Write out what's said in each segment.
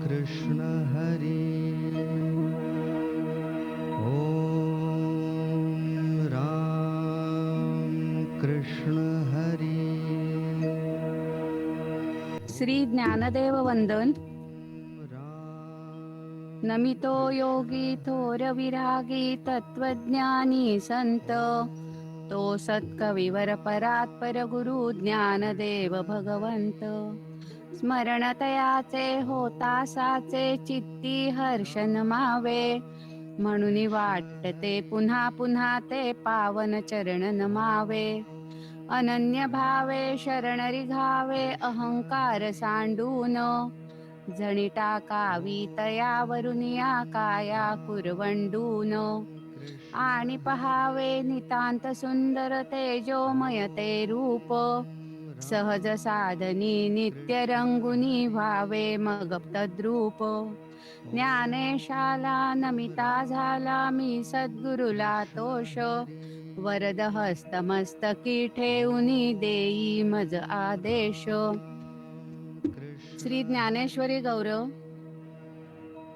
कृष्ण हरि ओम राम कृष्ण हरि श्री ज्ञानदेव वंदन. नमितो योगी थोर विरागी तत्वज्ञानी संत, तो सत्कविवर परात्पर गुरु ज्ञानदेव भगवंत. स्मरण तयाचे होता साचे चित्ती हर्षन मावे, म्हणून वाटते पुन्हा पुन्हा ते पावन चरण नमावे. अनन्य भावे शरण रिघावे अहंकार सांडून, जणी टाकावी तयावरून या काया कुरवंडून. आणि पहावे नितांत सुंदर तेजोमय ते रूप, सहज साधनी नित्य रंगुनी व्हावे मग तद्रूप. ज्ञानेशाला नमिता झाला मी सद्गुरुला तोष, वरद हस्तमस्तकी ठेवूनी देई मज आदेश. श्री ज्ञानेश्वरी गौरव.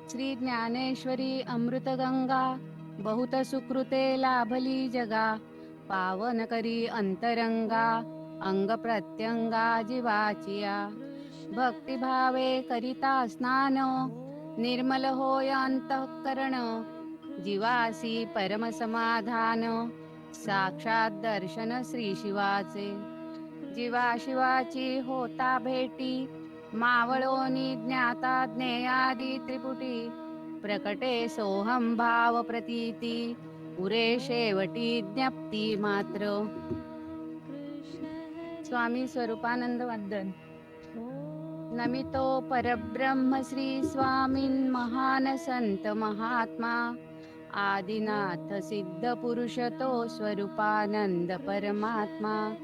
श्री ज्ञानेश्वरी अमृतगंगा, बहुत सुकृते लाभली जगा. पावन करी अंतरंगा, अंग प्रत्यंगा जीवाचिया. भक्तिभावे करिता स्नान, निर्मल होय अंतःकरण. जीवासी परम समाधान, साक्षात दर्शन श्री शिवाचे. जीवा शिवाची होता भेटी, मावळोनी ज्ञाता ज्ञेयादी त्रिपुटी. प्रकटे सोहम भाव प्रतीती, उरे शेवटी ज्ञप्ती मात्र. स्वामी स्वरूपानंद वंदन. नमितो परब्रह्म श्री स्वामीन महान संत महात्मा. आदिनाथ सिद्ध पुरुष तो स्वरूपानंद परमात्मा.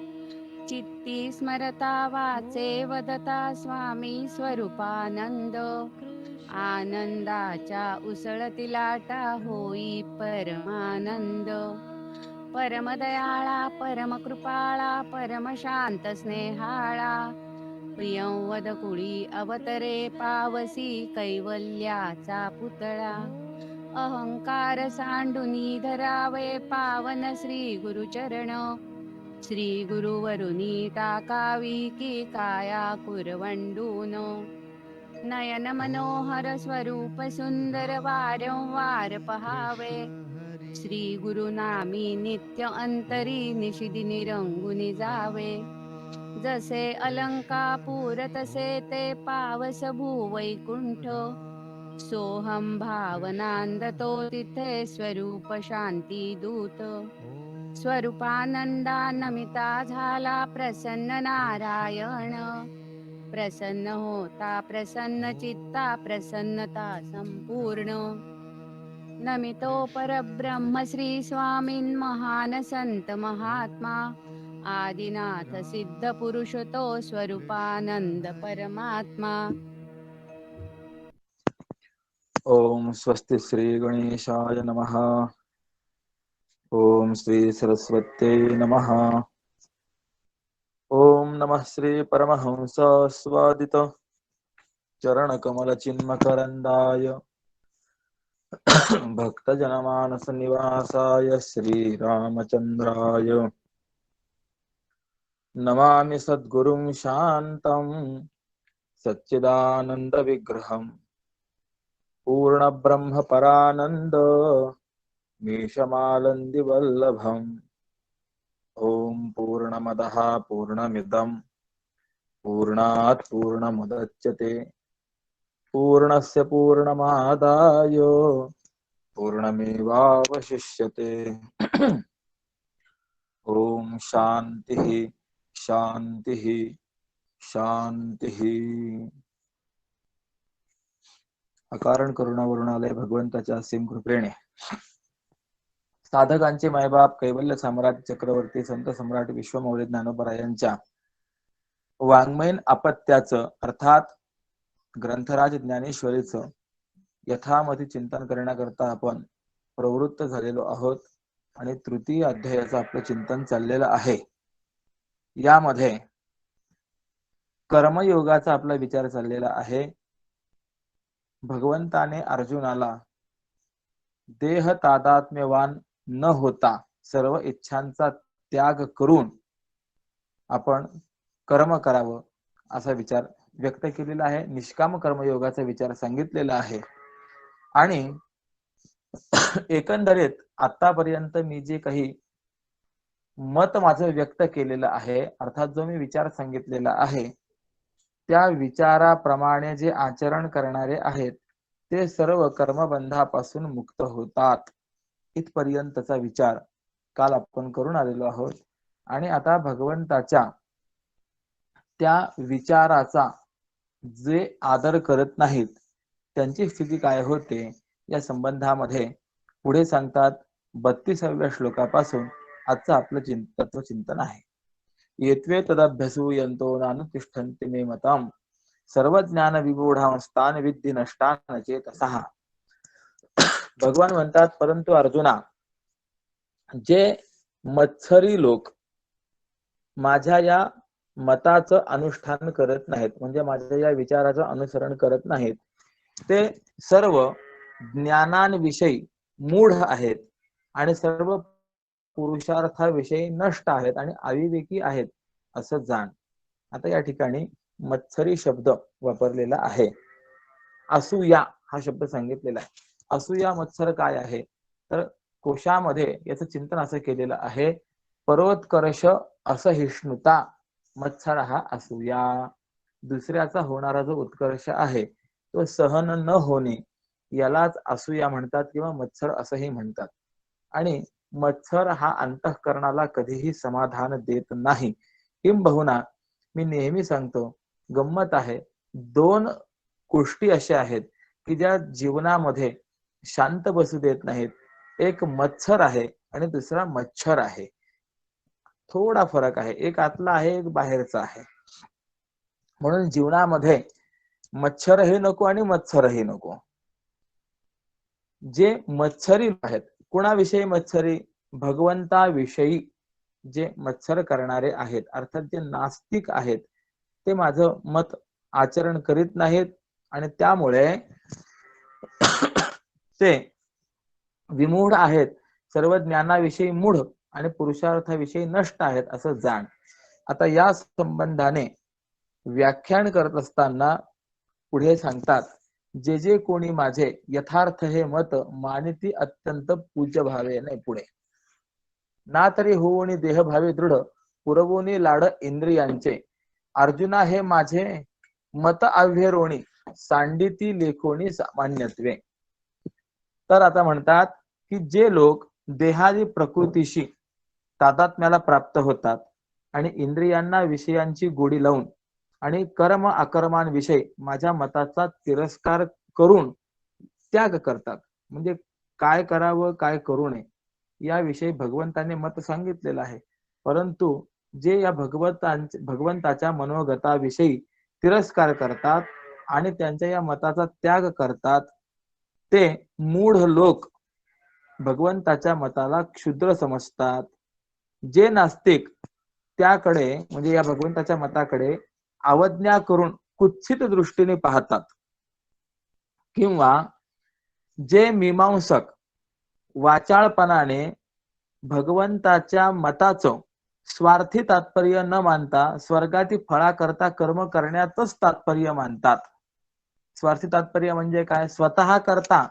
चित्ती स्मरता वाचे वदता स्वामी स्वरूपानंद. आनंदाच्या उसळती लाटा होई परमानंद. परमदयाळा परमकृपाळा परमशांत स्नेहाळा. प्रियंवद कुळी अवतरे पावसी कैवल्याचा पुतळा. अहंकार सांडुनी धरावे पावन श्री गुरुचरण. श्री गुरुवरुनी टाकावी की काया कुरवंडून. नयन मनोहर स्वरूप सुंदर वारंवार पहावे. श्री गुरुनामी नित्य अंतरी निशिदिनी रंगुनी जावे. जसे अलंकापूर तसे ते पावस भूवैकुंठ. सोहम भावनांद तो तिथे स्वरूप शांती दूत. स्वरूपानंदा नमिता झाला प्रसन्न नारायण. प्रसन्न होता प्रसन्न चित्ता प्रसन्नता संपूर्ण. नमितो परब्रह्म श्री स्वामीन महान संत महात्मा. आदिनाथ सिद्ध पुरुष तो स्वरूपानंद परमात्मा. ओम स्वस्ति श्री गणेशाय नमः. ओम श्री सरस्वत्यै नमः. ओम नमः श्री परमहंस स्वादित चरण कमल चिन्मकरंदाय भक्तजनमानस निवासाय श्री रामचंद्राय नमामि सद्गुरुं शान्तं सच्चिदानंद विग्रहम् पूर्ण ब्रह्म परानंद मीशमालंदि वल्लभम्. ओम पूर्णमदः पूर्णमिदं पूर्णात् पूर्णमुदच्यते पूर्णस्य पूर्णमादाय पूर्णमेवावशिष्यते. ओम शांतिः शांतिः शांतिः. अकारण करुणा वरुणालय भगवंताच्या असीम कृपेने साधकांचे मायबाप कैवल्य सम्राट चक्रवर्ती संत सम्राट विश्वमौली ज्ञानोबा यांच्या वाङ्मयीन अपत्याचं अर्थात ग्रंथराज ज्ञानेश्वरीचं यथामती चिंतन करण्याकरता आपण प्रवृत्त झालेलो आहोत आणि तृतीय अध्यायाचं आपलं चिंतन चाललेलं आहे. यामध्ये कर्मयोगाचा आपला विचार चाललेला आहे. भगवंताने अर्जुनाला देह तादात्म्यवान न होता सर्व इच्छांचा त्याग करून आपण कर्म करावं असा विचार व्यक्त केलेला आहे. निष्काम कर्मयोगाचा विचार सांगितलेला आहे. आणि एकंदरीत आतापर्यंत मी जे काही मत माझं व्यक्त केलेलं आहे, अर्थात जो मी विचार सांगितलेला आहे, त्या विचाराप्रमाणे जे आचरण करणारे आहेत ते सर्व कर्मबंधापासून मुक्त होतात. इथपर्यंतचा विचार काल आपण करून आलेलो आहोत. आणि आता भगवंताच्या त्या विचाराचा जे आदर करत नाहीत त्यांची स्थिती काय होते या संबंधामध्ये पुढे सांगतात. 32व्या श्लोकापासून आजचं आपलं तत्वचिंतन आहे. येत्वे तदभ्यसूयन्तो नानुतिष्ठन्ति मे मतम् सर्वज्ञान विमूढांस्तान विद्धि नष्टान चेतसः. भगवान म्हणतात, परंतु अर्जुना, जे मत्सरी लोक माझ्या या मताचं अनुष्ठान करत नाहीत, म्हणजे माझ्या या विचाराचं अनुसरण करत नाहीत, ते सर्व ज्ञानांविषयी मूढ आहेत आणि सर्व पुरुषार्थाविषयी नष्ट आहेत आणि अविवेकी आहेत असं जाण. आता या ठिकाणी मत्सरी शब्द वापरलेला आहे. असूया हा शब्द सांगितलेला आहे. असूया मत्सर काय आहे तर कोशामध्ये याचं चिंतन असं केलेलं आहे. परोत्कर्ष असहिष्णुता मत्सर हा असूया. दुसऱ्याचा होणारा जो उत्कर्ष आहे तो सहन न होणे यालाच असूया म्हणतात किंवा मत्सर असंही म्हणतात. आणि मत्सर हा अंतःकरणाला कधीही समाधान देत नाही. किंबहुना मी नेहमी सांगतो, गंमत आहे, 2 गोष्टी अशा आहेत की ज्या जीवनामध्ये शांत बसू देत नाहीत. एक मत्सर आहे आणि दुसरा मच्छर आहे. थोडा फरक आहे, एक आतला आहे एक बाहेरचा आहे. म्हणून जीवनामध्ये मच्छरही नको आणि मत्सरही नको. जे मत्सरी आहेत, कुणाविषयी मत्सरी? भगवंताविषयी जे मत्सर करणारे आहेत, अर्थात जे नास्तिक आहेत, ते माझं मत आचरण करीत नाहीत आणि त्यामुळे ते विमूढ आहेत, सर्व ज्ञानाविषयी मूढ आणि पुरुषार्थाविषयी नष्ट आहेत असं जाण. आता या संबंधाने व्याख्यान करत असताना पुढे सांगतात, जे जे कोणी माझे यथार्थ हे मत मानिती अत्यंत पूज्य भावे. नाही पुढे, ना तरी होऊनी देहभावे दृढ पुरवोनी लाड इंद्रियांचे अर्जुना हे माझे मत आव्हेरोणी सांडिती लेखोणी सामान्यत्वे. तर आता म्हणतात की जे लोक देहादी प्रकृतीशी तादात्म्याला प्राप्त होतात आणि इंद्रियांना विषयांची गोडी लावून आणि कर्म अकर्मांविषयी माझ्या मताचा तिरस्कार करून त्याग करतात, म्हणजे काय करावं काय करू नये याविषयी भगवंताने मत सांगितलेलं आहे. परंतु जे या भगवंताच्या मनोगताविषयी तिरस्कार करतात आणि त्यांच्या या मताचा त्याग करतात, ते मूढ लोक भगवंताच्या मताला क्षुद्र समजतात. जे नास्तिक त्याकडे म्हणजे या भगवंताच्या मताकडे अवज्ञा करून कुत्सित दृष्टीने पाहतात, किंवा जे मीमांसक वाचाळपणाने भगवंताच्या मताचं स्वार्थी तात्पर्य न मानता स्वर्गाती फळाकरता कर्म करण्यातच तात्पर्य मानतात. स्वार्थी तात्पर्य म्हणजे काय? स्वतः करता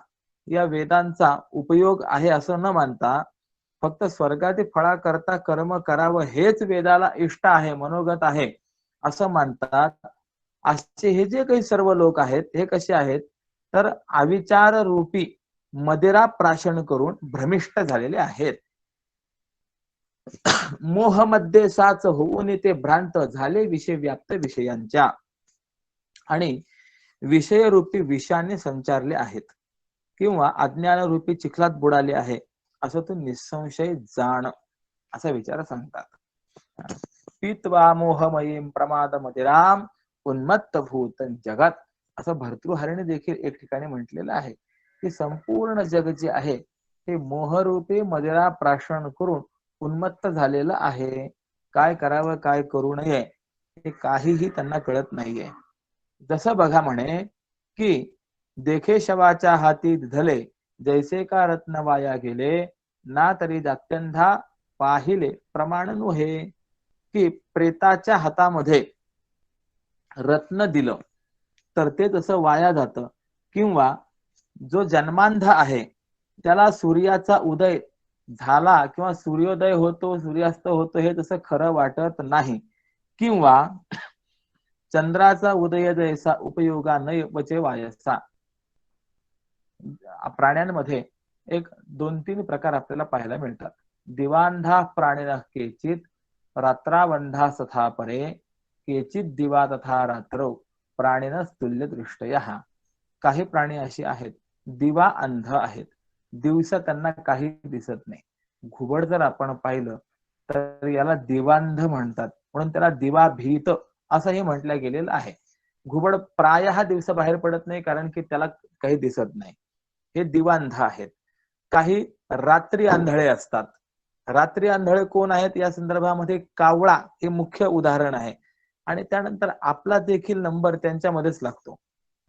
या वेदांचा उपयोग आहे असं न मानता फक्त स्वर्गाती फळाकरता कर्म करावं हेच वेदाला इष्ट आहे, मनोगत आहे असं मानतात. असे हे जे काही सर्व लोक आहेत हे कसे आहेत तर अविचार रूपी मदिरा प्राशन करून भ्रमिष्ट झालेले आहेत. मोहमध्ये साच होऊन ते भ्रांत झाले विषय व्याप्त विषयांच्या आणि विषयरूपी विषाने संचारले आहेत, किंवा अज्ञान रूपी चिखलात बुडाले आहे असं तो निसंशय जाण असा विचार सांगतात. पित्वा मोहमयीम प्रमाद मदिराम उन्मत्त भूत जगात असं भर्तृहरीने देखील एक ठिकाणी म्हटलेलं आहे की संपूर्ण जग जे आहे हे मोहरूपी मदिरा प्राशन करून उन्मत्त झालेलं आहे. काय करावं काय करू नये हे काहीही त्यांना कळत नाहीये. जसं बघा म्हणे की देखे शवाच्या हाती धले, जैसे का रत्न वाया गेले, ना तरी जात्यंधा पाहिले प्रमाण नोहे. की प्रेताच्या हातामध्ये रत्न दिलं तर ते तसं वाया जातं, किंवा जो जन्मांध आहे त्याला सूर्याचा उदय झाला किंवा सूर्योदय होतो सूर्यास्त होतो हे तसं खरं वाटत नाही, किंवा चंद्राचा उदय जैसा उपयोगा न वचे वायसा. प्राण्यांमध्ये एक 2-3 प्रकार आपल्याला पाहायला मिळतात. दिवांधा प्राणिन केचित, रात्रावंधा सथा परे, केचित दिवा तथा रात्रौ, प्राणिनस तुल्य दृष्टयः. काही प्राणी असे आहेत दिवा अंध आहेत, दिवसा त्यांना काही दिसत नाही. घुबड जर आपण पाहिलं तर याला दिवांध म्हणतात, म्हणून त्याला दिवा भीत असंही म्हटलं गेलेलं आहे. घुबड प्रायः दिवसा बाहेर पडत नाही कारण की त्याला काही दिसत नाही, हे दिवांध आहेत. काही रात्री आंधळे असतात. रात्री आंधळे कोण आहेत या संदर्भामध्ये कावळा हे मुख्य उदाहरण आहे, आणि त्यानंतर आपला देखील नंबर त्यांच्यामध्येच लागतो.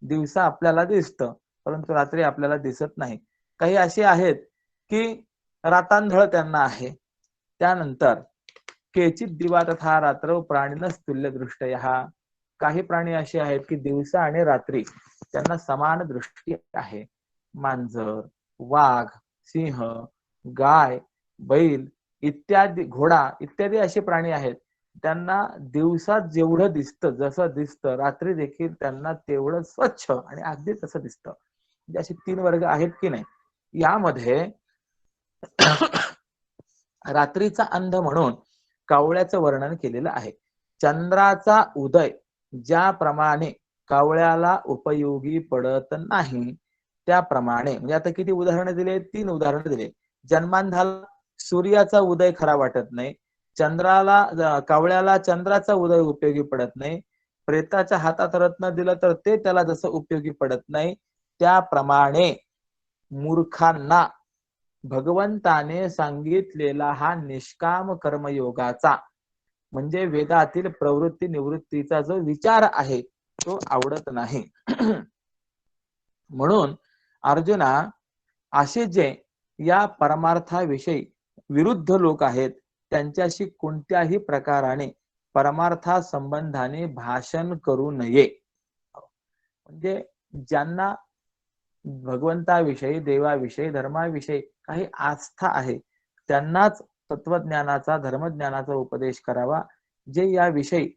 दिवसा आपल्याला दिसतं परंतु रात्री आपल्याला दिसत नाही. काही असे आहेत की रातांधळ त्यांना आहे. त्यानंतर केचित दिवा तथा रात्र प्राणिनस तुल्य दृष्टयः. काही प्राणी असे आहेत की दिवसा आणि रात्री त्यांना समान दृष्टी आहे. मांजर, वाघ, सिंह, गाय, बैल इत्यादी, घोडा इत्यादी असे प्राणी आहेत, त्यांना दिवसात जेवढं दिसतं, जसं दिसतं रात्री देखील त्यांना तेवढं स्वच्छ आणि अगदी तसं दिसतं. म्हणजे असे 3 वर्ग आहेत की नाही. यामध्ये रात्रीचा अंध म्हणून कावळ्याचं वर्णन केलेलं आहे. चंद्राचा उदय ज्याप्रमाणे कावळ्याला उपयोगी पडत नाही त्याप्रमाणे, म्हणजे आता किती उदाहरणं दिले, 3 उदाहरणं दिले. जन्मांधाला सूर्याचा उदय खरा वाटत नाही, कावळ्याला चंद्राचा उदय उपयोगी पडत नाही, प्रेताच्या हातात रत्न दिलं तर ते त्याला जसं उपयोगी पडत नाही, त्याप्रमाणे मूर्खांना भगवंताने सांगितलेला हा निष्काम कर्मयोगाचा म्हणजे वेदातील प्रवृत्ती निवृत्तीचा जो विचार आहे तो आवडत नाही. म्हणून अर्जुना, असे जे या परमार्थाविषयी विरुद्ध लोक आहेत त्यांच्याशी कोणत्याही प्रकाराने परमार्था संबंधाने भाषण करू नये. म्हणजे ज्यांना भगवंताविषयी, देवाविषयी, धर्माविषयी काही आस्था आहे त्यांनाच तत्वज्ञानाचा, धर्मज्ञानाचा उपदेश करावा. जे याविषयी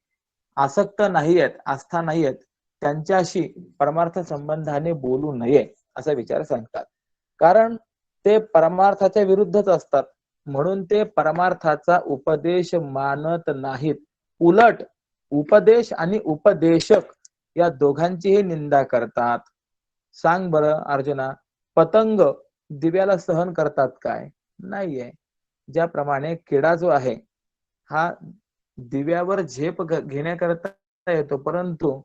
आसक्त नाही आहेत, आस्था नाही आहेत, त्यांच्याशी परमार्थ संबंधाने बोलू नये असा विचार सांगतात. कारण ते परमार्थाच्या विरुद्धच असतात, म्हणून ते परमार्थाचा उपदेश मानत नाहीत. उलट उपदेश आणि उपदेशक या दोघांचीही निंदा करतात. सांग बरं अर्जुना, पतंग दिव्याला सहन करतात काय? नाहीये. ज्याप्रमाणे किडा जो आहे हा दिव्यावर झेप घेण्याकरता येतो, परंतु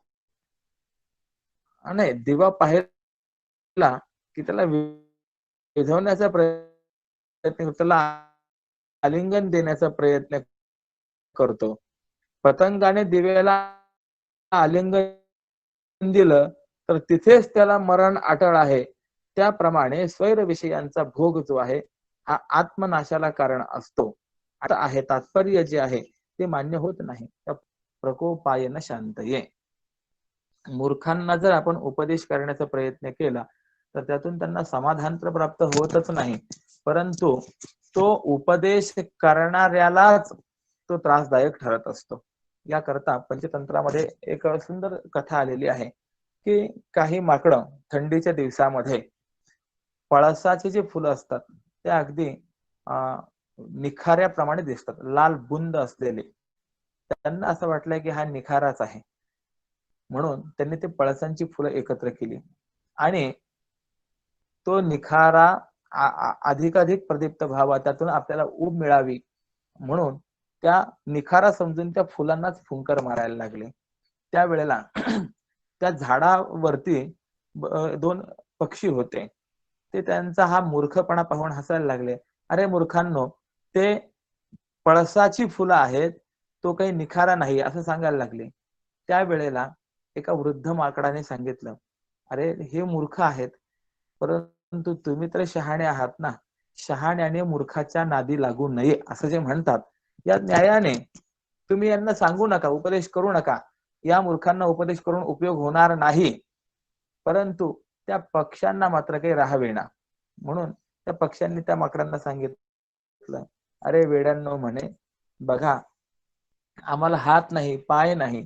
नाही, दिवा पाहिला की त्याला विझवण्याचा प्रयत्न करतो, त्याला आलिंगन देण्याचा प्रयत्न करतो. पतंगाने दिव्याला आलिंगन दिलं तर तिथेच त्याला मरण अटळ आहे. त्याप्रमाणे स्वैर विषयांचा भोग जो आहे हा आत्मनाशाला कारण असतो. आता आहे तात्पर्य जे आहे ते मान्य होत नाही. प्रकोपायन शांतये. मूर्खांना जर आपण उपदेश करण्याचा प्रयत्न केला तर त्यातून त्यांना समाधान तर प्राप्त होतच नाही, परंतु तो उपदेश करणाऱ्यालाच तो त्रासदायक ठरत असतो. याकरता पंचतंत्रामध्ये एक सुंदर कथा आलेली आहे की काही माकडं थंडीच्या दिवसामध्ये पळसाचे जे फुलं असतात ते अगदी निखाऱ्याप्रमाणे दिसतात, लाल बुंद असलेले. त्यांना असं वाटलंय की हा निखाराच आहे, म्हणून त्यांनी ते पळसांची फुलं एकत्र केली आणि तो निखारा अधिकाधिक प्रदीप्त व्हावा, त्यातून आपल्याला ऊब मिळावी म्हणून त्या निखारा समजून त्या फुलांनाच फुंकर मारायला लागले. त्यावेळेला त्या झाडावरती 2 पक्षी होते. ते त्यांचा हा मूर्खपणा पाहून हसायला लागले. अरे मूर्खांनो, ते पळसाची फुलं आहेत, तो काही निखारा नाही असं सांगायला लागले. त्यावेळेला एका वृद्ध माकडाने सांगितलं, अरे हे मूर्ख आहेत, परंतु तुम्ही तर शहाणे आहात ना. शहाण्याने मूर्खाच्या नादी लागू नये असं जे म्हणतात, या न्यायाने तुम्ही यांना सांगू नका, उपदेश करू नका. या मूर्खांना उपदेश करून उपयोग होणार नाही. परंतु त्या पक्ष्यांना मात्र काही राहावेना. म्हणून त्या पक्ष्यांनी त्या माकडांना सांगितलं, अरे वेड्यांनो म्हणे, बघा आम्हाला हात नाही, पाय नाही,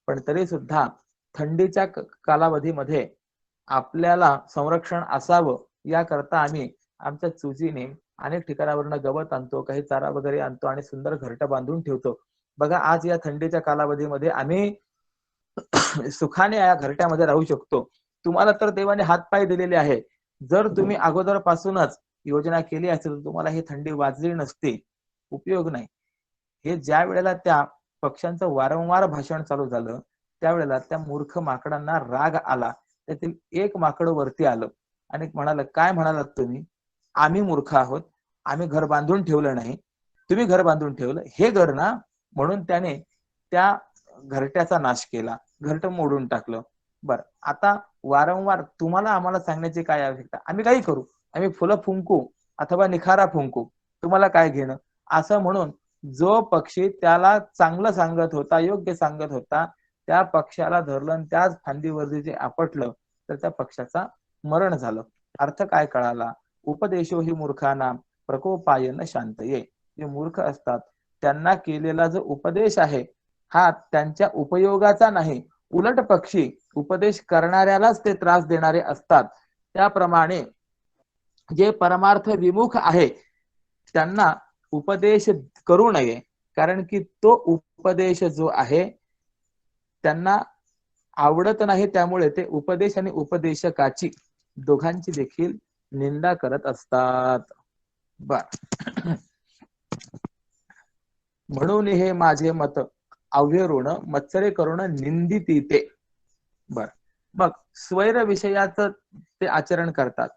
पण तरी सुद्धा थंडीच्या कालावधीमध्ये आपल्याला संरक्षण असावं याकरता आम्ही आमच्या चुजीने अनेक ठिकाणावरून गवत आणतो, काही चारा वगैरे आणतो आणि सुंदर घरटं बांधून ठेवतो. बघा आज या थंडीच्या कालावधीमध्ये आम्ही सुखाने या घरट्यामध्ये राहू शकतो. तुम्हाला तर देवाने हातपाय दिलेले आहे. जर तुम्ही अगोदरपासूनच योजना केली असेल तर तुम्हाला ही थंडी वाजली नसती. उपयोग नाही. हे ज्या वेळेला त्या पक्ष्यांचं वारंवार भाषण चालू झालं, त्यावेळेला त्या मूर्ख माकडांना राग आला. त्यातील एक माकड वरती आलं आणि म्हणाल, काय म्हणालात तुम्ही? आम्ही मूर्ख आहोत, आम्ही घर बांधून ठेवलं नाही, तुम्ही घर बांधून ठेवलं, हे घर ना. म्हणून त्याने त्या घरट्याचा नाश केला, घरटं मोडून टाकलं. बर, आता वारंवार तुम्हाला आम्हाला सांगण्याची काय आवश्यकता? आम्ही काही करू, आम्ही फुलं फुंकू अथवा निखारा फुंकू, तुम्हाला काय घेणं? असं म्हणून जो पक्षी त्याला चांगलं सांगत होता, योग्य सांगत होता, त्या पक्षाला धरलं आणि त्याच फांदीवरती जे आपटलं तर त्या पक्षाचा मरण झालं. अर्थ काय कळाला? उपदेशो ही मूर्खांना प्रकोपाय न शांतये. जे मूर्ख असतात त्यांना केलेला जो उपदेश आहे हा त्यांच्या उपयोगाचा नाही, उलट पक्षी उपदेश करणाऱ्यालाच ते त्रास देणारे असतात. त्याप्रमाणे जे परमार्थ विमुख आहे त्यांना उपदेश करू नये, कारण की तो उपदेश जो आहे त्यांना आवडत नाही. त्यामुळे ते उपदेश आणि उपदेशकाची दोघांची देखील निंदा करत असतात. बर, म्हणून हे माझे मत अव्य ऋण मत्सरे करून निंदिती ते. बर, मग स्वैर विषयाचं ते आचरण करतात.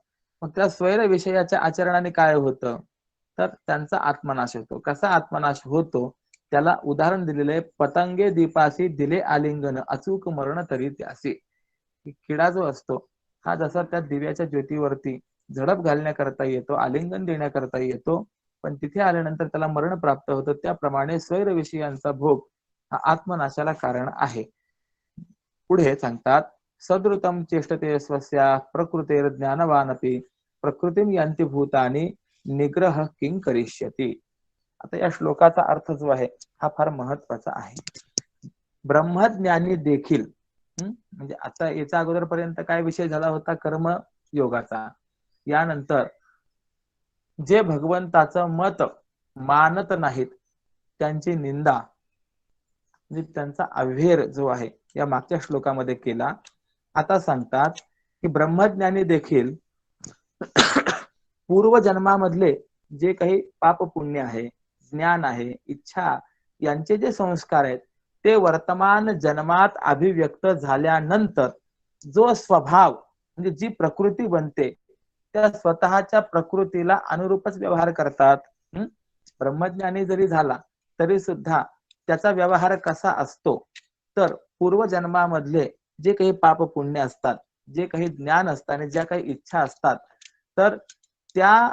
मग त्या स्वैर विषयाच्या आचरणाने काय होतं? तर त्यांचा आत्मनाश होतो. कसा आत्मनाश होतो त्याला उदाहरण दिलेलं आहे. पतंगे दीपासी दिले आलिंगन अचूक मरण तरी त्यासी. किडा जो असतो हा जसा त्या दिव्याच्या ज्योतीवरती झडप घालण्याकरता येतो, आलिंगन देण्याकरता येतो, पण तिथे आल्यानंतर त्याला मरण प्राप्त होतं. त्याप्रमाणे स्वैर विषयांचा भोग हा आत्मनाशाला कारण आहे. पुढे सांगतात, सदृतम चेष्टते स्वस्या प्रकृतेर ज्ञानवानपि प्रकृतीम यांती भूतानी निग्रह किंग करिष्यती. आता या श्लोकाचा अर्थ जो आहे हा फार महत्वाचा आहे. ब्रह्मज्ञानी देखील म्हणजे आता याच्या अगोदरपर्यंत काय विषय झाला होता? कर्म योगाचा. यानंतर जे भगवंताचं मत मानत नाहीत त्यांची निंदा म्हणजे त्यांचा अव्हेर जो आहे या मागच्या श्लोकामध्ये केला. आता सांगतात की ब्रह्मज्ञानी देखील पूर्वजन्मामधले जे काही पाप पुण्य आहे, ज्ञान आहे, इच्छा यांचे जे संस्कार आहेत ते वर्तमान जन्मात अभिव्यक्त झाल्यानंतर जो स्वभाव म्हणजे जी प्रकृती बनते त्या स्वतःच्या प्रकृतीला अनुरूपच व्यवहार करतात. ब्रह्मज्ञानी जरी झाला तरी सुद्धा त्याचा व्यवहार कसा असतो? तर पूर्वजन्मामधले जे काही पाप पुण्य असतात, जे काही ज्ञान असतात आणि ज्या काही इच्छा असतात, तर त्या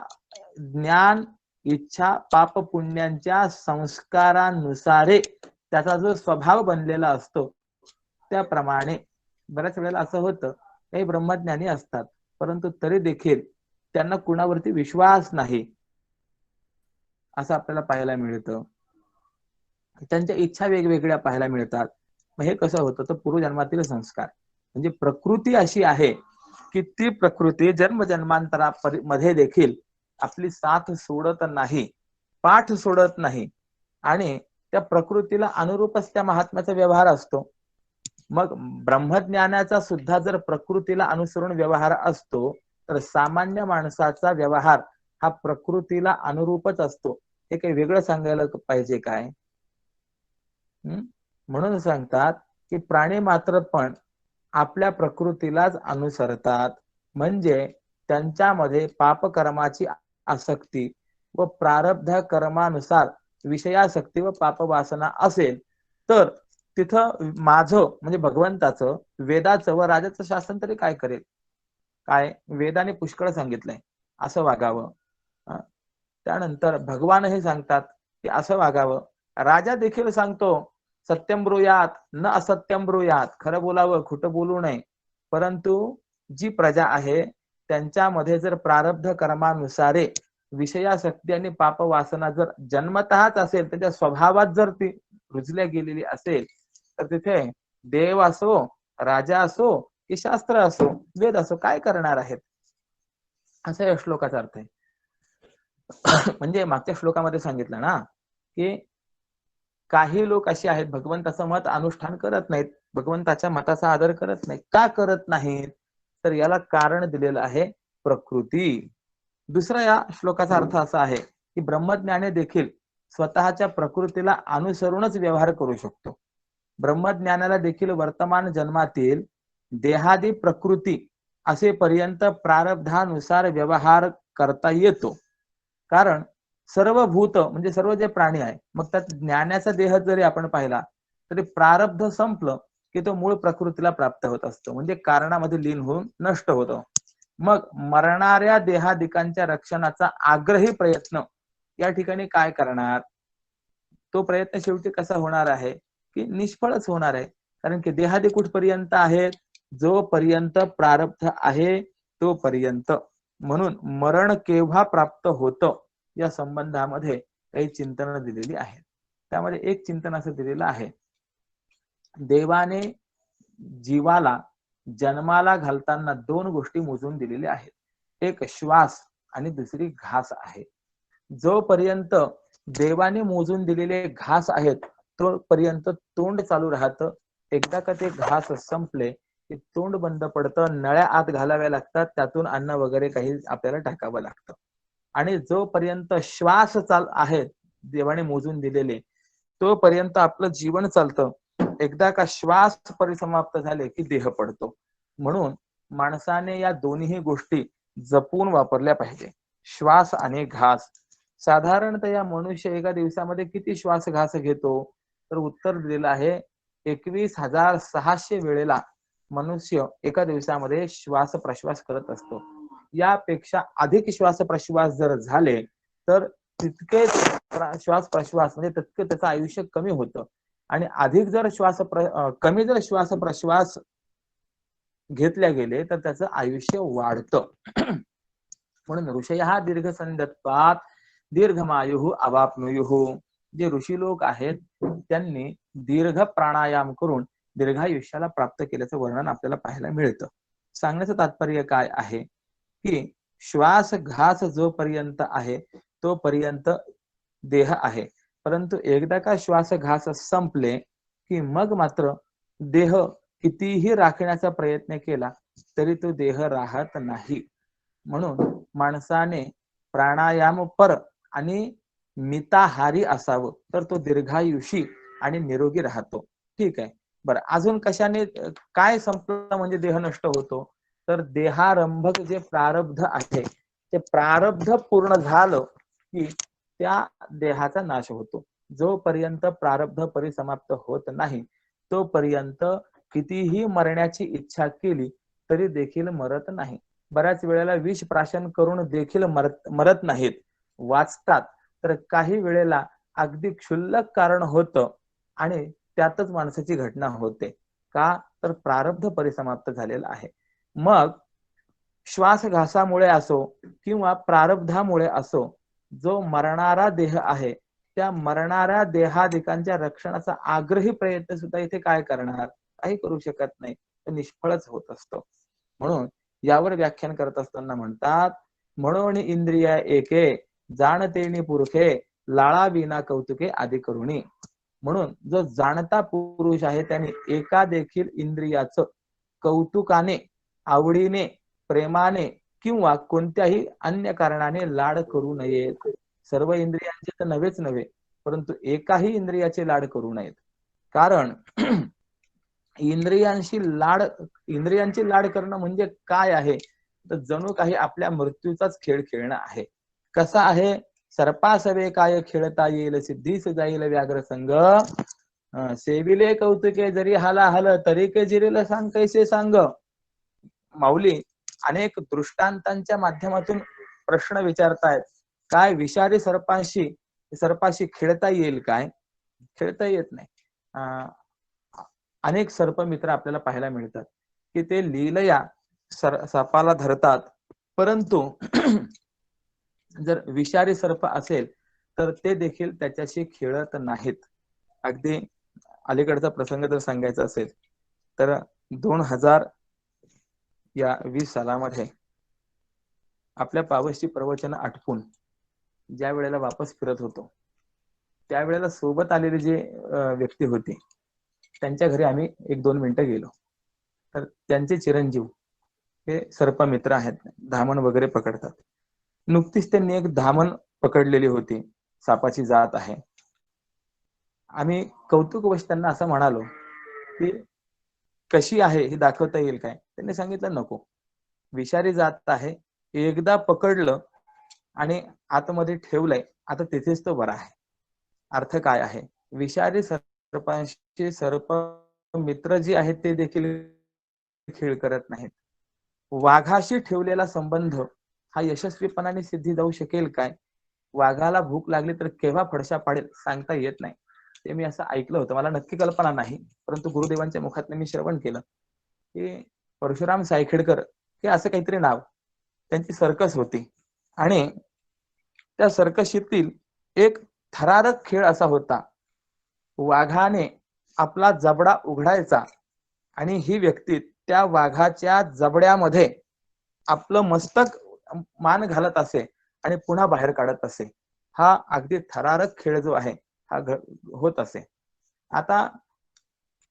ज्ञान, इच्छा, पाप पुण्यांच्या संस्कारानुसारे त्याचा जो स्वभाव बनलेला असतो त्याप्रमाणे बऱ्याच वेळेला असं होतं, काही ब्रह्मज्ञानी असतात परंतु तरी देखील त्यांना कुणावरती विश्वास नाही असं आपल्याला पाहायला मिळतं. त्यांच्या इच्छा वेगवेगळ्या पाहायला मिळतात. मग हे कसं होतं? तर पूर्वजन्मातील संस्कार म्हणजे प्रकृती अशी आहे की ती प्रकृती जन्मजन्मांतरामध्ये देखील आपली साथ सोडत नाही, पाठ सोडत नाही आणि त्या प्रकृतीला अनुरूपच त्या महात्म्याचा व्यवहार असतो. मग ब्रह्मज्ञानाचा सुद्धा जर प्रकृतीला अनुसरून व्यवहार असतो तर सामान्य माणसाचा व्यवहार हा प्रकृतीला अनुरूपच असतो. हे काही वेगळं सांगायला पाहिजे काय? म्हणून सांगतात की प्राणी मात्र पण आपल्या प्रकृतीलाच अनुसरतात. म्हणजे त्यांच्यामध्ये पापकर्माची आसक्ती व प्रारब्ध कर्मानुसार विषयासक्ती व पापवासना असेल तर तिथं माझं म्हणजे भगवंताचं, वेदाचं व राजाचं शासन तरी काय करेल? काय वेदाने पुष्कळ सांगितलंय असं वागावं. त्यानंतर भगवान हे सांगतात की असं वागावं. राजा देखील सांगतो सत्यम ब्रूयात न असत्यम ब्रूयात, खरं बोलावं, खोटं बोलू नये. परंतु जी प्रजा आहे त्यांच्यामध्ये जर प्रारब्ध कर्मानुसारे विषयासक्ती आणि पाप वासना जर जन्मतःच असेल, त्याच्या स्वभावात जर ती रुजल्या गेलेली असेल, तर तिथे देव असो, राजा असो की शास्त्र असो, वेद असो, काय करणार आहेत? असा या श्लोकाचा अर्थ आहे. म्हणजे मागच्या श्लोकामध्ये सांगितलं ना की काही लोक असे आहेत भगवंताचं मत अनुष्ठान करत नाहीत, भगवंताच्या मताचा आदर करत नाहीत. का करत नाहीत? तर याला कारण दिलेलं आहे प्रकृती. दुसरा या श्लोकाचा अर्थ असा आहे की ब्रह्मज्ञानी देखील स्वतःच्या प्रकृतीला अनुसरूनच व्यवहार करू शकतो. ब्रह्मज्ञानाला देखील वर्तमान जन्मातील देहादी प्रकृती असेपर्यंत प्रारब्धानुसार व्यवहार करता येतो. कारण सर्व भूत म्हणजे सर्व जे प्राणी आहे, मग त्यात ज्ञानाचा देह जरी आपण पाहिला तरी प्रारब्ध संपलं की तो मूळ प्रकृतीला प्राप्त होत असतो, म्हणजे कारणामध्ये लीन होऊन नष्ट होतो. मग मरणाऱ्या देहादिकांच्या रक्षणाचा आग्रही प्रयत्न या ठिकाणी काय करणार? तो प्रयत्न शेवटी कसा होणार आहे की निष्फळच होणार आहे. कारण की देहादी कुठपर्यंत आहेत? जोपर्यंत प्रारब्ध आहे तोपर्यंत. म्हणून मरण केव्हा प्राप्त होतं या संबंधामध्ये काही चिंतन दिलेली आहेत. त्यामध्ये एक चिंतन असं दिलेलं आहे, देवाने जीवाला जन्माला घालताना दोन गोष्टी मोजून दिलेल्या आहेत. एक श्वास आणि दुसरी घास आहे. जोपर्यंत देवाने मोजून दिलेले घास आहेत तोपर्यंत तोंड चालू राहतं. एकदा का ते घास संपले की तोंड बंद पडतं, नळ्या आत घालाव्या लागतात, त्यातून अन्न वगैरे काही आपल्याला टाकावं लागतं. आणि जोपर्यंत श्वास आहेत देवाने मोजून दिलेले, तोपर्यंत आपलं जीवन चालतं. एकदा का श्वास परिसमाप्त झाले की देह पडतो. म्हणून माणसाने या दोन्ही गोष्टी जपून वापरल्या पाहिजे, श्वास आणि घास. साधारणतः मनुष्य एका दिवसामध्ये किती श्वास घास घेतो? तर उत्तर दिलेलं आहे 21,600 वेळेला मनुष्य एका दिवसामध्ये श्वास प्रश्वास करत असतो. यापेक्षा अधिक श्वास प्रश्वास जर झाले तर तितके श्वास प्रश्वास म्हणजे तितके त्याचं आयुष्य कमी होतं. आणि अधिक जर कमी जर श्वास प्रश्वास घेतल्या गेले तर त्याचं आयुष्य वाढतं. म्हणून ऋषयः दीर्घसंधत्वात् दीर्घमायुः अवाप्नुयुः. जे ऋषी लोक आहेत त्यांनी दीर्घ प्राणायाम करून दीर्घायुष्याला प्राप्त केल्याचं वर्णन आपल्याला पाहायला मिळतं. सांगण्याचं तात्पर्य काय आहे की श्वास घास जोपर्यंत आहे तोपर्यंत देह आहे, परंतु एकदा का श्वास घास संपले की मग मात्र देह कितीही राखण्याचा प्रयत्न केला तरी तो देह राहत नाही. म्हणून माणसाने प्राणायाम पर आणि मिताहारी असावं, तर तो दीर्घायुषी आणि निरोगी राहतो. ठीक आहे. बरं, अजून कशाने काय संपलं म्हणजे देह नष्ट होतो? तर देहारंभक जे प्रारब्ध आहे ते प्रारब्ध पूर्ण झालं की त्या देहाचा नाश होतो. जोपर्यंत प्रारब्ध परिसमाप्त होत नाही तोपर्यंत कितीही मरण्याची इच्छा केली तरी देखील मरत नाही. बऱ्याच वेळेला विष प्राशन करून देखील मरत नाहीत, वाचतात. तर काही वेळेला अगदी क्षुल्लक कारण होतं आणि त्यातच माणसाची घटना होते. का? तर प्रारब्ध परिसमाप्त झालेला आहे. मग श्वासघासामुळे असो किंवा प्रारब्धामुळे असो, जो मरणारा देह आहे त्या मरणाऱ्या देहादिकांच्या रक्षणाचा आग्रही प्रयत्न सुद्धा इथे काय करणार? काही करू शकत नाही, तर निष्फळच होत असतो. म्हणून यावर व्याख्यान करत असताना म्हणतात, म्हणून इंद्रिय एके जाणतेनी पुरुषे लाळा विना कौतुके आदी करुणी. म्हणून जो जाणता पुरुष आहे त्याने एका देखील इंद्रियाचं कौतुकाने, आवडीने, प्रेमाने किंवा कोणत्याही अन्य कारणाने लाड करू नयेत. सर्व इंद्रियांचे तर नव्हेच नव्हे, परंतु एकाही इंद्रियाचे लाड करू नयेत. कारण इंद्रियांची लाड करणं म्हणजे काय आहे? तर जणू काही आपल्या मृत्यूचाच खेळ खेळणं आहे. कसा आहे? सर्पासवे काय खेळता येईल, सिद्धीस जाईल व्याघ्र संग, सेविले कौतुके जरी हाला हल तरी के जिरेल सांग कैसे सांग. माऊली अनेक दृष्टांतांच्या माध्यमातून प्रश्न विचारतायत. काय विषारी सर्पाशी खेळता येईल काय? खेळता येत नाही. अनेक सर्प मित्र आपल्याला पाहायला मिळतात की ते लीलया सर्पाला धरतात, परंतु जर विषारी सर्प असेल तर ते देखील त्याच्याशी खेळत नाहीत. अगदी अलीकडचा प्रसंग जर सांगायचा असेल तर 2020 सालामध्ये आपल्या पावसची प्रवचन आटपून ज्या वेळेला वापस फिरत होतो त्यावेळेला सोबत आलेली जे व्यक्ती होती त्यांच्या घरी आम्ही 1-2 मिनिटं गेलो. तर त्यांचे चिरंजीव हे सर्प मित्र आहेत, धामण वगैरे पकडतात. नुकतीच त्यांनी एक धामण पकडलेली होती, सापाची जात आहे. आम्ही कौतुकवश त्यांना असं म्हणालो की कशी आहे हे दाखवता येईल काय? त्यांनी सांगितलं नको, विषारी जात आहे, एकदा पकडलं आणि आतमध्ये ठेवलंय, आता तिथेच तो बरा आहे. अर्थ काय आहे? विषारी सर्पांशी सर्प मित्र जे आहेत ते देखील खेळ करत नाहीत. वाघाशी ठेवलेला संबंध हा यशस्वीपणाने सिद्धी जाऊ शकेल काय? वाघाला भूक लागली तर केव्हा फडशा पाडेल सांगता येत नाही. ते मी असं ऐकलं होतं, मला नक्की कल्पना नाही, परंतु गुरुदेवांच्या मुखातून मी श्रवण केलं की परशुराम सायखेडकर हे असं काहीतरी नाव, त्यांची सर्कस होती आणि त्या सर्कशीतील एक थरारक खेळ असा होता. वाघाने आपला जबडा उघडायचा आणि ही व्यक्ती त्या वाघाच्या जबड्यामध्ये आपलं मस्तक मान घालत असे आणि पुन्हा बाहेर काढत असे. हा अगदी थरारक खेळ जो आहे हा होत असे. आता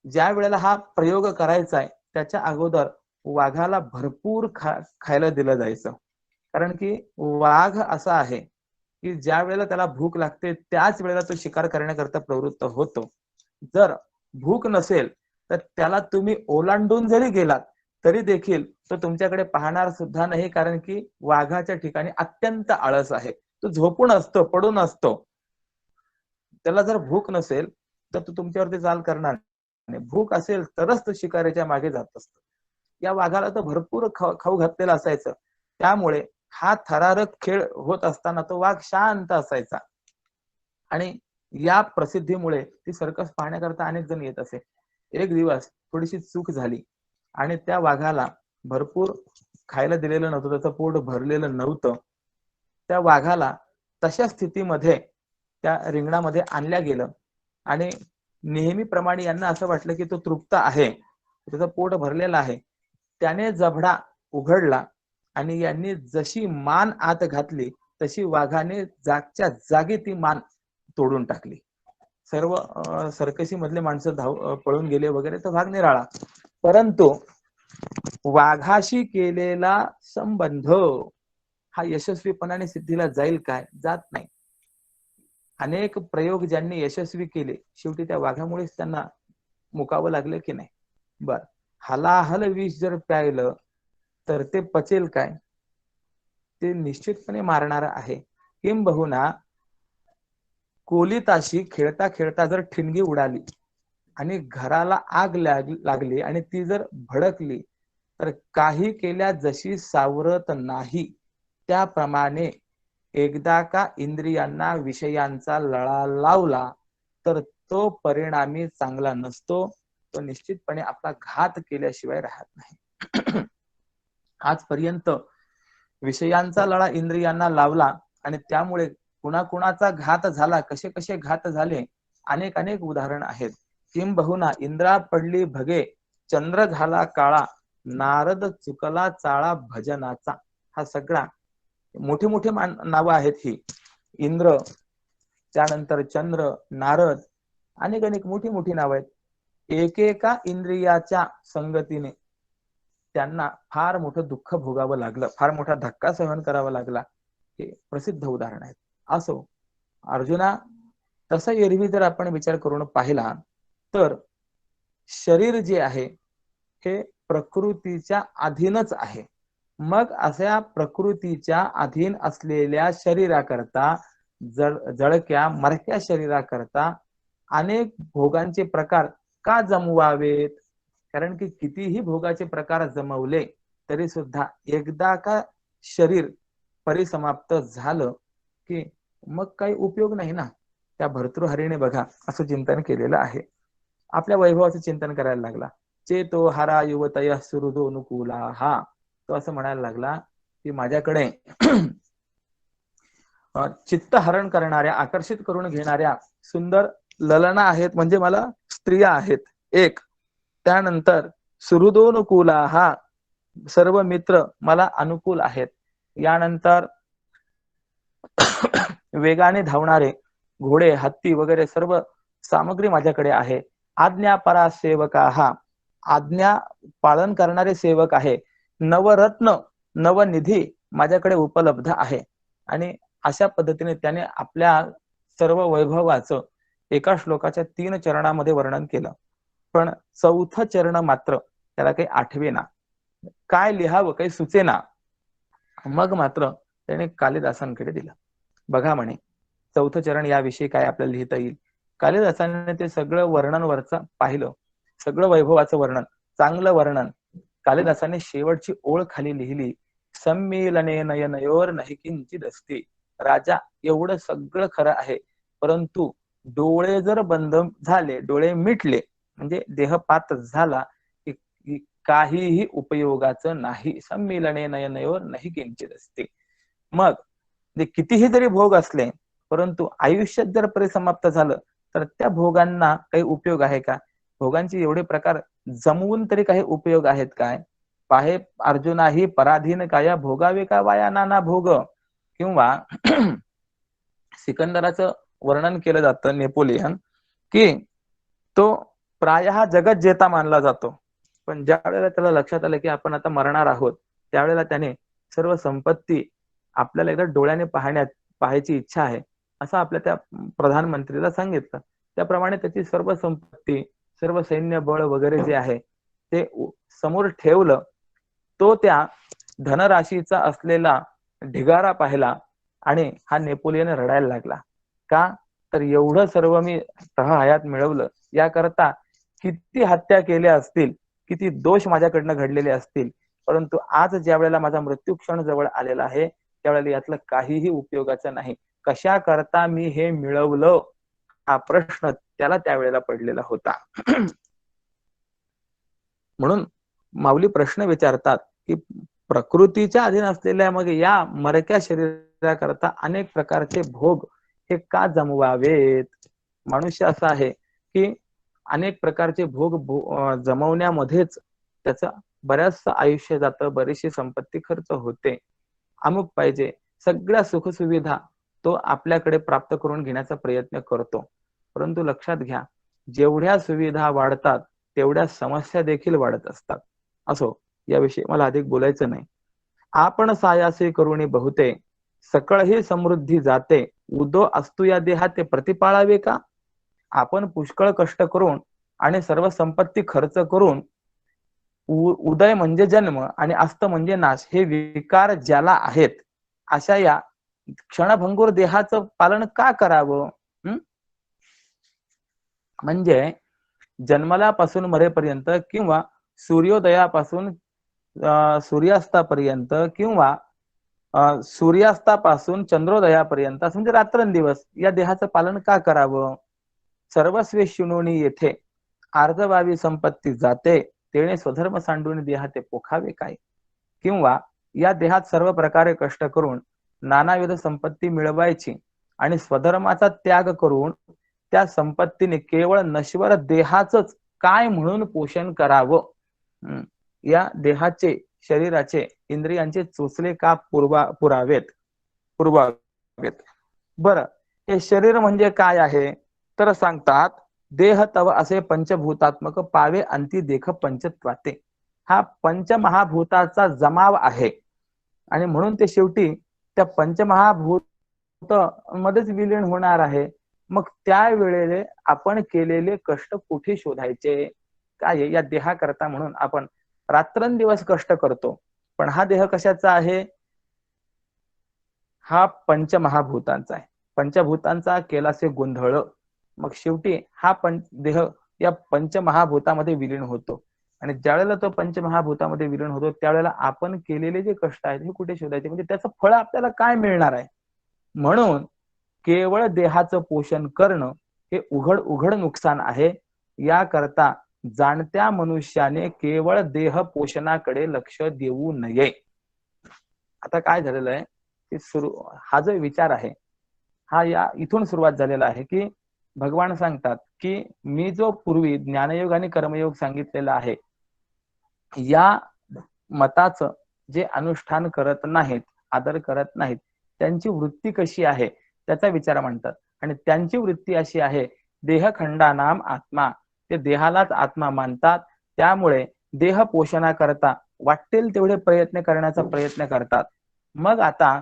ज्या वेळेला हा प्रयोग करायचा आहे त्याच्या अगोदर वाघाला भरपूर खायला दिलं जायचं, कारण की वाघ असा आहे की ज्या वेळेला त्याला भूक लागते त्याच वेळेला तो शिकार करण्याकरता प्रवृत्त होतो. जर भूक नसेल तर त्याला तुम्ही ओलांडून जरी गेलात तरी देखील तो तुमच्याकडे पाहणार सुद्धा नाही, कारण की वाघाच्या ठिकाणी अत्यंत आळस आहे. तो झोपून असतो, पडून असतो. त्याला जर भूक नसेल तर तो तुमच्यावरती चाल करणार नाही. भूक असेल तरच तो शिकारीच्या मागे जात असतो. या वाघाला तर भरपूर खाऊ घातलेला असायचं, त्यामुळे हा थरारक खेळ होत असताना तो वाघ शांत असायचा. आणि या प्रसिद्धीमुळे ती सर्कस पाहण्याकरता अनेक जण येत असे. एक दिवस थोडीशी चूक झाली आणि त्या वाघाला भरपूर खायला दिलेलं नव्हतं, त्याचं पोट भरलेलं नव्हतं. त्या वाघाला तशा स्थितीमध्ये त्या रिंगणामध्ये आणल्या गेलं आणि नेहमीप्रमाणे यांना असं वाटलं की तो तृप्त आहे, त्याचं पोट भरलेलं आहे. त्याने जबडा उघडला आणि यांनी जशी मान आत घातली तशी वाघाने जागच्या जागी ती मान तोडून टाकली. सर्व सर्कशी मधले माणसं पळून गेले वगैरे, तर वाघ निराळा. परंतु वाघाशी केलेला संबंध हा यशस्वीपणाने सिद्धीला जाईल काय? जात नाही. अनेक प्रयोग ज्यांनी यशस्वी केले शेवटी त्या वाघामुळेच त्यांना मुकावं लागलं की नाही? बर, हलाहल विष जर प्यायलं तर ते पचेल काय? ते निश्चितपणे मारणार आहे. किंबहुना कोलिताशी खेळता खेळता जर ठिणगी उडाली आणि घराला आग लागली आणि ती जर भडकली तर काही केल्या जशी सावरत नाही, त्याप्रमाणे एकदा का इंद्रियांना विषयांचा लळा लावला तर तो परिणामी चांगला नसतो. तो निश्चितपणे आपला घात केल्याशिवाय राहत नाही. आजपर्यंत विषयांचा लळा इंद्रियांना लावला आणि त्यामुळे कुणाकुणाचा घात झाला, कसे कसे घात झाले, अनेक अनेक उदाहरण आहेत. किंबहुना इंद्रा पडली भगे, चंद्र झाला काळा, नारद चुकला चाळा भजनाचा. हा सगळा मोठी मोठी नावं आहेत ही. इंद्र, त्यानंतर चंद्र, नारद, अनेक अनेक मोठी मोठी नावं आहेत. एकेका इंद्रियाच्या संगतीने त्यांना फार मोठं दुःख भोगावं लागलं, फार मोठा धक्का सहन करावा लागला. हे प्रसिद्ध उदाहरण आहेत. असो अर्जुना, तसा एरवी जर आपण विचार करून पाहिला तर शरीर जे आहे हे प्रकृतीच्या अधीनच आहे. मग अशा प्रकृतीच्या अधीन असलेल्या शरीराकरता, जळक्या मरक्या शरीराकरता अनेक भोगांचे प्रकार का जमवावेत? कारण की कितीही भोगाचे प्रकार जमवले तरी सुद्धा एकदा का शरीर परिसमाप्त झालं की मग काही उपयोग नाही ना. त्या भर्तृहरीने बघा असं चिंतन केलेलं आहे. आपल्या वैभवाचं चिंतन करायला लागला. चेतो हरा युवतय सुहृदोनुकूला, हा तो असं म्हणायला लागला की माझ्याकडे चित्त हरण करणाऱ्या, आकर्षित करून घेणाऱ्या सुंदर ललना आहेत, म्हणजे मला स्त्रिया आहेत एक. त्यानंतर सुहृदोनुकूला, हा सर्व मित्र मला अनुकूल आहेत. यानंतर वेगाने धावणारे घोडे, हत्ती वगैरे सर्व सामग्री माझ्याकडे आहे. आज्ञापरा सेवका, हा आज्ञा पालन करणारे सेवक आहे. नवरत्न नवनिधी माझ्याकडे उपलब्ध आहे. आणि अशा पद्धतीने त्याने आपल्या सर्व वैभवाचं एका श्लोकाच्या 3 चरणामध्ये वर्णन केलं. पण 4थं चरण मात्र त्याला काही आठवेना, काय लिहावं काही सुचेना. मग मात्र त्याने कालिदासांकडे दिलं. बघा म्हणे 4थं चरण याविषयी काय आपल्याला लिहिता येईल. कालिदासाने ते सगळं वर्णन वरचं पाहिलं, सगळं वैभवाचं वर्णन, चांगलं वर्णन. कालिदासाने शेवटची ओळ खाली लिहिली, संमेलने नयनयोर नाही किंचित अस्ति. राजा, एवढं सगळं खरं आहे, परंतु डोळे जर बंद झाले, डोळे मिटले म्हणजे देहपात झाला की काहीही उपयोगाचं नाही. संमेलने नयनयोर नाही किंचित अस्ति. मग कितीही जरी भोग असले परंतु आयुष्यात जर परिसमाप्त झालं तर त्या भोगांना काही उपयोग आहे का? भोगांचे एवढे प्रकार जमवून तरी काही उपयोग आहेत काय? पाहे अर्जुनाही पराधीन काया भोगावे का वाया नाना भोग. किंवा सिकंदराचं वर्णन केलं जातं, नेपोलियन, की तो प्रायः जगत जेता मानला जातो, पण ज्या वेळेला त्याला लक्षात आलं की आपण आता मरणार आहोत त्यावेळेला त्याने सर्व संपत्ती आपल्याला एकदा डोळ्याने पाहायची इच्छा आहे असं आपल्या त्या प्रधानमंत्रीला सांगितलं. त्याप्रमाणे त्याची सर्व संपत्ती, सर्व सैन्य बळ वगैरे जे आहे ते समोर ठेवलं. तो त्या धनराशीचा असलेला ढिगारा पाहिला आणि हा नेपोलियन रडायला लागला. का तर एवढं सर्व मी हयात मिळवलं, याकरता किती हत्या केल्या असतील, किती दोष माझ्याकडनं घडलेले असतील, परंतु आज ज्या वेळेला माझा मृत्यू क्षण जवळ आलेला आहे त्यावेळेला यातलं काहीही उपयोगाचं नाही. कशा करता मी हे मिळवलं, हा प्रश्न त्याला त्यावेळेला पडलेला होता. म्हणून माऊली प्रश्न विचारतात की प्रकृतीच्या अधीन असलेल्या मग या मरक्या शरीराकरता अनेक प्रकारचे भोग हे का जमवावेत? मनुष्य असा आहे की अनेक प्रकारचे भोग जमवण्यामध्येच त्याचं बऱ्याचसं आयुष्य जातं, बरीचशी संपत्ती खर्च होते. अमुक पाहिजे, सगळ्या सुखसुविधा तो आपल्याकडे प्राप्त करून घेण्याचा प्रयत्न करतो. परंतु लक्षात घ्या, जेवढ्या सुविधा वाढतात तेवढ्या समस्या देखील वाढत असतात. असो, याविषयी मला अधिक बोलायचं नाही. आपण सायासे करुणी बहुते सकळ ही समृद्धी जाते, उदो असतो या देहात ते प्रतिपाळावे का? आपण पुष्कळ कष्ट करून आणि सर्व संपत्ती खर्च करून उदय म्हणजे जन्म आणि अस्त म्हणजे नाश हे विकार ज्याला आहेत, अशा या क्षणभंगुर देहाचं पालन का करावं? म्हणजे जन्मल्यापासून मरेपर्यंत किंवा सूर्योदयापासून सूर्यास्तापर्यंत किंवा सूर्यास्तापासून चंद्रोदयापर्यंत म्हणजे रात्रंदिवस या देहाचं पालन का करावं? सर्वस्वी शिणोनी येथे अर्धवावी संपत्ती जाते, तेणे स्वधर्म सांडून देहाते पोखावे काय? किंवा या देहात सर्व प्रकारे कष्ट करून नानाविध संपत्ती मिळवायची आणि स्वधर्माचा त्याग करून त्या संपत्तीने केवळ नश्वर देहाचंच काय म्हणून पोषण करावं? या देहाचे, शरीराचे, इंद्रियांचे चोचले का पुरावेत? बरं, हे शरीर म्हणजे काय आहे? तर सांगतात, देह तव असे पंचभूतात्मक पावे अंती देख पंचत्वाते. हा पंचमहाभूताचा जमाव आहे आणि म्हणून ते शेवटी त्या पंचमहाभूत मध्येच विलीन होणार आहे. मग त्यावेळेला आपण केलेले कष्ट कुठे शोधायचे? काय या देहाकरता म्हणून आपण रात्रंदिवस कष्ट करतो, पण हा देह कशाचा आहे? हा पंचमहाभूतांचा आहे. पंचभूतांचा केलासे गोंधळ मग शेवटी हा देह या पंचमहाभूतामध्ये विलीन होतो. आणि ज्यावेळेला तो पंचमहाभूतामध्ये विलीन होतो त्यावेळेला आपण केलेले जे कष्ट आहेत हे कुठे शोधायचे, म्हणजे त्याचं फळ आपल्याला काय मिळणार आहे. म्हणून केवळ देहाचं पोषण करणं हे उघड उघड नुकसान आहे. याकरता जाणत्या मनुष्याने केवळ देह पोषणाकडे लक्ष देऊ नये. आता काय झालेलं आहे की हा जो विचार आहे हा या इथून सुरुवात झालेला आहे की भगवान सांगतात की मी जो पूर्वी ज्ञानयोग आणि कर्मयोग सांगितलेला आहे या मताचं जे अनुष्ठान करत नाहीत, आदर करत नाहीत, त्यांची वृत्ती कशी आहे त्याचा विचार म्हणतात. आणि त्यांची वृत्ती अशी आहे, देहखंडानाम आत्मा, ते देहालाच आत्मा मानतात. त्यामुळे देह पोषणाकरता वाटेल तेवढे प्रयत्न करण्याचा प्रयत्न करतात. मग आता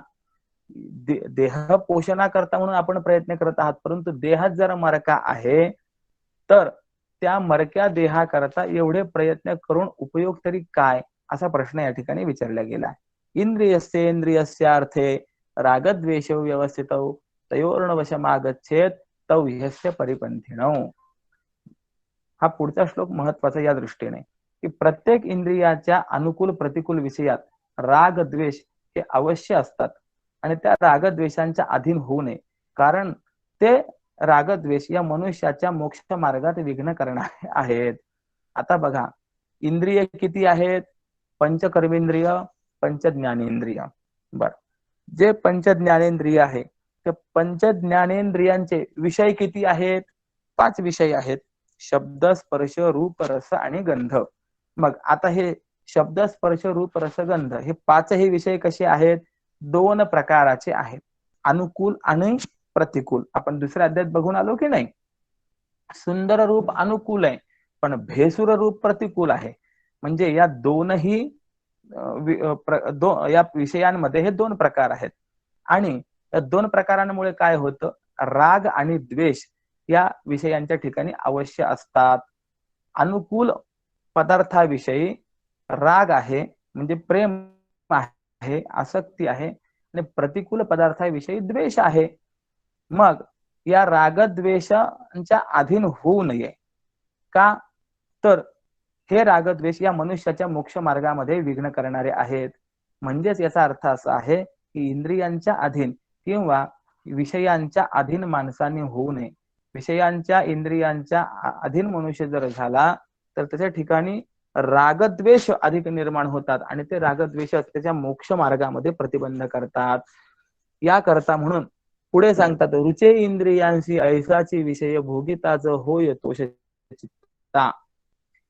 देह पोषणाकरता म्हणून आपण प्रयत्न करत आहात, परंतु देहात जर मरका आहे तर त्या मरक्या देहाकरता एवढे प्रयत्न करून उपयोग तरी काय, असा प्रश्न या ठिकाणी विचारला गेला. इंद्रियस्येंद्रियस्यार्थे रागद्वेषौ व्यवस्थितौ तयोर्नवशमागच्छेत तौ ह्यस्य परिपंथिनौ. हा पुढचा श्लोक महत्वाचा या दृष्टीने की प्रत्येक इंद्रियाच्या अनुकूल प्रतिकूल विषयात राग द्वेष हे अवश्य असतात आणि त्या रागद्वेषांच्या अधीन होऊ नये, कारण ते रागद्वेष या मनुष्याच्या मोक्ष मार्गात विघ्न करणारे आहेत. आता बघा, इंद्रिय किती आहेत? पंचकर्मेंद्रिय, पंचज्ञानेंद्रिय. बर, जे पंचज्ञानेंद्रिय आहे ते पंचज्ञानेंद्रियांचे विषय किती आहेत? 5 विषय आहेत, शब्द स्पर्श रूप रस आणि गंध. मग आता हे शब्द स्पर्श रूप रस गंध हे 5ही विषय कसे आहेत? 2 प्रकाराचे आहेत, अनुकूल आणि प्रतिकूल. आपण दुसऱ्या अध्यायात बघून आलो की नाही. सुंदर रूप अनुकूल आहे पण भेसूर रूप प्रतिकूल आहे. म्हणजे या दोनही या विषयांमध्ये हे 2 प्रकार आहेत. आणि या 2 प्रकारांमुळे काय होतं, राग आणि द्वेष या विषयांच्या ठिकाणी अवश्य असतात. अनुकूल पदार्थाविषयी राग आहे म्हणजे प्रेम आहे, आसक्ती आहे, आणि प्रतिकूल पदार्थाविषयी द्वेष आहे. मग या रागद्वेषांच्या अधीन होऊ नये का, तर हे रागद्वेष या मनुष्याच्या मोक्ष मार्गामध्ये विघ्न करणारे आहेत. म्हणजेच याचा अर्थ असा आहे की इंद्रियांच्या अधीन किंवा विषयांच्या अधीन माणसाने होऊ नये. विषयांच्या इंद्रियांच्या अधीन मनुष्य जर झाला तर त्याच्या ठिकाणी रागद्वेष अधिक निर्माण होतात आणि ते रागद्वेष त्याच्या मोक्ष मार्गामध्ये प्रतिबंध करतात. याकरता म्हणून पुढे सांगतात, रुचे इंद्रियांशी ऐसाची विषय भोगिताच होय तोष चित्ता.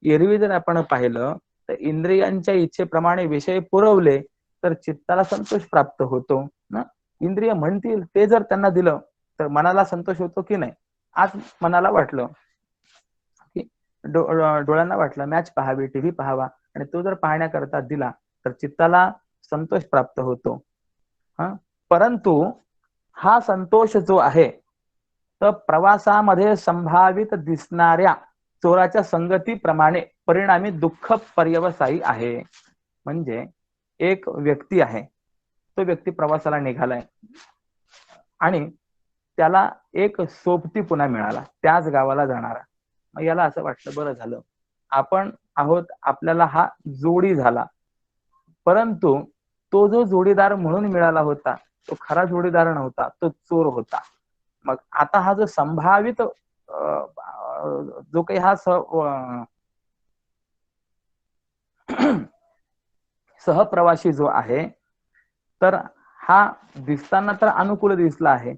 एरवी जर आपण पाहिलं तर इंद्रियांच्या इच्छेप्रमाणे विषय पुरवले तर चित्ताला संतोष प्राप्त होतो ना. इंद्रिय म्हणतील ते जर त्यांना दिलं तर मनाला संतोष होतो की नाही. आज मनाला वाटलं की डोळ्यांना वाटलं मॅच पाहावी, टीव्ही पाहावा, आणि तो जर पाहण्याकरता दिला तर चित्ताला संतोष प्राप्त होतो. परंतु हा संतोष जो आहे तर प्रवासामध्ये संभावित दिसणाऱ्या चोराच्या संगतीप्रमाणे परिणामी दुःख पर्यवसायी आहे. म्हणजे एक व्यक्ती आहे, तो व्यक्ती प्रवासाला निघालाय आणि त्याला एक सोबती पुन्हा मिळाला त्याच गावाला जाणारा. मग याला असं वाटलं बरं झालं आपण आहोत, आपल्याला हा जोडी झाला. परंतु तो जो जोडीदार म्हणून मिळाला होता तो खरा जोडीदार नव्हता, तो चोर होता. मग आता हा जो संभावित जो काही हा सहप्रवासी जो आहे तर हा दिसताना तर अनुकूल दिसला आहे,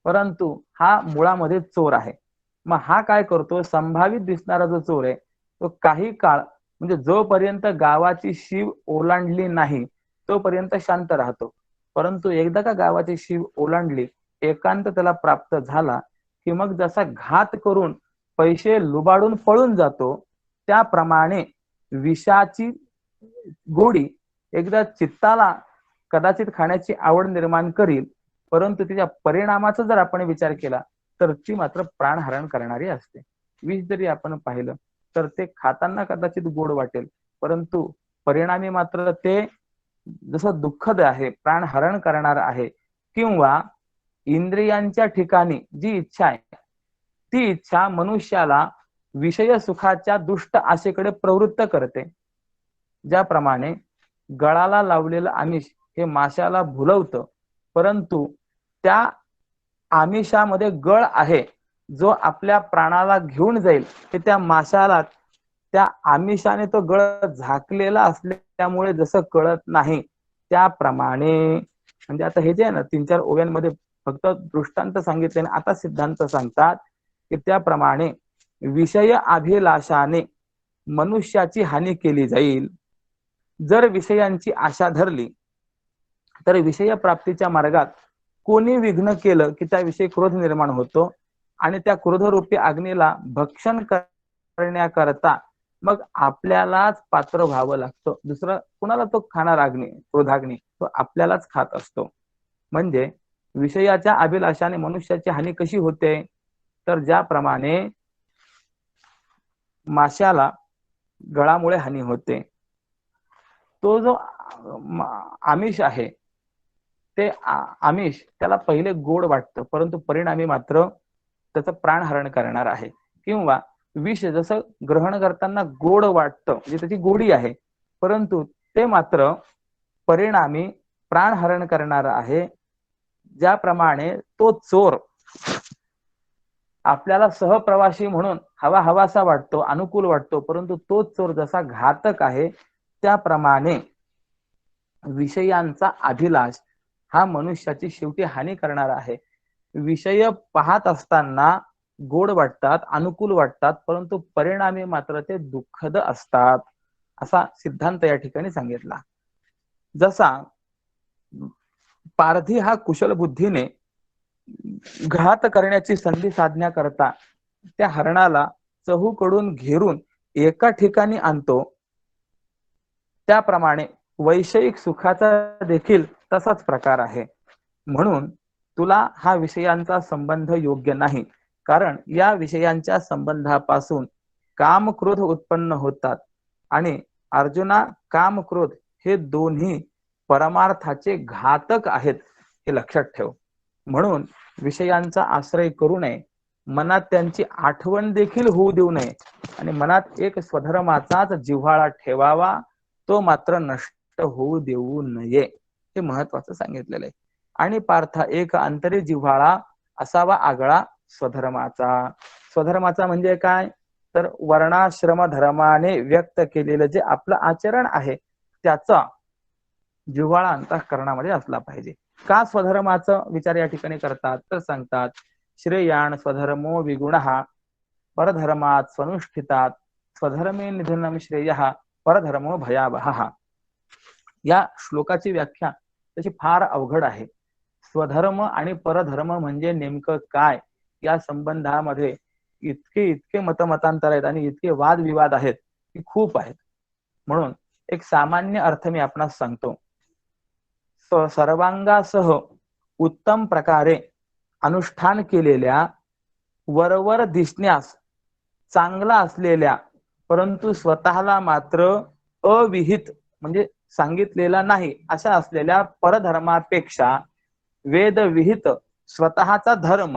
परंतु हा मुळामध्ये चोर आहे. मग हा काय करतो, संभावित दिसणारा जो चोर आहे तो काही काळ म्हणजे जोपर्यंत गावाची शीव ओलांडली नाही तोपर्यंत शांत राहतो. परंतु एकदा का गावाची शीव ओलांडली, एकांत त्याला प्राप्त झाला की मग जसा घात करून पैसे लुबाडून पळून जातो त्याप्रमाणे विषाची गोडी एकदा चित्ताला कदाचित खाण्याची आवड निर्माण करील, परंतु तिच्या परिणामाचा जर आपण विचार केला तर ती मात्र प्राणहरण करणारी असते. विष जरी आपण पाहिलं तर ते खाताना कदाचित गोड वाटेल, परंतु परिणामी मात्र ते जसं दुःखद आहे, प्राणहरण करणार आहे. किंवा इंद्रियांच्या ठिकाणी जी इच्छा आहे ती इच्छा मनुष्याला विषय सुखाच्या दुष्ट आशेकडे प्रवृत्त करते. ज्याप्रमाणे गळाला लावलेलं आमिष हे माशाला भुलवतं, परंतु त्या आमिषामध्ये गळ आहे जो आपल्या प्राणाला घेऊन जाईल, हे त्या माशाला त्या आमिषाने तो गळ झाकलेला असल्यामुळे जसं कळत नाही, त्याप्रमाणे म्हणजे आता हे जे आहे ना 3-4 ओव्यांमध्ये फक्त दृष्टांत सांगितले आणि आता सिद्धांत सांगतात की त्याप्रमाणे विषय अभिलाषाने मनुष्याची हानी केली जाईल. जर विषयांची आशा धरली तर विषय प्राप्तीच्या मार्गात कोणी विघ्न केलं की त्याविषयी क्रोध निर्माण होतो आणि त्या क्रोधरूपी अग्नीला भक्षण करण्याकरता मग आपल्यालाच पात्र व्हावं लागतं. दुसरं कुणाला तो खाणार अग्नी, क्रोधाग्नी तो आपल्यालाच खात असतो. म्हणजे विषयाच्या अभिलाषाने मनुष्याची हानी कशी होते, तर ज्याप्रमाणे माशाला गळामुळे हानी होते, तो जो आमिष आहे ते आमिष त्याला पहिले गोड वाटतं, परंतु परिणामी मात्र त्याचं प्राणहरण करणार आहे. किंवा विष जसं ग्रहण करताना गोड वाटतं, म्हणजे त्याची गोडी आहे, परंतु ते मात्र परिणामी प्राणहरण करणार आहे. ज्याप्रमाणे तो चोर आपल्याला सहप्रवासी म्हणून हवा हवासा वाटतो, अनुकूल वाटतो, परंतु तो चोर जसा घातक आहे, त्याप्रमाणे विषयांचा अभिलाष हा मनुष्याची शेवटी हानी करणार आहे. विषय पाहत असताना गोड वाटतात, अनुकूल वाटतात, परंतु परिणामी मात्र ते दुःखद असतात, असा सिद्धांत या ठिकाणी सांगितला. जसा पारधी हा कुशल बुद्धीने घात करण्याची संधी साधण्याकरता त्या हरणाला चहूकडून घेरून एका ठिकाणी आणतो, त्याप्रमाणे वैषयिक सुखाचा देखील तसाच प्रकार आहे. म्हणून तुला हा विषयांचा संबंध योग्य नाही, कारण या विषयांच्या संबंधापासून काम क्रोध उत्पन्न होतात आणि अर्जुना काम क्रोध हे दोन्ही परमार्थाचे घातक आहेत, हे लक्षात ठेव. म्हणून विषयांचा आश्रय करू नये, मनात त्यांची आठवण देखील होऊ देऊ नये आणि मनात एक स्वधर्माचाच जिव्हाळा ठेवावा, तो मात्र नष्ट होऊ देऊ नये, हे महत्वाचं सांगितलेलं आहे. आणि पार्था एक अंतरी जिव्हाळा असावा आगळा स्वधर्माचा. स्वधर्माचा म्हणजे काय, तर वर्णाश्रम धर्माने व्यक्त केलेलं जे आपलं आचरण आहे त्याचा जिव्हाळा अंतःकरणामध्ये असला पाहिजे. का स्वधर्माचा विचार या ठिकाणी करतात, तर सांगतात श्रेयान स्वधर्मो विगुणः परधर्मात स्वनुष्ठितात स्वधर्मे निधनम श्रेयः परधर्मो भयावहः. या श्लोकाची व्याख्या त्याची फार अवघड आहे. स्वधर्म आणि परधर्म म्हणजे नेमकं काय, या संबंधामध्ये इतके मतमतांतर आहेत आणि इतके वादविवाद आहेत की खूप आहेत. म्हणून एक सामान्य अर्थ मी आपणास सांगतो. सर्वांगासह उत्तम प्रकारे अनुष्ठान केलेल्या, वरवर दिसण्यास चांगला असलेल्या, परंतु स्वतःला मात्र अविहित म्हणजे सांगितलेला नाही अशा असलेल्या परधर्मापेक्षा वेदविहित स्वतःचा धर्म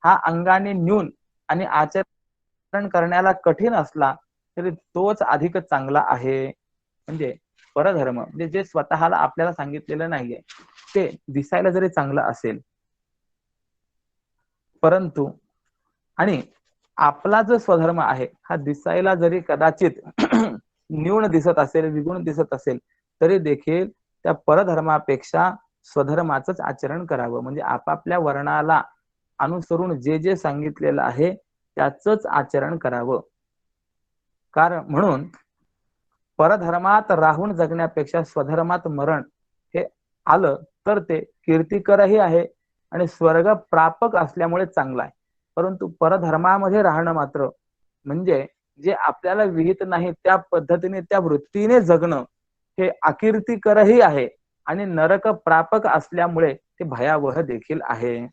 हा अंगाने न्यून आणि आचरण करण्याला कठीण असला तरी तोच अधिक चांगला आहे. म्हणजे परधर्म म्हणजे जे स्वतःला आपल्याला सांगितलेलं नाहीये, ते दिसायला जरी चांगलं असेल, परंतु आणि आपला जो स्वधर्म आहे हा दिसायला जरी कदाचित न्यून दिसत असेल, विगुण दिसत असेल, तरी देखील त्या परधर्मापेक्षा स्वधर्माचंच आचरण करावं. म्हणजे आपापल्या वर्णाला अनुसरून जे जे सांगितलेलं आहे त्याचंच आचरण करावं. कारण म्हणून परधर्मात राहून जगण्यापेक्षा स्वधर्मात मरण हे आलं तर ते कीर्तिकरही आहे आणि स्वर्ग प्रापक असल्यामुळे चांगलं आहे. परंतु परधर्मामध्ये राहणं मात्र म्हणजे जे आपल्याला विहित नाही त्या पद्धतीने त्या वृत्तीने जगणं हे अकीर्तिकरही आहे आणि नरक प्रापक असल्यामुळे ते भयावह देखील आहे.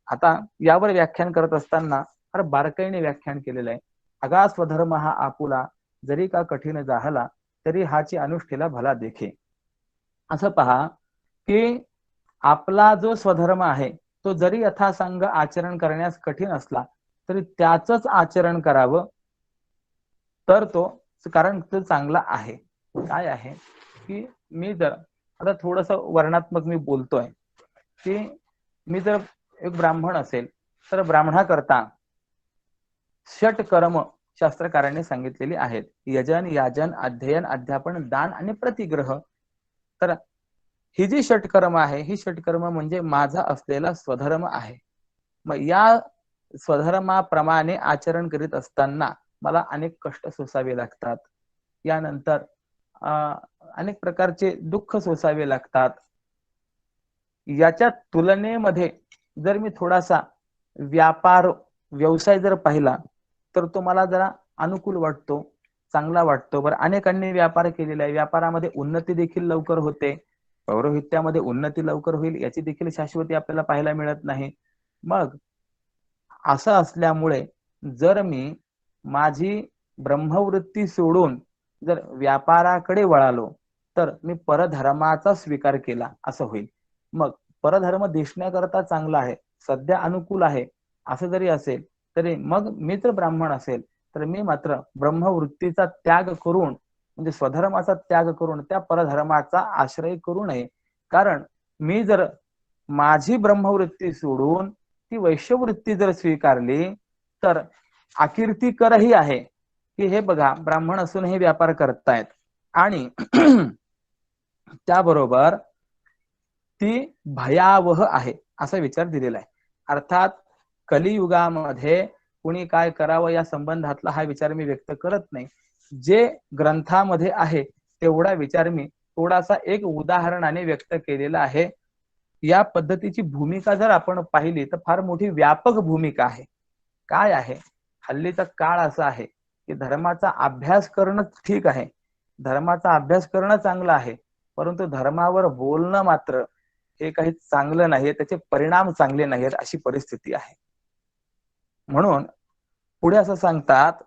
आता यावर व्याख्यान करत असताना फार बारकाईने व्याख्यान केलेलं आहे. अगा स्वधर्म हा आपुला जरी का कठीण जाहला तरी हाची अनुष्ठेला भला देखे. असं पहा की आपला जो स्वधर्म आहे तो जरी यथासांग आचरण करण्यास कठीण असला तरी त्याचंच आचरण करावं, तर तो कारण तो चांगला आहे. काय आहे की मी जर आता थोडस वर्णात्मक मी बोलतोय की मी जर एक ब्राह्मण असेल तर ब्राह्मणाकरता षट कर्म शास्त्रकारांनी सांगितलेली आहेत. यजन, याजन, अध्ययन, अध्यापन, दान आणि प्रतिग्रह. तर ही जी षटकर्म आहे, ही षटकर्म म्हणजे माझा असलेला स्वधर्म आहे. मग या स्वधर्माप्रमाणे आचरण करीत असताना मला अनेक कष्ट सोसावे लागतात. यानंतर अनेक प्रकारचे दुःख सोसावे लागतात. याच्या तुलनेमध्ये जर मी थोडासा व्यापार व्यवसाय जर पाहिला तर तो मला जरा अनुकूल वाटतो, चांगला वाटतो. बरं, अनेकांनी व्यापार केलेला आहे, व्यापारामध्ये उन्नती देखील लवकर होते, पौरोहित्यामध्ये उन्नती लवकर होईल याची देखील शाश्वती आपल्याला पाहायला मिळत नाही. मग असं असल्यामुळे जर मी माझी ब्रह्मवृत्ती सोडून जर व्यापाराकडे वळालो तर मी परधर्माचा स्वीकार केला असं होईल. मग परधर्म दिसण्याकरता चांगला आहे, सध्या अनुकूल आहे असं जरी असेल तरी मग मी जर ब्राह्मण असेल तर मी मात्र ब्रह्मवृत्तीचा त्याग करून म्हणजे स्वधर्माचा त्याग करून त्या परधर्माचा आश्रय करू नये. कारण मी जर माझी ब्रह्मवृत्ती सोडून ती वैश्यवृत्ती जर स्वीकारली तर अकीर्तिकरही आहे की हे बघा ब्राह्मण असून हे व्यापार करतायत आणि त्याबरोबर ती भयावह आहे असा विचार दिलेला आहे. अर्थात कलियुगामध्ये कुणी काय करावं या संबंधातला हा विचार मी व्यक्त करत नाही. जे ग्रंथामध्ये आहे तेवढा विचार मी थोडासा एक उदाहरणाने व्यक्त केलेला आहे. या पद्धतीची भूमिका जर आपण पाहिली तर फार मोठी व्यापक भूमिका आहे. काय आहे, हल्लीचा काळ असा आहे की धर्माचा अभ्यास करणं ठीक आहे, धर्माचा अभ्यास करणं चांगलं आहे, परंतु धर्मावर बोलणं मात्र हे काही चांगलं नाही, त्याचे परिणाम चांगले नाहीत अशी परिस्थिती आहे. म्हणून पुढे असं सांगतात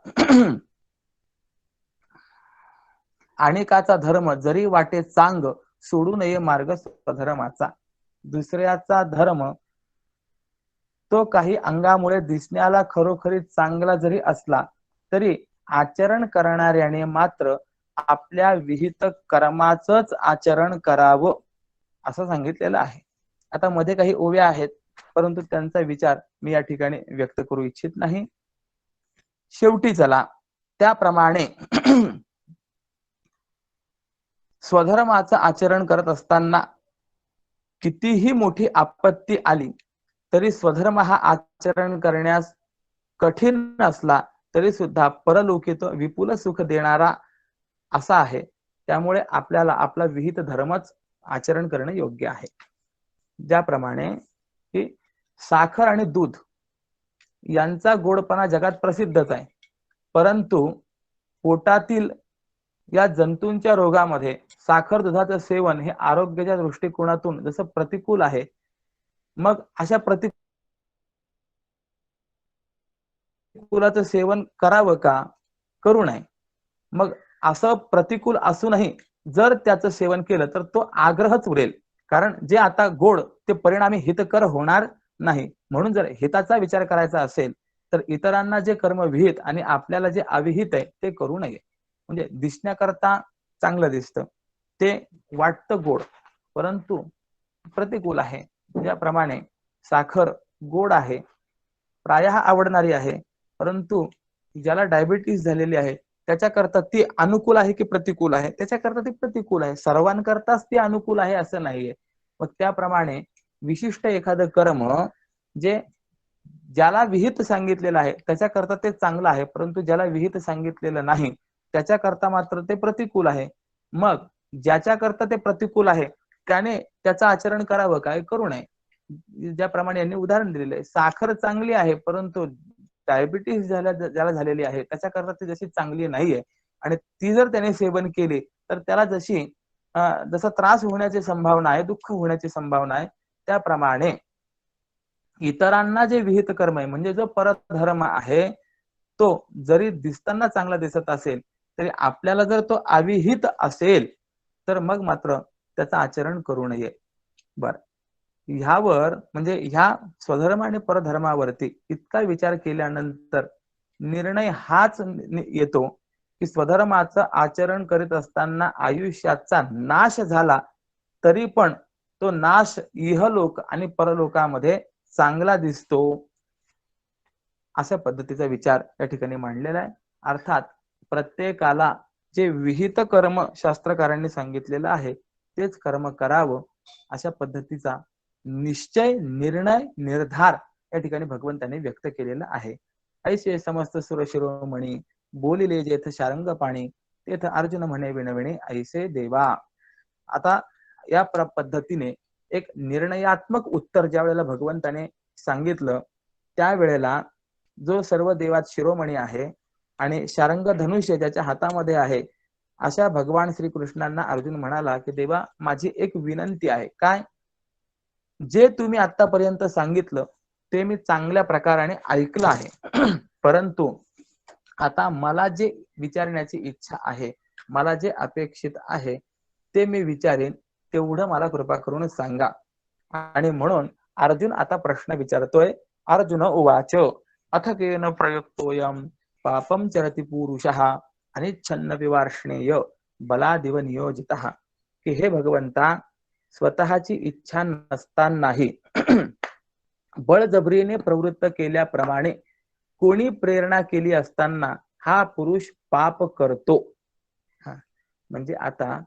अनेकाचा धर्म जरी वाटे चांग सोडू नये मार्ग स्वधर्माचा. दुसऱ्याचा धर्म तो काही अंगामुळे दिसण्याला खरोखरी चांगला जरी असला तरी आचरण करणाऱ्याने मात्र आपल्या विहित कर्माचंच आचरण करावं असं सांगितलेलं आहे. आता मध्ये काही ओव्या आहेत परंतु त्यांचा विचार मी या ठिकाणी व्यक्त करू इच्छित नाही. शेवटी चला त्याप्रमाणे स्वधर्माचं आचरण करत असताना कितीही मोठी आपत्ती आली तरी स्वधर्म हा आचरण करण्यास कठीण असला तरी सुद्धा परलोकी तो विपुल सुख देणारा असा आहे. त्यामुळे आपल्याला आपला विहित धर्मच आचरण करणं योग्य आहे. ज्याप्रमाणे की साखर आणि दूध यांचा गोडपणा जगात प्रसिद्धच आहे, परंतु पोटातील या जंतूंच्या रोगामध्ये साखर दुधाचं सेवन हे आरोग्याच्या दृष्टिकोनातून जसं प्रतिकूल आहे, मग अशा प्रतिकूलाचं सेवन करावं का, करू नये. मग असं प्रतिकूल असूनही जर त्याचं सेवन केलं तर तो आग्रहच उरेल, कारण जे आता गोड ते परिणामी हितकर होणार नाही. म्हणून जर हिताचा विचार करायचा असेल तर इतरांना जे कर्म विहित आणि आपल्याला जे अविहित आहे ते करू नये. म्हणजे दिसण्याकरता चांगलं दिसतं, ते वाटतं गोड, परंतु प्रतिकूल आहे. ज्याप्रमाणे साखर गोड आहे, प्रायः आवडणारी आहे, परंतु ज्याला डायबिटीस झालेली आहे त्याच्याकरता ती अनुकूल आहे की प्रतिकूल आहे, त्याच्याकरता ती प्रतिकूल आहे. सर्वांकरताच ती अनुकूल आहे असं नाहीये. मग त्याप्रमाणे विशिष्ट एखादं कर्म जे ज्याला विहित सांगितलेलं आहे त्याच्याकरता ते चांगलं आहे, परंतु ज्याला विहित सांगितलेलं नाही त्याच्याकरता मात्र ते प्रतिकूल आहे. मग ज्याच्याकरता ते प्रतिकूल आहे त्याने त्याचं आचरण करावं काय, करू नये. ज्याप्रमाणे यांनी उदाहरण दिलेलं आहे, साखर चांगली आहे परंतु डायबिटीस ज्याला झालेली आहे त्याच्याकरता ती जशी चांगली नाहीये आणि ती जर त्याने सेवन केली तर त्याला जसा त्रास होण्याची संभावना आहे, दुःख होण्याची संभावना आहे, त्याप्रमाणे इतरांना जे विहित कर्म आहे म्हणजे जो परधर्म आहे तो जरी दिसताना चांगला दिसत असेल तरी आपल्याला जर तो अविहित असेल तर मग मात्र त्याचं आचरण करू नये. बर, ह्यावर म्हणजे ह्या स्वधर्म आणि परधर्मावरती इतका विचार केल्यानंतर निर्णय हाच येतो की स्वधर्माचं आचरण करीत असताना आयुष्याचा नाश झाला तरी पण तो नाश इहलोक आणि परलोकामध्ये चांगला दिसतो, अशा पद्धतीचा विचार या ठिकाणी मांडलेला आहे. अर्थात प्रत्येकाला जे विहित कर्म शास्त्रकारांनी सांगितलेलं आहे तेच कर्म करावं, अशा पद्धतीचा निश्चय, निर्णय, निर्धार या ठिकाणी भगवंतांनी व्यक्त केलेला आहे. ऐसे समस्त सुरशिरोमणी बोलिले जेथ शारंग पाणी तेथ अर्जुन म्हणे विनविणे ऐसे देवा. आता या पद्धतीने एक निर्णयात्मक उत्तर ज्या वेळेला भगवंताने सांगितलं त्यावेळेला जो सर्व देवात शिरोमणी आहे आणि शारंग धनुष्य ज्याच्या हातामध्ये आहे अशा भगवान श्रीकृष्णांना अर्जुन म्हणाला की देवा माझी एक विनंती आहे. काय? जे तुम्ही आतापर्यंत सांगितलं ते मी चांगल्या प्रकाराने ऐकलं आहे परंतु आता मला जे विचारण्याची इच्छा आहे, मला जे अपेक्षित आहे ते मी विचारेन, तेवढं मला कृपा करून सांगा. आणि म्हणून अर्जुन आता प्रश्न विचारतोय. अर्जुन उवाच अथ केन प्रयुक्तोयम पापम चरति पुरुषः अनिच्छन्न विवार्ष्णेय बलादिव नियोजितः. की हे भगवंता, स्वतःची इच्छा नसतानाही बळजबरीने प्रवृत्त केल्याप्रमाणे कोणी प्रेरणा केली असताना हा पुरुष पाप करतो. म्हणजे आता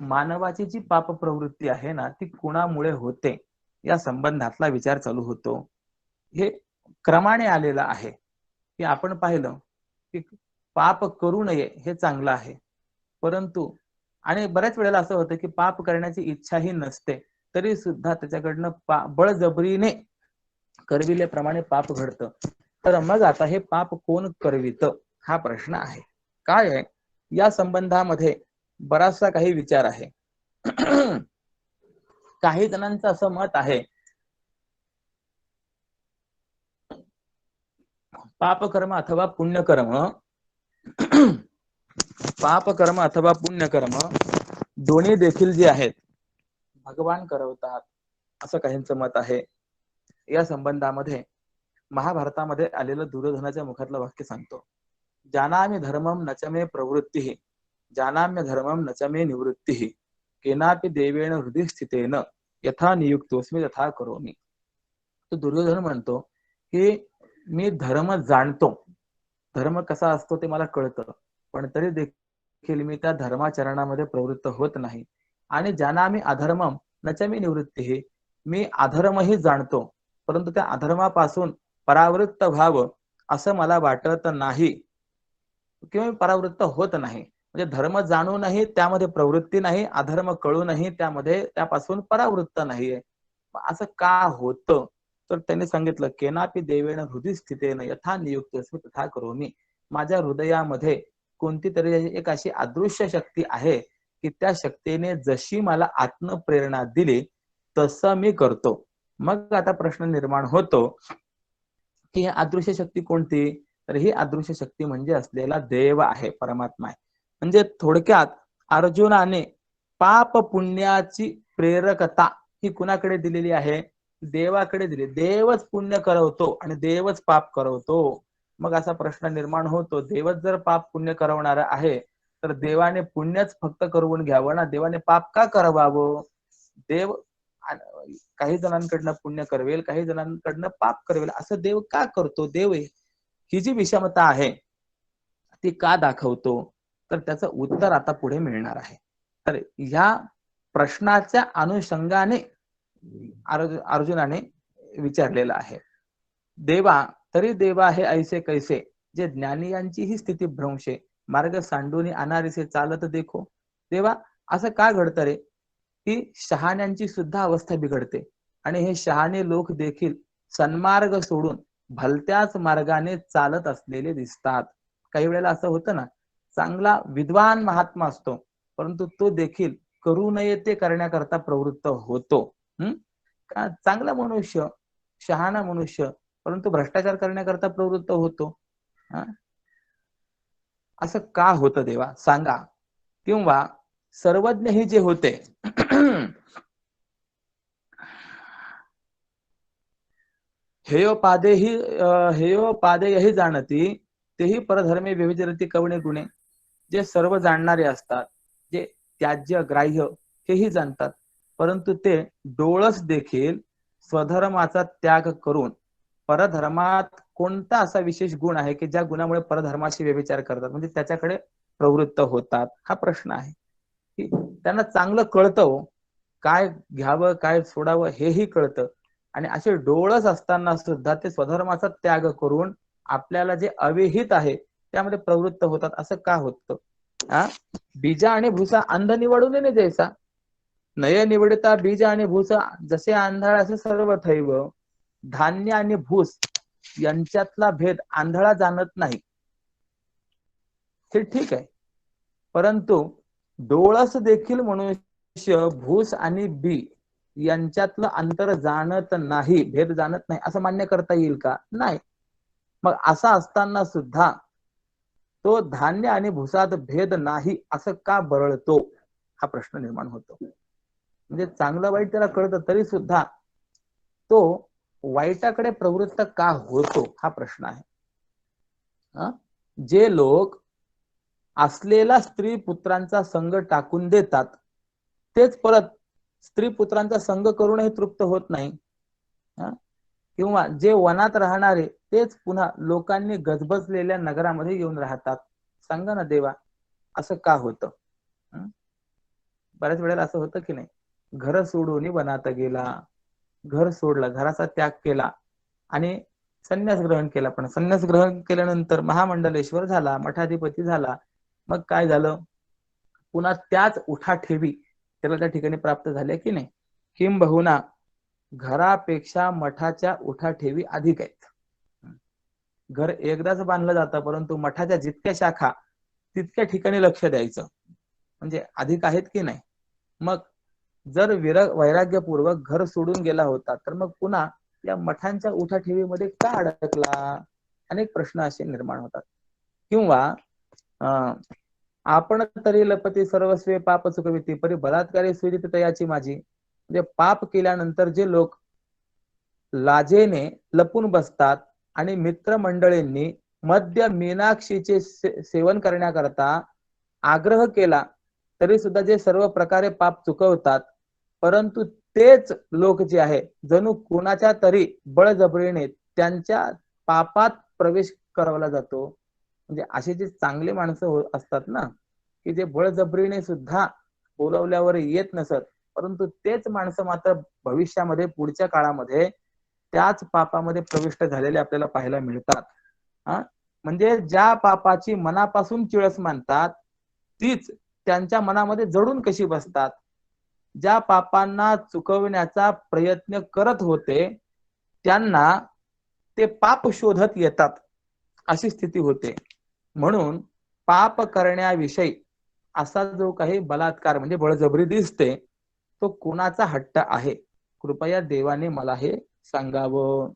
मानवाची जी पाप प्रवृत्ती आहे ना ती कुणामुळे होते या संबंधातला विचार चालू होतो. हे क्रमाने आलेलं आहे की आपण पाहिलं की पाप करू नये हे चांगलं आहे, परंतु आणि बऱ्याच वेळेला असं होतं की पाप करण्याची इच्छाही नसते तरी सुद्धा त्याच्याकडनं बळजबरीने करविल्याप्रमाणे पाप घडतं. तर मग आता हे पाप कोण करवित हा प्रश्न आहे. काय आहे या संबंधामध्ये बराचसा काही विचार आहे. काही जणांचं असं मत आहे पापकर्म अथवा पुण्यकर्म पापकर्म अथवा पुण्यकर्म दोन्ही देखील जे आहेत भगवान करवतात, असं काहींचं मत आहे. या संबंधामध्ये महाभारतामध्ये आलेलं दुर्योधनाच्या मुखातलं वाक्य सांगतो. जानामि धर्मम नच मे प्रवृत्ती जानाम्य धर्मम नच मे निवृत्ती केनापि देवेन हृदय स्थितेन यथा नियुक्तोस्मी तथा करोमि. तो दुर्योधन म्हणतो की मी धर्म जाणतो, धर्म कसा असतो ते मला कळतं, पण तरी देखील मी त्या धर्माचरणामध्ये प्रवृत्त होत नाही. आणि जानामि अधर्मम नच मे निवृत्ती, मी अधर्मही जाणतो परंतु त्या अधर्मापासून परावृत्त व्हावं असं मला वाटत नाही किंवा परावृत्त होत नाही. म्हणजे धर्म जाणूनही त्यामध्ये प्रवृत्ती नाही, अधर्म कळूनही त्यापासून परावृत्त नाहीये. असं का होतं? तर त्यांनी सांगितलं केनापि देवेन हृदय स्थितेन यथा नियुक्त तथा करोमि. माझ्या हृदयामध्ये कोणती तरी एक अशी अदृश्य शक्ती आहे की त्या शक्तीने जशी मला आत्मप्रेरणा दिली तसं मी करतो. मग आता प्रश्न निर्माण होतो की ही अदृश्य शक्ती कोणती? तर ही अदृश्य शक्ती म्हणजे असलेला देव आहे, परमात्मा आहे. म्हणजे थोडक्यात अर्जुनाने पाप पुण्याची प्रेरकता ही कुणाकडे दिलेली आहे? देवाकडे दिली. देवच पुण्य करवतो आणि देवच पाप करवतो. मग असा प्रश्न निर्माण होतो, देवच जर पाप पुण्य करवणारा आहे तर देवाने पुण्यच फक्त करवून घ्यावं ना, देवाने पाप का करवावं? देव काही जणांकडनं पुण्य करवेल, काही जणांकडनं पाप करवेल, असं देव का करतो? देव ही जी विषमता आहे ती का दाखवतो? तर त्याचं उत्तर आता पुढे मिळणार आहे. तर ह्या प्रश्नाच्या अनुषंगाने अर्जुनाने विचारलेलं आहे. देवा तरी देवा हे ऐसे कैसे जे ज्ञानियांची ही स्थिती भ्रंशे मार्ग सांडून अनारिसे चालत देखो. देवा असं का घडतं रे की शहाण्यांची सुद्धा अवस्था बिघडते आणि हे शहाणे लोक देखील सन्मार्ग सोडून भलत्याच मार्गाने चालत असलेले दिसतात. काही वेळेला असं होतं ना, चांगला विद्वान महात्मा असतो परंतु तो देखील करू नये ते करण्याकरता प्रवृत्त होतो. का चांगला मनुष्य, शहाणा मनुष्य परंतु भ्रष्टाचार करण्याकरता प्रवृत्त होतो. असं का होतं देवा सांगा? किंवा सर्वज्ञ हे जे होते हेयोपादे ही हेयोपादे यही जाणती तेही परधर्मे व्यभिचरती कवणे गुणे. जे सर्व जाणणारे असतात, जे त्याज्य ग्राह्य हेही जाणतात, परंतु ते डोळस देखील स्वधर्माचा त्याग करून परधर्मात कोणता असा विशेष गुण आहे की ज्या गुणामुळे परधर्माशी व्यभिचार करतात, म्हणजे त्याच्याकडे प्रवृत्त होतात, हा प्रश्न आहे. त्यांना चांगलं कळतं, काय घ्यावं काय सोडावं हेही कळतं, आणि असे डोळस असताना सुद्धा ते स्वधर्माचा त्याग करून आपल्याला जे अविहित आहे त्यामध्ये प्रवृत्त होतात. असं का होतं? बीजा आणि भूसा अंध निवडून नाही द्यायचा. नय निवडता बीज आणि भूस जसे आंधळा असे सर्व थैव. धान्य आणि भूस यांच्यातला भेद आंधळा जाणत नाही, हे ठीक आहे, परंतु डोळस देखील मनुष्य भूस आणि बी यांच्यातलं अंतर जाणत नाही, भेद जाणत नाही, असं मान्य करता येईल का? नाही. मग असा असताना सुद्धा तो धान्य आणि भुसात भेद नाही असं का बरळतो, हा प्रश्न निर्माण होतो. म्हणजे चांगलं वाईट त्याला कळतं तरी सुद्धा तो वाईटाकडे प्रवृत्त का होतो, हा प्रश्न आहे. जे लोक असलेला स्त्री पुत्रांचा संग टाकून देतात तेच परत स्त्री पुत्रांचा संग करूनही तृप्त होत नाही. किंवा जे वनात राहणारे तेच पुन्हा लोकांनी गजबजलेल्या नगरामध्ये येऊन राहतात. सांगा ना देवा, असं का होतं? बऱ्याच वेळेला असं होतं की नाही, घर सोडून वनात गेला, घर सोडलं, घराचा त्याग केला आणि संन्यास ग्रहण केला, पण संन्यास ग्रहण केल्यानंतर महामंडलेश्वर झाला, मठाधिपती झाला. मग काय झालं? पुन्हा त्याच उठाठेवी त्याला त्या ठिकाणी प्राप्त झाल्या की नाही? किंबहुना घरापेक्षा मठाच्या उठाठेवी अधिक आहेत. घर एकदाच बांधलं जातं, परंतु मठाच्या जितक्या शाखा तितक्या ठिकाणी लक्ष द्यायचं, म्हणजे अधिक आहेत की नाही? मग जर वैराग्यपूर्वक घर सोडून गेला होता तर मग पुन्हा या मठांच्या उठाठेवीमध्ये का अडकला? अनेक प्रश्न असे निर्माण होतात. किंवा आपण तरी लपती सर्वस्वे पाप चुकविती परी बलात्कारी सुरित तयाची माझी. म्हणजे पाप केल्यानंतर जे लोक लाजेने लपून बसतात आणि मित्रमंडळींनी मद्य मीनाक्षीचे सेवन करण्याकरता आग्रह केला तरी सुद्धा जे सर्व प्रकारे पाप चुकवतात, परंतु तेच लोक जे आहे जणू कोणाच्या तरी बळजबरीने त्यांच्या पापात प्रवेश करवला जातो. म्हणजे असे जे चांगले माणसं असतात ना, की जे बळजबरीने सुद्धा बोलवल्यावर येत नसत, परंतु तेच माणसं मात्र भविष्यामध्ये पुढच्या काळामध्ये त्याच पापामध्ये प्रविष्ट झालेले आपल्याला पाहायला मिळतात. म्हणजे ज्या पापाची मनापासून चिळस मानतात तीच त्यांच्या मनामध्ये जडून कशी बसतात. ज्या पापांना चुकवण्याचा प्रयत्न करत होते त्यांना ते पाप शोधत येतात, अशी स्थिती होते. म्हणून पाप करण्याविषयी असा जो काही बलात्कार म्हणजे बळजबरी दिसते तो कोणाचा हट्ट आहे? कृपया देवाने मला हे सांगावं.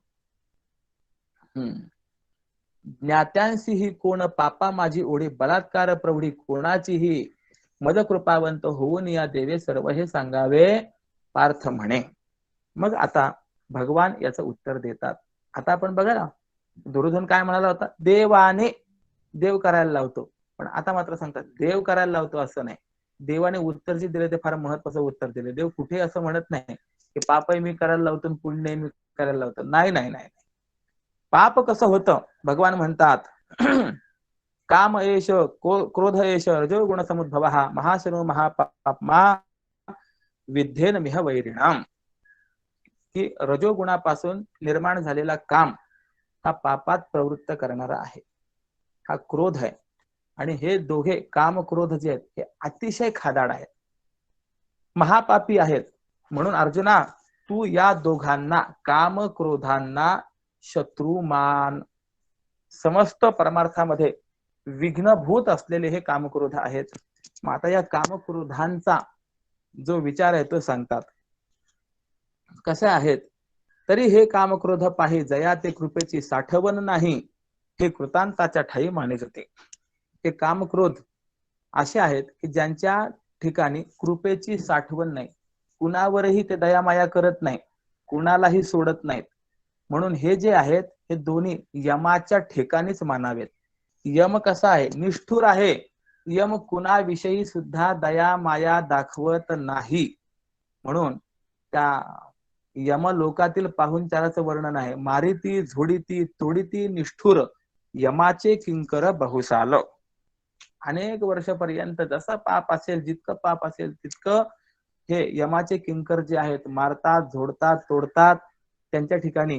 ज्ञात्यांशी ही कोण पापा माझी ओढी, बलात्कार प्रौढी कोणाचीही मद कृपावंत होऊन या देवे सर्व हे सांगावे, पार्थ म्हणे. मग आता भगवान याचं उत्तर देतात. आता आपण बघा ना, दुर्योधन काय म्हणाला होता? देवाने देव करायला लावतो, पण आता मात्र सांगतात देव करायला लावतो असं नाही. देवाने उत्तर जे दिले ते फार महत्वाचं उत्तर दिले. देव कुठे असं म्हणत नाही की पापही मी करायला लावतो पुण्य मी करायला लावतो. नाही नाही नाही, पाप कसं होतं? भगवान म्हणतात काम एष क्रोध एष रजोगुण समुद्भव महाशनो महापाप्मा विद्येन मिह वैरिणाम. की रजोगुणापासून निर्माण झालेला काम हा पापात प्रवृत्त करणारा आहे, हा क्रोध आहे. आणि हे दोघे काम क्रोध जे आहेत हे अतिशय खादाड आहेत, महापापी आहेत. म्हणून अर्जुना तू या दोघांना काम क्रोधांना शत्रू मान. समस्त परमार्थामध्ये विघ्नभूत असलेले हे कामक्रोध आहेत. मग आता या कामक्रोधांचा जो विचार आहे तो सांगतात. कसे आहेत? तरी हे कामक्रोध पाहि जया ते कृपेची साठवण नाही, हे कृतांताच्या ठाई माने जाते. हे कामक्रोध असे आहेत की ज्यांच्या ठिकाणी कृपेची साठवण नाही, कुणावरही ते दयामाया करत नाही, कुणालाही सोडत नाहीत. म्हणून हे जे आहेत हे दोन्ही यमाच्या ठिकाणीच मानावेत. यम कसा आहे? निष्ठुर आहे. यम कुणाविषयी सुद्धा दया माया दाखवत नाही. म्हणून त्या यमलोकातील पाहुणचाराचं वर्णन आहे. मारिती झोडिती तोडिती निष्ठुर यमाचे किंकर बहुसाल. अनेक वर्षापर्यंत जसं पाप असेल, जितकं पाप असेल तितकं हे यमाचे किंकर जे आहेत मारतात, झोडतात, तोडतात. त्यांच्या ठिकाणी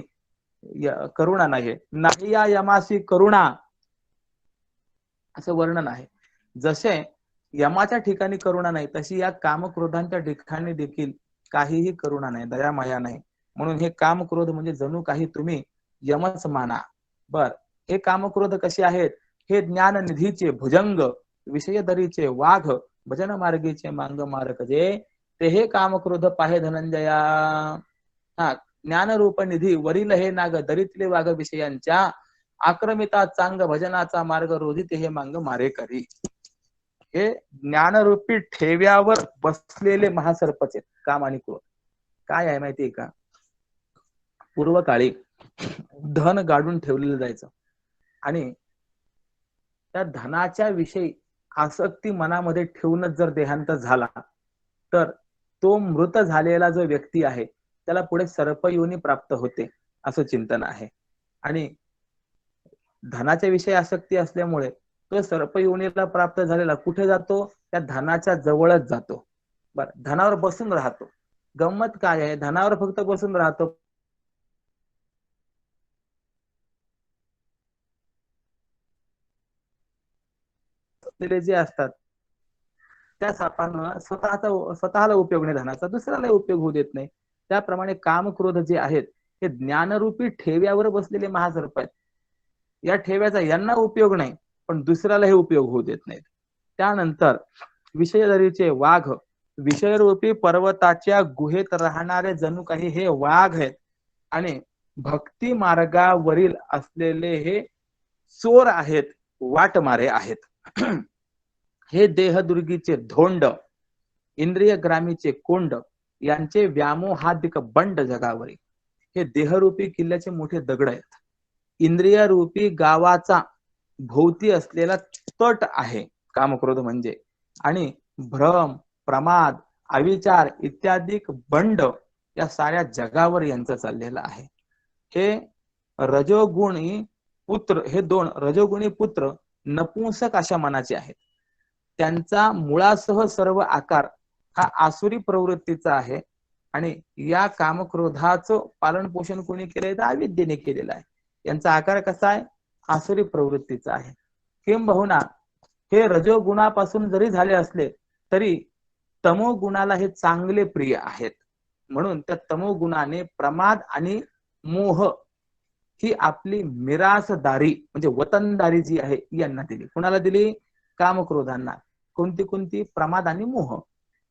करुणा नाही. नाही या यमाशी करुणा असं वर्णन आहे. जसे यमाच्या ठिकाणी करुणा नाही तशी या कामक्रोधांच्या ठिकाणी देखील काहीही करुणा नाही, दया माया नाही. म्हणून हे कामक्रोध म्हणजे जणू काही तुम्ही यमच माना. बर, हे कामक्रोध कसे आहेत? हे ज्ञाननिधीचे भुजंग, विषयदरीचे वाघ, भजन मार्गीचे मांग मारक जे, ते हे कामक्रोध पाहे धनंजया. हा, ज्ञानरूप निधी वरील हे नाग दरीतले वाघ विषयांच्या, आक्रमिता चांग भजनाचा मार्ग रोधित हे मांग मारे करी. हे ज्ञानरूपी ठेव्यावर बसलेले महासर्पच आहेत काम आणि क्रोध. काय आहे माहितीये का? पूर्व काळी धन गाडून ठेवलेलं जायचं आणि त्या धनाच्या विषयी आसक्ती मनामध्ये ठेवूनच जर देहांत झाला तर तो मृत झालेला जो व्यक्ती आहे त्याला पुढे सर्पयोनी प्राप्त होते असं चिंतन आहे. आणि धनाच्या विषयी आसक्ती असल्यामुळे तो सर्पयोनीला प्राप्त झालेला कुठे जातो? त्या धनाच्या जवळच जातो. बर, धनावर बसून राहतो. गंमत काय आहे? धनावर फक्त बसून राहतो, जे असतात त्या सापांना स्वतःला उपयोग नाही धनाचा, दुसऱ्याला उपयोग होऊ देत नाही. त्याप्रमाणे काम क्रोध जे आहेत हे ज्ञानरूपी ठेव्यावर बसलेले महासर्प आहेत. या ठेव्याचा यांना उपयोग नाही पण दुसऱ्यालाही उपयोग होऊ देत नाहीत. त्यानंतर विषयदरीचे वाघ, विषयरूपी पर्वताच्या गुहेत राहणारे जणू काही हे वाघ आहेत. आणि भक्ती मार्गावरील असलेले हे चोर आहेत, वाटमारे आहेत. हे देहदुर्गीचे धोंड, इंद्रिय ग्रामीचे कोंड, यांचे व्यामोहाधिक बंड जगावरी. हे देहरूपी किल्ल्याचे मोठे दगड आहेत. इंद्रिय रूपी गावाचा भोवती असलेला तट आहे कामक्रोध म्हणजे. आणि भ्रम, प्रमाद, अविचार इत्यादी बंड या साऱ्या जगावर यांचं चाललेलं आहे. हे रजोगुणी पुत्र, हे दोन रजोगुणी पुत्र नपुंसक अशा मनाचे आहेत. त्यांचा मुळासह सर्व आकार हा आसुरी प्रवृत्तीचा आहे. आणि या कामक्रोधाचं पालन पोषण कोणी केलंय? तर अविद्येने केलेलं आहे. यांचा आकार कसा आहे? आसुरी प्रवृत्तीचा आहे. किंबहुना हे रजोगुणापासून जरी झाले असले तरी तमोगुणाला हे चांगले प्रिय आहेत. म्हणून त्या तमोगुणाने प्रमाद आणि मोह ही आपली मिरासदारी म्हणजे वतनदारी जी आहे यांना दिली. कुणाला दिली? कामक्रोधांना. कोणती कोणती? प्रमाद आणि मोह.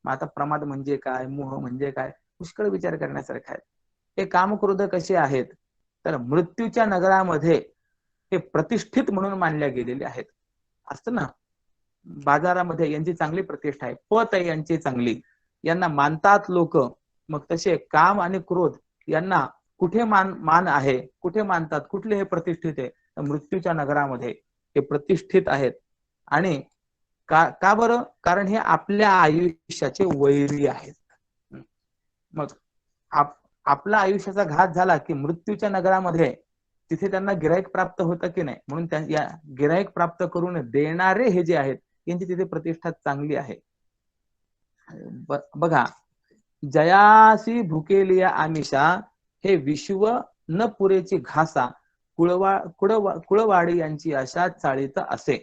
मग आता प्रमाद म्हणजे काय, मोह म्हणजे काय, पुष्कळ विचार करण्यासारखा आहे. हे कामक्रोध कसे आहेत? तर मृत्यूच्या नगरामध्ये हे प्रतिष्ठित म्हणून मानल्या गेलेले आहेत. असतं ना, बाजारामध्ये यांची चांगली प्रतिष्ठा आहे, पत आहे यांची चांगली, यांना मानतात लोक. मग तसे काम आणि क्रोध यांना कुठे मान आहे, कुठे मानतात, कुठले हे प्रतिष्ठित आहे? मृत्यूच्या नगरामध्ये हे प्रतिष्ठित आहेत. आणि का बरं? कारण हे आपल्या आयुष्याचे वैरी आहेत. मग आपला आयुष्याचा घात झाला की मृत्यूच्या नगरामध्ये तिथे त्यांना गिराईक प्राप्त होतं की नाही, म्हणून या गिराईक प्राप्त करून देणारे हे जे आहेत यांची तिथे प्रतिष्ठा चांगली आहे. बघा, जयासी भुकेलिया आमिषा, हे विश्व न पुरेची घासा, कुळवाडी यांची अशा चाळीत असे.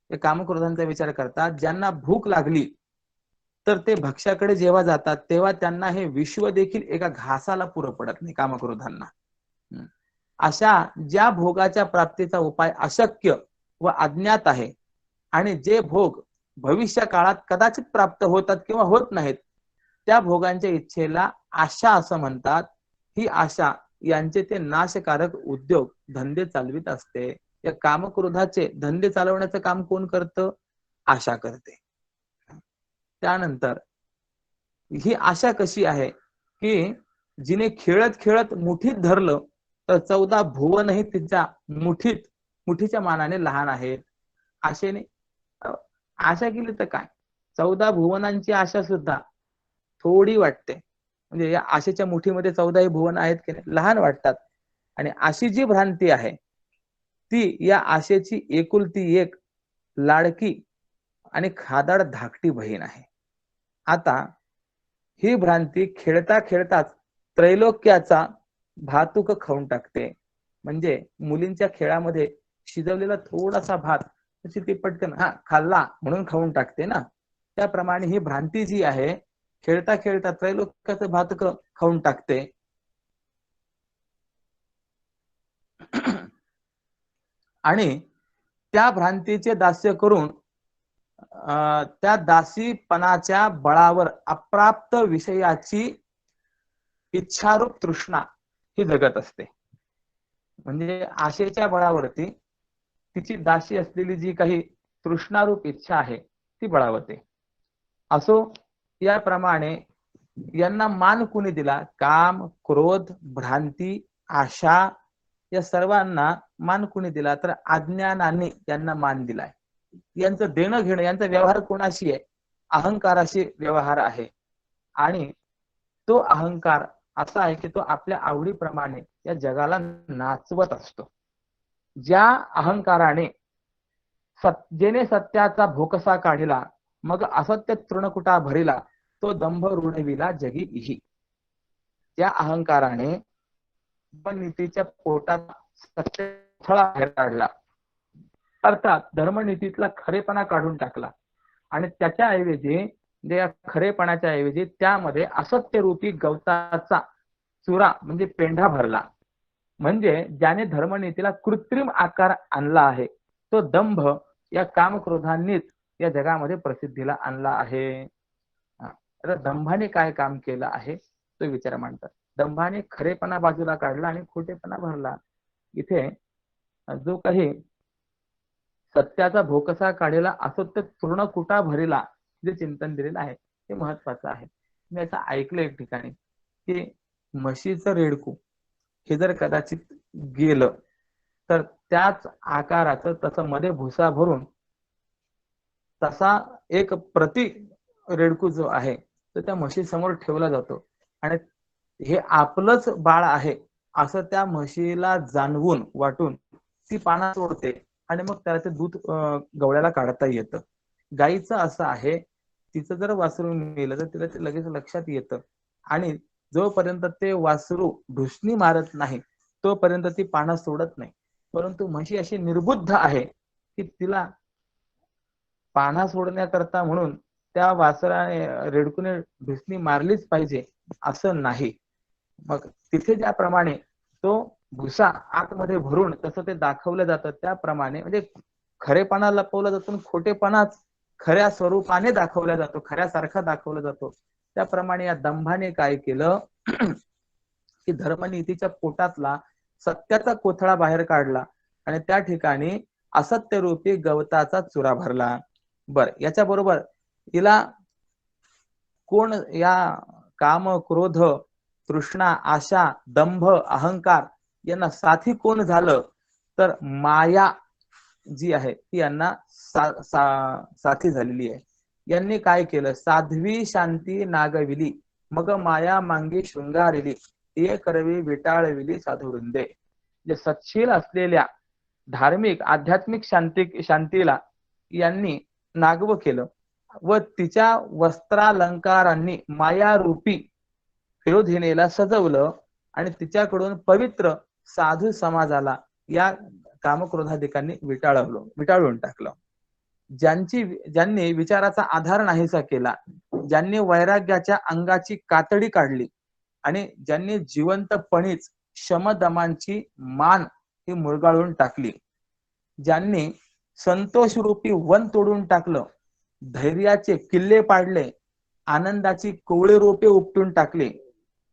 हे कामक्रोधांचा विचार करतात. ज्यांना भूक लागली तर ते भक्ष्याकडे जेव्हा जातात तेव्हा त्यांना हे विश्व देखील एका घासाला पुरं पडत नाही कामक्रोधांना. अशा ज्या भोगाच्या प्राप्तीचा उपाय अशक्य व अज्ञात आहे आणि जे भोग भविष्य काळात कदाचित प्राप्त होतात किंवा होत नाहीत त्या भोगांच्या इच्छेला आशा असं म्हणतात. ही आशा यांचे ते नाशकारक उद्योग धंदे चालवित असते. या कामक्रोधाचे धंदे चालवण्याचं काम कोण करतं? आशा करते. त्यानंतर ही आशा कशी आहे की जिने खेळत खेळत मुठीत धरलं तर 14 भुवनही तिच्या मुठीच्या मानाने लहान आहेत. आशेने आशा केली तर काय, 14 भुवनांची आशा सुद्धा थोडी वाटते. म्हणजे या आशेच्या मुठीमध्ये 14 भुवन आहेत की नाही, लहान वाटतात. आणि अशी जी भ्रांती आहे ती या आशेची एकुलती एक लाडकी आणि खादाड धाकटी बहीण आहे. आता ही भ्रांती खेळता खेळताच त्रैलोक्याचा भातुक खाऊन टाकते. म्हणजे मुलींच्या खेळामध्ये शिजवलेला थोडासा भात तशी ती पटकन खाल्ला म्हणून खाऊन टाकते ना, त्याप्रमाणे ही भ्रांती जी आहे खेळता खेळता त्रैलोक्याचं भातुक खाऊन टाकते. आणि त्या भ्रांतीचे दास्य करून त्या दासीपणाच्या बळावर अप्राप्त विषयाची इच्छारूप तृष्णा ही जगत असते. म्हणजे आशेच्या बळावरती तिची दासी असलेली जी काही तृष्णारूप इच्छा आहे ती बळावते. असो, याप्रमाणे यांना मान कुणी दिला? काम, क्रोध, भ्रांती, आशा या सर्वांना मान कुणी दिला? तर अज्ञानाने यांना मान दिलाय. यांचं देणं घेणं, यांचा व्यवहार कोणाशी आहे? अहंकाराशी व्यवहार आहे. आणि तो अहंकार असा आहे की तो आपल्या आवडीप्रमाणे या जगाला नाचवत असतो. ज्या अहंकाराने जेने सत्याचा भोकसा काढिला, मग असत्य तृणकुटा भरिला, तो दंभ ऋणविला जगी इही. त्या अहंकाराने नीतीच्या पोटात सत्य बाहेर काढला, अर्थात धर्मनीतीतला खरेपणा काढून टाकला. आणि त्याच्या ऐवजी या खरेपणाच्या ऐवजी त्यामध्ये असत्य रूपी गवताचा चुरा म्हणजे पेंढा भरला. म्हणजे ज्याने धर्मनीतीला कृत्रिम आकार आणला आहे तो दंभ या कामक्रोधांनीच या जगामध्ये प्रसिद्धीला आणला आहे. आता दंभाने काय काम केलं आहे तो विचार मांडतात. दंभाने खरेपणा बाजूला काढला आणि खोटेपणा भरला. इथे जो काही सत्याचा भोकसा काढेला असत्य तृणकुटा भरेला जे चिंतन दिलेलं आहे ते महत्वाचं आहे. मी असं ऐकलं एक ठिकाणी की म्हशीचं रेडकू हे जर कदाचित गेलं तर त्याच आकाराचं तसं मध्ये भुसा भरून तसा एक प्रति रेडकू जो आहे तो त्या म्हशी समोर ठेवला जातो. आणि हे आपलंच बाळ आहे असं त्या म्हशीला जाणवून वाटून ती पाना सोडते आणि मग त्याला ते दूध गवळ्याला काढता येतं. गाईचं असं आहे, तिचं जर वासरू मेलं तर तिला ते लगेच लक्षात येतं आणि जोपर्यंत ते वासरू ढुसणी मारत नाही तोपर्यंत ती पाना सोडत नाही. परंतु म्हशी अशी निर्बुद्ध आहे की तिला पाना सोडण्याकरता म्हणून त्या वासराने रेडकूने ढुसणी मारलीच पाहिजे असं नाही. मग तिथे ज्याप्रमाणे तो भुसा आतमध्ये भरून तसं ते दाखवलं जातं त्याप्रमाणे म्हणजे खरेपणा लपवला जातो आणि खोटेपणाच खऱ्या स्वरूपाने दाखवला जातो, खऱ्यासारखा दाखवला जातो. त्याप्रमाणे या दंभाने काय केलं की धर्मनीतीच्या पोटातला सत्याचा कोथळा बाहेर काढला आणि त्या ठिकाणी असत्य रूपी गवताचा चुरा भरला. बर, याच्या बरोबर हिला कोण या काम, क्रोध, तृष्णा, आशा, दंभ, अहंकार यांना साथी कोण झालं तर माया जी आहे ती यांना साथी झालेली आहे. यांनी काय केलं? साध्वी शांती नागविली, मग माया मांगी शृंगारिली, ते करवी विटाळविली साधुवृंदे. जे सत्शील असलेल्या धार्मिक आध्यात्मिक शांतीला यांनी नागव केलं व तिच्या वस्त्रालंकारांनी मायारूपी विरोधिनेला सजवलं आणि तिच्याकडून पवित्र साधू समाजाला या कामक्रोधाधिकांनी विटाळून टाकलं. ज्यांनी विचाराचा आधार नाहीसा केला, ज्यांनी वैराग्याच्या अंगाची कातडी काढली आणि ज्यांनी जिवंतपणीच शमदमांची मान ही मुरगाळून टाकली, ज्यांनी संतोष रूपी वन तोडून टाकलं, धैर्याचे किल्ले पाडले, आनंदाची कोवळे रोपे उपटून टाकले,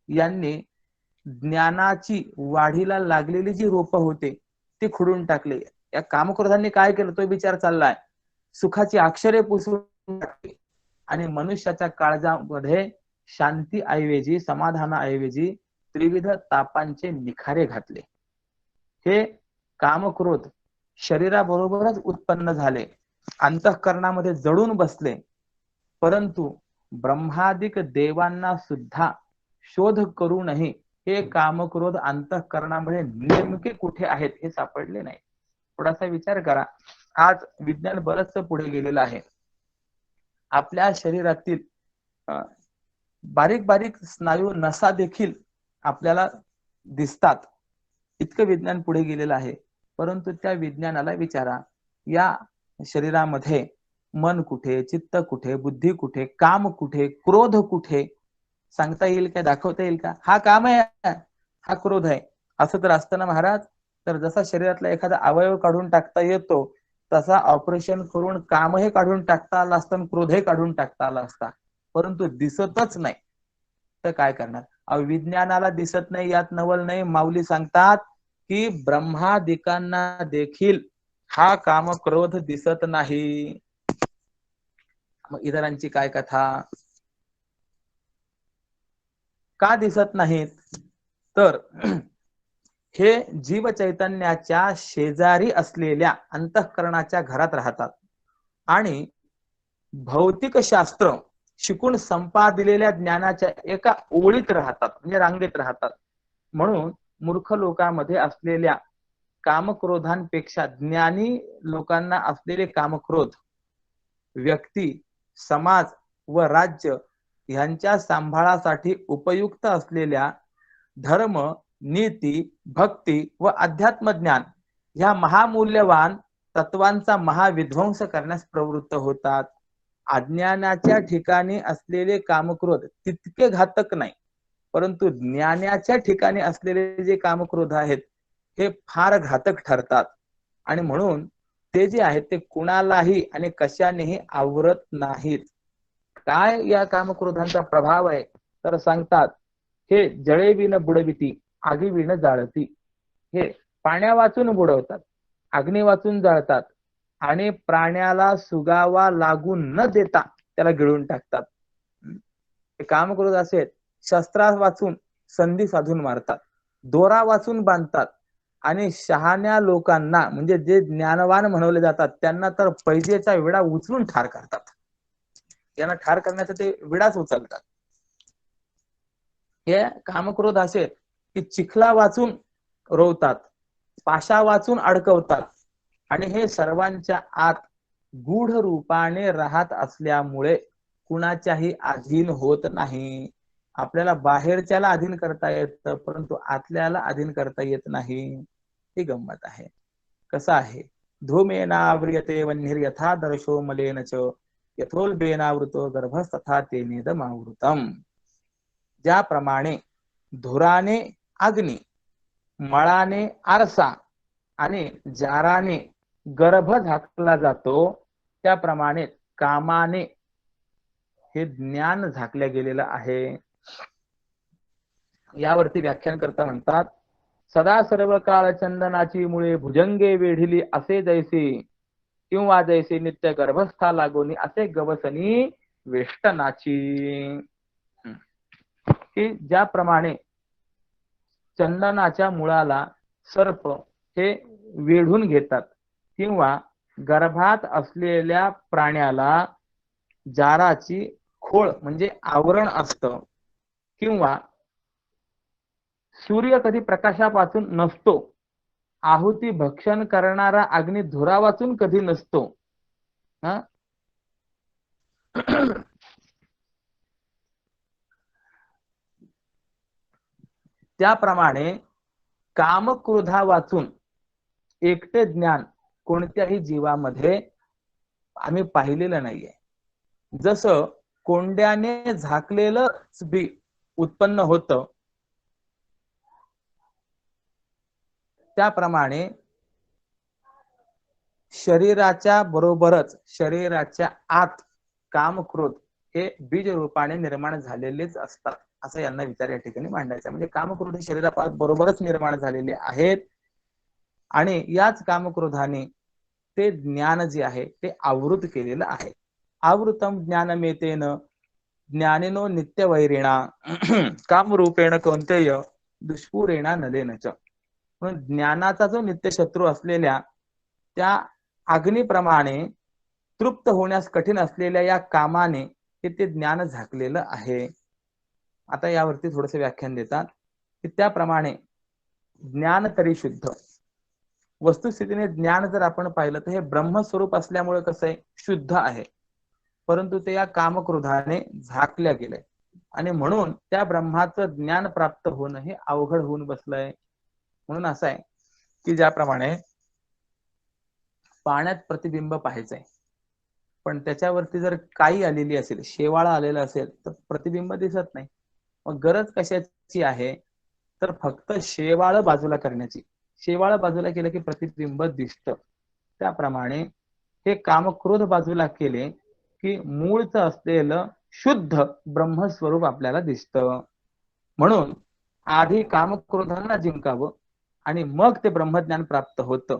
यांनी ज्ञानाची वाढीला लागलेली जी रोप होते ती खुडून टाकले. या कामक्रोधांनी काय केलं तो विचार चाललाय. सुखाची अक्षरे पुसून टाकली आणि मनुष्याच्या काळजामध्ये शांती ऐवजी समाधानाऐवजी त्रिविध तापांचे निखारे घातले. हे कामक्रोध शरीराबरोबरच उत्पन्न झाले, अंतःकरणामध्ये जडून बसले, परंतु ब्रह्मादिक देवांना सुद्धा शोध करूनही हे कामक्रोध अंतःकरणामध्ये नेमके कुठे आहेत हे सापडले नाही. थोडासा विचार करा. आज विज्ञान बरंच पुढे गेलेलं आहे. आपल्या शरीरातील बारीक बारीक स्नायू नसा देखील आपल्याला दिसतात. इतकं विज्ञान पुढे गेलेलं आहे. परंतु त्या विज्ञानाला विचारा, या शरीरामध्ये मन कुठे, चित्त कुठे, बुद्धी कुठे, काम कुठे, क्रोध कुठे, सांगता येईल का, दाखवता येईल का? हा काम आहे, हा क्रोध आहे, असं तर असतं ना महाराज. तर जसा शरीरातला एखादा अवयव काढून टाकता येतो, तसा ऑपरेशन करून कामही काढून टाकता आलं असतं आणि क्रोधही काढून टाकता आला असता, परंतु दिसतच नाही. तर काय करणार? विज्ञानाला दिसत नाही यात नवल नाही. माऊली सांगतात की ब्रह्मादिकांना देखील हा काम क्रोध दिसत नाही. मग इतरांची काय कथा? का दिसत नाहीत? तर हे जीव चैतन्याच्या शेजारी असलेल्या अंतःकरणाच्या घरात राहतात आणि भौतिक शास्त्र शिकून संपादिलेल्या ज्ञानाच्या एका ओळीत राहतात, म्हणजे रांगेत राहतात. म्हणून मूर्ख लोकांमध्ये असलेल्या कामक्रोधांपेक्षा ज्ञानी लोकांना असलेले कामक्रोध व्यक्ती, समाज व राज्य यांच्या सांभाळासाठी उपयुक्त असलेल्या धर्म, नीती, भक्ती व अध्यात्म ज्ञान ह्या महामूल्यवान तत्वांचा महाविध्वंस करण्यास प्रवृत्त होतात. अज्ञानाच्या ठिकाणी असलेले कामक्रोध तितके घातक नाही, परंतु ज्ञानाच्या ठिकाणी असलेले जे कामक्रोध आहेत हे फार घातक ठरतात. आणि म्हणून ते जे आहेत ते कुणालाही आणि कशानेही आवरत नाहीत. काय या कामक्रोधांचा प्रभाव आहे? तर सांगतात, हे जळे विण बुडविती, आगी विण जाळती. हे पाण्या वाचून बुडवतात, अग्नी वाचून जाळतात आणि प्राण्याला सुगावा लागून न देता त्याला गिळून टाकतात. कामक्रोध असे शस्त्रा वाचून संधी साधून मारतात, दोरा वाचून बांधतात आणि शहाण्या लोकांना, म्हणजे जे ज्ञानवान म्हणवले जातात, त्यांना तर पैजेचा विडा उचलून ठार करतात. त्यांना ठार करण्याचा ते विडाच उचलतात. हे कामक्रोध असे की चिखला वाचून रोवतात, पाशा वाचून अडकवतात आणि हे सर्वांच्या आत गूढ रूपाने राहत असल्यामुळे कुणाच्याही अधीन होत नाही. आपल्याला बाहेरच्याला अधीन करता येतं, परंतु आतल्याला अधीन करता येत नाही. ही गंमत आहे. कसं आहे? धूमेनाव्रियते वह्निर्यथा दर्शो मलेन च यथोल्बेनावृतो गर्भस्तथा तेनेदमावृतम. ज्याप्रमाणे धुराने अग्नी, मळाने आरसा आणि जाराने गर्भ झाकला जातो, त्याप्रमाणे कामाने हे ज्ञान झाकल्या गेलेलं आहे. यावरती व्याख्यान करता म्हणतात, सदा सर्व काळ चंदनाची मुळे भुजंगे वेढिली असे जैसे, किंवा जैसे नित्य गर्भस्था लागोनी असे गवसनी वेष्टनाची. की ज्याप्रमाणे चंदनाच्या मुळाला सर्प हे वेढून घेतात, किंवा गर्भात असलेल्या प्राण्याला जाराची खोळ म्हणजे आवरण असतं, किंवा सूर्य कधी प्रकाशापासून नसतो, आहुती भक्षण करणारा अग्नी धुरावाचून कधी नसतो. त्याप्रमाणे कामक्रोधा वाचून एकटे ज्ञान कोणत्याही जीवामध्ये आम्ही पाहिलेलं नाहीये. जसं कोंड्याने झाकलेलं बी उत्पन्न होतं, त्याप्रमाणे शरीराच्या बरोबरच शरीराच्या आत कामक्रोध हे बीज रूपाने निर्माण झालेलेच असतात, असं यांना विचार या ठिकाणी मांडायचा. म्हणजे कामक्रोध शरीरा बरोबरच निर्माण झालेले आहेत आणि याच कामक्रोधाने ते ज्ञान जे आहे ते आवृत केलेलं आहे. आवृतम ज्ञानमेतेन ज्ञानिनो नित्यवैरिणा कामरूपेण कौंतेय दुष्पुरेणा नलेनच. म्हणून ज्ञानाचा जो नित्य शत्रू असलेल्या त्या अग्नीप्रमाणे तृप्त होण्यास कठीण असलेल्या या कामाने हे ते ज्ञान झाकलेलं आहे. आता यावरती थोडंसं व्याख्यान देतात की त्याप्रमाणे ज्ञान तरी शुद्ध. वस्तुस्थितीने ज्ञान जर आपण पाहिलं तर हे ब्रह्मस्वरूप असल्यामुळे कसं आहे, शुद्ध आहे. परंतु ते या कामक्रोधाने झाकल्या गेले आणि म्हणून त्या ब्रह्माचं ज्ञान प्राप्त होणं हे अवघड होऊन बसलंय. म्हणून असं आहे की ज्याप्रमाणे पाण्यात प्रतिबिंब पाहायचंय, पण त्याच्यावरती जर काही आलेली असेल, शेवाळ आलेला असेल तर प्रतिबिंब दिसत नाही. मग गरज कशाची आहे, तर फक्त शेवाळ बाजूला करण्याची. शेवाळ बाजूला केलं की प्रतिबिंब दिसतं. त्याप्रमाणे हे कामक्रोध बाजूला केले की मूळचं असलेलं शुद्ध ब्रह्मस्वरूप आपल्याला दिसतं. म्हणून आधी कामक्रोधांना जिंकावं आणि मग ते ब्रह्मज्ञान प्राप्त होतं.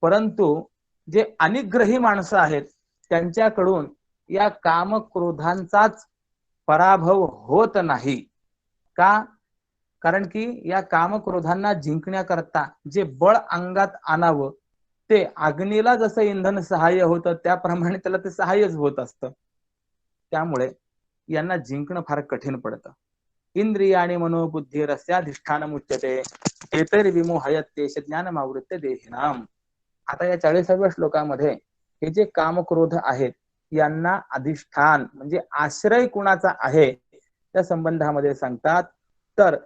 परंतु जे अनिग्रही माणसं आहेत त्यांच्याकडून या कामक्रोधांचाच पराभव होत नाही. का? कारण की या कामक्रोधांना जिंकण्याकरता जे बळ अंगात आणावं ते अग्नीला जसं इंधन सहाय्य होतं त्याप्रमाणे त्याला ते सहाय्यच होत असतं. त्यामुळे यांना जिंकणं फार कठीण पडतं. इंद्रियाणी मनोबुद्धी रस्याधिष्ठान मुच्यते एतैर विमोहयत्येष ज्ञानमावृत्य देहिनाम. आता या 40व्या श्लोकामध्ये हे जे कामक्रोध आहेत यांना अधिष्ठान म्हणजे आश्रय कुणाचा आहे त्या संबंधामध्ये सांगतात. तर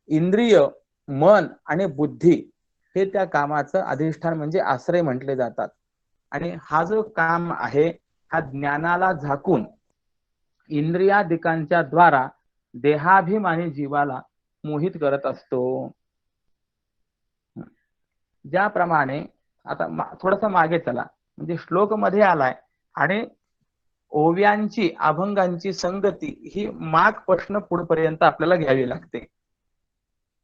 इंद्रिय, मन आणि बुद्धी हे त्या कामाचं अधिष्ठान म्हणजे आश्रय म्हटले जातात. आणि हा जो काम आहे हा ज्ञानाला झाकून इंद्रियादिकांच्या द्वारा देहाभिमानी जीवाला मोहित करत असतो. ज्याप्रमाणे आता थोडस मागे चला, म्हणजे श्लोक मध्ये आलाय आणि ओव्यांची अभंगांची संगती ही माग प्रश्न पुढपर्यंत आपल्याला घ्यावी लागते.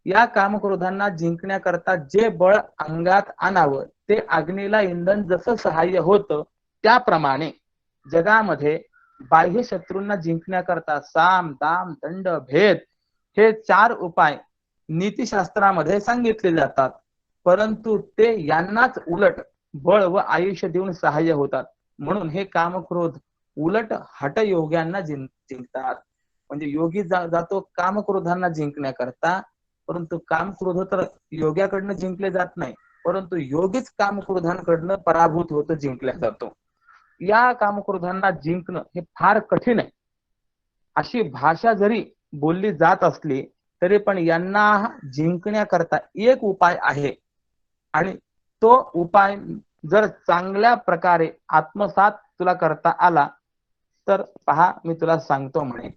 या कामक्रोधांना जिंकण्याकरता जे बळ अंगात आणावं ते अग्नीला इंधन जसं सहाय्य होतं त्याप्रमाणे जगामध्ये बाह्य शत्रूंना जिंकण्याकरता साम, दाम, दंड, भेद हे 4 उपाय नीतिशास्त्रामध्ये सांगितले जातात. परंतु ते यांनाच उलट बळ व आयुष्य देऊन सहाय्य होतात. म्हणून हे कामक्रोध उलट हठयोग्यांना जिंकतात. म्हणजे योगी जातो कामक्रोधांना जिंकण्याकरता, परंतु कामक्रोध तर योग्याकडनं जिंकले जात नाही, परंतु योगीच कामक्रोधांकडनं पराभूत होतो, जिंकल्या जातो. या कामक्रोधांना जिंकणं हे फार कठीण आहे. अशी भाषा जरी बोलली जात असली तरी पण यांना जिंकण्याकरता एक उपाय आहे आणि तो उपाय जर चांगल्या प्रकारे आत्मसात तुला करता आला तर पहा मी तुला सांगतो म्हणे.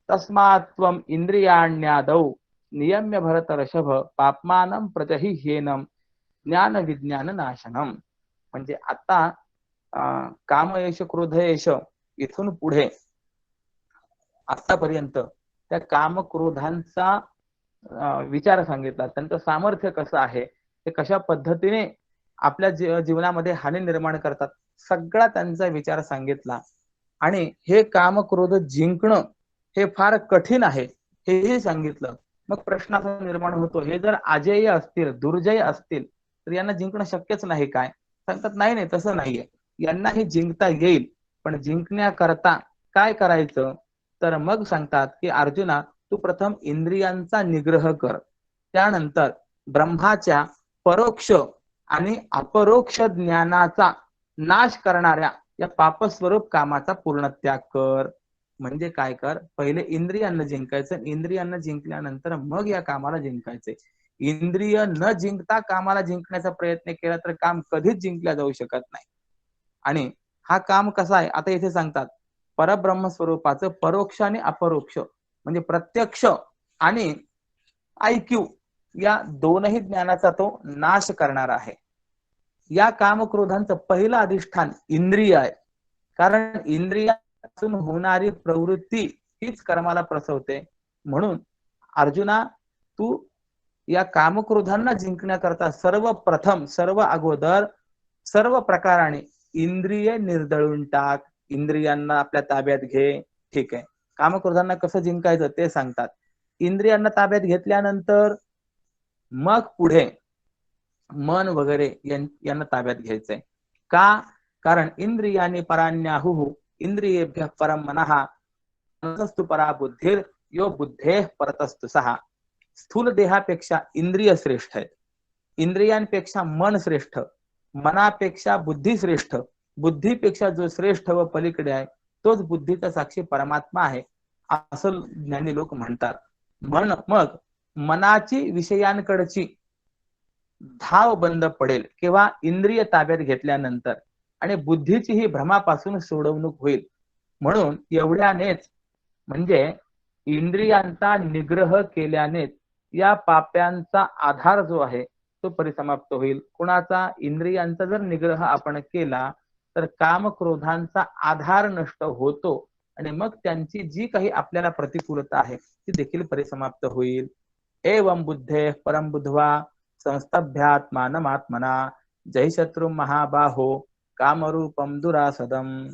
तस्मात् त्वम इंद्रियाण्यादौ नियम्य भरत ऋषभ पापमानं प्रजहि ह्येनं ज्ञान विज्ञान नाशनम. म्हणजे आता कामयश क्रोधयश इथून पुढे आतापर्यंत त्या कामक्रोधांचा विचार सांगितला, त्यांचं सामर्थ्य कसं आहे, ते कशा पद्धतीने आपल्या जीवनामध्ये हानी निर्माण करतात, सगळा त्यांचा विचार सांगितला. आणि हे कामक्रोध जिंकणं हे फार कठीण आहे हेही सांगितलं. मग प्रश्न असा निर्माण होतो, हे जर अजेय असतील, दुर्जय असतील तर यांना जिंकणं शक्यच नाही काय? सांगतात नाही नाही तसं नाहीये, यांनाही जिंकता येईल. पण जिंकण्याकरता काय करायचं? तर मग सांगतात की अर्जुना तू प्रथम इंद्रियांचा निग्रह कर, त्यानंतर ब्रह्माच्या परोक्ष आणि अपरोक्ष ज्ञानाचा नाश करणाऱ्या या पापस्वरूप कामाचा पूर्ण त्याग कर. म्हणजे काय कर? पहिले इंद्रियांना जिंकायचं, इंद्रियांना जिंकल्यानंतर मग या कामाला जिंकायचंय. इंद्रिय न जिंकता कामाला जिंकण्याचा प्रयत्न केला तर काम कधीच जिंकल्या जाऊ शकत नाही. आणि हा काम कसा आहे आता इथे सांगतात, परब्रह्म स्वरूपाचं परोक्ष आणि अपरोक्ष म्हणजे प्रत्यक्ष आणि ऐक्यू या दोनही ज्ञानाचा तो नाश करणार आहे. या कामक्रोधांचं पहिलं अधिष्ठान इंद्रिय आहे, कारण इंद्रियातून होणारी प्रवृत्ती हीच कर्माला प्रसवते. म्हणून अर्जुना तू या कामक्रोधांना जिंकण्याकरता सर्वप्रथम सर्व अगोदर सर्व प्रकाराने इंद्रिय निर्दळून टाक, इंद्रियांना आपल्या ताब्यात घे. ठीक आहे, कामक्रोधांना कसं जिंकायचं ते सांगतात. इंद्रियांना ताब्यात घेतल्यानंतर मग पुढे मन वगैरे यांना ताब्यात घ्यायचंय. का? कारण इंद्रियानी पराण्याहु इंद्रियेभ्यः परम मनः मनस्तु परा बुद्धिर यो बुद्धेः परतस्तु सहा. स्थूल देहापेक्षा इंद्रिय श्रेष्ठ आहेत, इंद्रियांपेक्षा मन श्रेष्ठ, मनापेक्षा बुद्धी श्रेष्ठ, बुद्धीपेक्षा जो श्रेष्ठ व पलीकडे आहे तोच बुद्धीचा साक्षी परमात्मा आहे असं ज्ञानी लोक म्हणतात. मग मनाची विषयांकडची धाव बंद पडेल किंवा इंद्रिय ताब्यात घेतल्यानंतर आणि बुद्धीची ही भ्रमापासून सोडवणूक होईल. म्हणून एवढ्यानेच म्हणजे इंद्रियांचा निग्रह केल्याने या पाप्यांचा आधार जो आहे तो परिसमाप्त होईल. कुणाचा? इंद्रियांचा जर निग्रह आपण केला तर काम क्रोधांचा आधार नष्ट होतो आणि मग त्यांची जी काही आपल्याला प्रतिकूलता आहे ती देखील परिसमाप्त होईल. एवं बुद्धे परम बुद्ध्वा संस्तभ्यात्मानमात्मना जय शत्रु महाबाहो कामरूपम दुरासदम.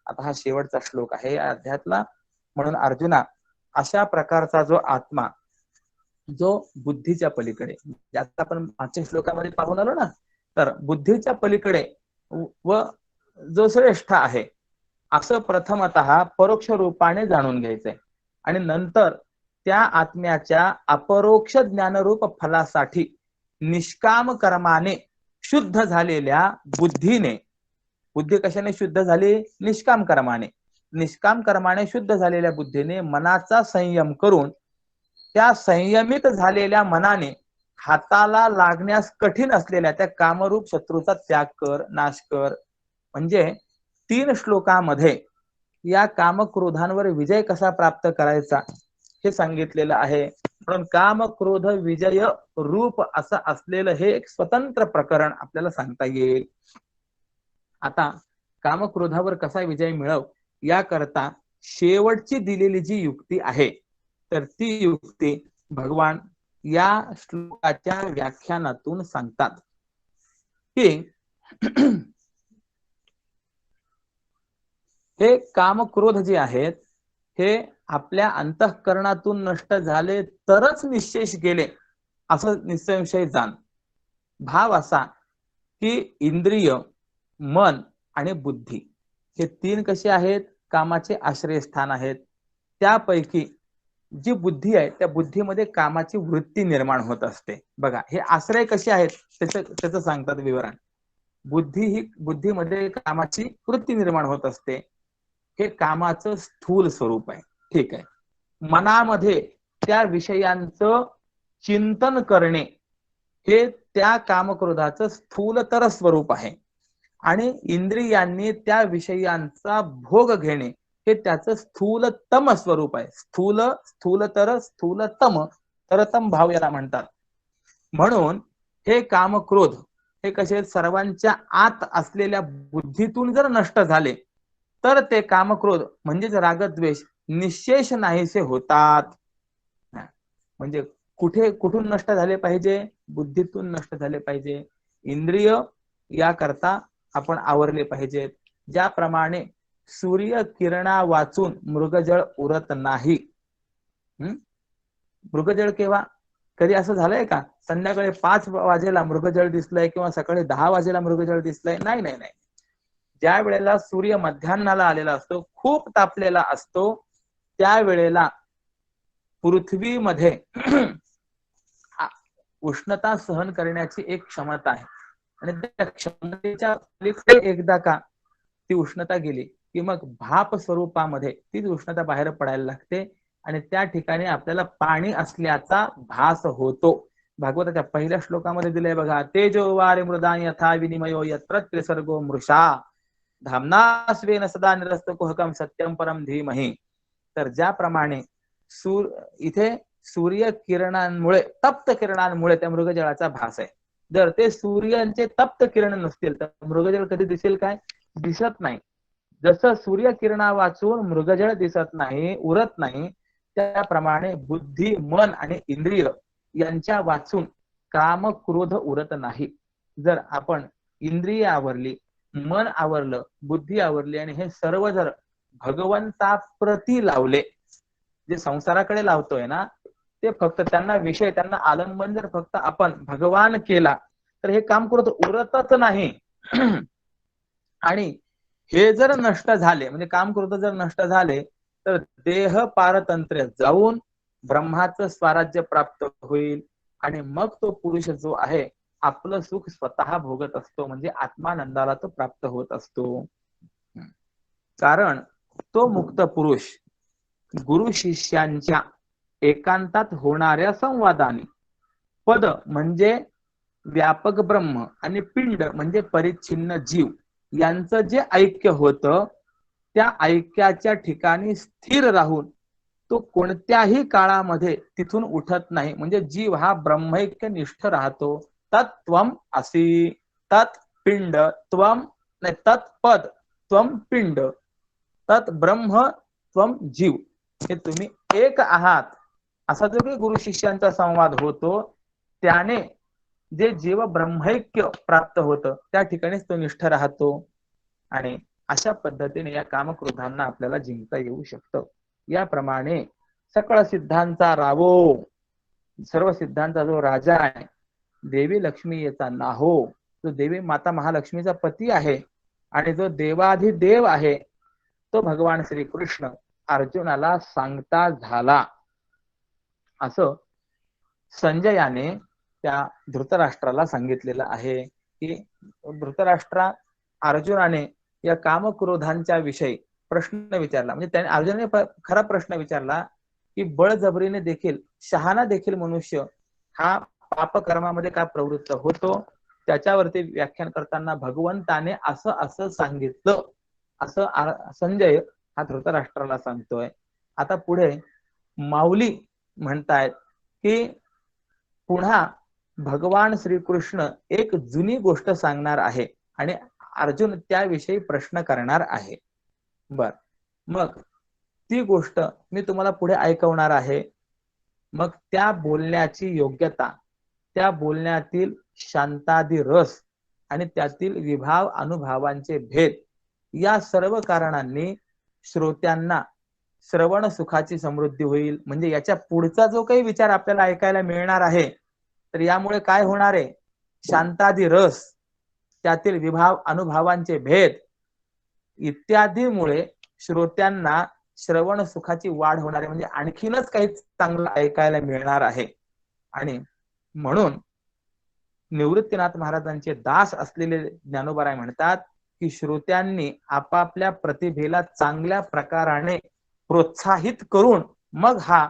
आता हा शेवटचा श्लोक आहे या अध्यायातला. म्हणून अर्जुना, अशा प्रकारचा जो आत्मा जो बुद्धीच्या पलीकडे, ज्याचा आपण मागच्या श्लोकामध्ये पाहून आलो ना, तर बुद्धीच्या पलीकडे व जो श्रेष्ठ आहे असं प्रथमतः परोक्ष रूपाने जाणून घ्यायचंय आणि नंतर त्या आत्म्याच्या अपरोक्ष ज्ञानरूप फलासाठी निष्काम कर्माने शुद्ध झालेल्या बुद्धीने, बुद्धी कशाने शुद्ध झाली? निष्काम कर्माने. निष्काम कर्माने शुद्ध झालेल्या बुद्धीने मनाचा संयम करून त्या संयमित झालेल्या मनाने हाताला लागण्यास कठीण असलेल्या त्या कामरूप शत्रूचा त्याग कर, नाश कर. म्हणजे 3 श्लोकामध्ये या कामक्रोधांवर विजय कसा प्राप्त करायचा हे सांगितलेलं आहे. म्हणून काम क्रोध विजय रूप असं असलेलं हे एक स्वतंत्र प्रकरण आपल्याला सांगता येईल. आता कामक्रोधावर कसा विजय मिळव याकरता शेवटची दिलेली जी युक्ती आहे तर ती युक्ती भगवान या श्लोकाच्या व्याख्यानातून सांगतात की हे कामक्रोध जे आहेत हे आपल्या अंतःकरणातून नष्ट झाले तरच निश्चेष गेले असं निसंशय जाण. भाव असा की इंद्रिय, मन आणि बुद्धी हे 3 कसे आहेत? कामाचे आश्रयस्थान आहेत. त्यापैकी जी बुद्धी आहे त्या बुद्धीमध्ये कामाची वृत्ती निर्माण होत असते. बघा, हे आश्रय कसे आहेत त्याचं सांगतात विवरण. बुद्धीमध्ये कामाची वृत्ती निर्माण होत असते, हे कामाचं स्थूल स्वरूप आहे. ठीक आहे. मनामध्ये त्या विषयांचं चिंतन करणे हे त्या कामक्रोधाचं स्थूलतर स्वरूप आहे आणि इंद्रियांनी त्या विषयांचा भोग घेणे हे त्याचं स्थूलतम स्वरूप आहे. स्थूलतर, स्थूलतम, तरतम भाव याला म्हणतात. म्हणून हे कामक्रोध हे कसे सर्वांच्या आत असलेल्या बुद्धीतून जर नष्ट झाले तर ते कामक्रोध म्हणजेच रागद्वेष निशेष नाहीसे होतात. म्हणजे कुठून नष्ट झाले पाहिजे? बुद्धीतून नष्ट झाले पाहिजे. इंद्रिय याकरता आपण आवरले पाहिजेत. ज्याप्रमाणे सूर्य किरणा वाचून मृगजळ उरत नाही. मृगजळ केव्हा? कधी असं झालंय का संध्याकाळी 5 वाजेला मृगजळ दिसलंय किंवा सकाळी 10 वाजेला मृगजळ दिसलंय? नाही नाही नाही. ज्या वेळेला सूर्य मध्यान्हाला आलेला असतो, खूप तापलेला असतो, त्यावेळेला पृथ्वीमध्ये उष्णता सहन करण्याची एक क्षमता आहे आणि त्या क्षमतेच्या एकदा का ती उष्णता गेली की मग भाप स्वरूपामध्ये ती उष्णता बाहेर पडायला लागते आणि त्या ठिकाणी आपल्याला पाणी असल्याचा भास होतो. भागवताच्या पहिल्या श्लोकामध्ये दिलंय बघा, तेजो वारे मृदा यथा विनिमयो यत्र त्रिसर्गो मृषा धामना स्वेन सदा निरस्त कुहकम सत्यम परम धीमहि. तर ज्याप्रमाणे इथे सूर्य किरणांमुळे, तप्त किरणांमुळे त्या मृगजळाचा भास आहे. जर ते सूर्यांचे तप्त किरण नसतील तर मृगजळ कधी दिसेल काय? दिसत नाही. जसं सूर्य किरणा वाचून मृगजळ दिसत नाही, उरत नाही, त्याप्रमाणे बुद्धी, मन आणि इंद्रिय यांच्या वाचून काम क्रोध उरत नाही. जर आपण इंद्रिय आवरली, मन आवरलं, बुद्धी आवरली आणि हे सर्व जर भगवंताप्रती लावले, जे संसाराकडे लावतोय ना ते फक्त त्यांना विषय, त्यांना आलंबन जर फक्त आपण भगवान केला तर हे काम करत उरतच नाही. आणि हे जर नष्ट झाले, म्हणजे काम करत जर नष्ट झाले, तर देह पारतंत्र्य जाऊन ब्रह्माचं स्वराज्य प्राप्त होईल. आणि मग तो पुरुष जो आहे आपलं सुख स्वतः भोगत असतो, म्हणजे आत्मानंदाला तो प्राप्त होत असतो. कारण तो मुक्त पुरुष गुरु शिष्यांच्या एकांतात होणाऱ्या संवादाने पद म्हणजे व्यापक ब्रह्म आणि पिंड म्हणजे परिच्छिन्न जीव यांचं जे ऐक्य होतं, त्या ऐक्याच्या ठिकाणी स्थिर राहून तो कोणत्याही काळामध्ये तिथून उठत नाही. म्हणजे जीव हा ब्रह्मैक्य निष्ठ राहतो. तत्त्वम असी, तत् पिंड त्वम नाही, तत्पद त्वम पिंड, तत् ब्रह्म त्वम जीव, हे तुम्ही एक आहात, असा जो काही गुरु शिष्यांचा संवाद होतो, त्याने जे जीव ब्रह्मैक्य प्राप्त होतं त्या ठिकाणीच तो निष्ठ राहतो. आणि अशा पद्धतीने या कामक्रोधांना आपल्याला जिंकता येऊ शकतं. याप्रमाणे सकळ सिद्धांचा रावो, सर्व सिद्धांचा जो राजा आहे, देवी लक्ष्मी याचा नाहो, जो देवी माता महालक्ष्मीचा पती आहे आणि जो देवाधिदेव आहे, तो भगवान श्रीकृष्ण अर्जुनाला सांगता झाला. असं संजयाने त्या धृतराष्ट्राला सांगितलेलं आहे की धृतराष्ट्रा, अर्जुनाने या कामक्रोधांच्या विषयी प्रश्न विचारला. म्हणजे त्याने अर्जुनाने खरा प्रश्न विचारला की बळजबरीने देखील, शहाणा देखील मनुष्य हा पापकर्मामध्ये का प्रवृत्त होतो. त्याच्यावरती व्याख्यान करताना भगवंताने असं असं सांगितलं, असं संजय हा धृतराष्ट्राला सांगतोय. आता पुढे माऊली म्हणतायत की पुन्हा भगवान श्रीकृष्ण एक जुनी गोष्ट सांगणार आहे आणि अर्जुन त्याविषयी प्रश्न करणार आहे. बर, मग ती गोष्ट मी तुम्हाला पुढे ऐकवणार आहे. मग त्या बोलण्याची योग्यता, त्या बोलण्यातील शांतादी रस आणि त्यातील विभाव अनुभवांचे भेद, या सर्व कारणांनी श्रोत्यांना श्रवण सुखाची समृद्धी होईल. म्हणजे याच्या पुढचा जो काही विचार आपल्याला ऐकायला मिळणार आहे, तर यामुळे काय होणार आहे, शांतादी रस, त्यातील विभाव अनुभवांचे भेद इत्यादीमुळे श्रोत्यांना श्रवण सुखाची वाढ होणार आहे. म्हणजे आणखीनच काही चांगलं ऐकायला मिळणार आहे. आणि म्हणून निवृत्तीनाथ महाराजांचे दास असलेले ज्ञानोबाराय म्हणतात की श्रोत्यांनी आपापल्या प्रतिभेला चांगल्या प्रकाराने प्रोत्साहित करून मग हा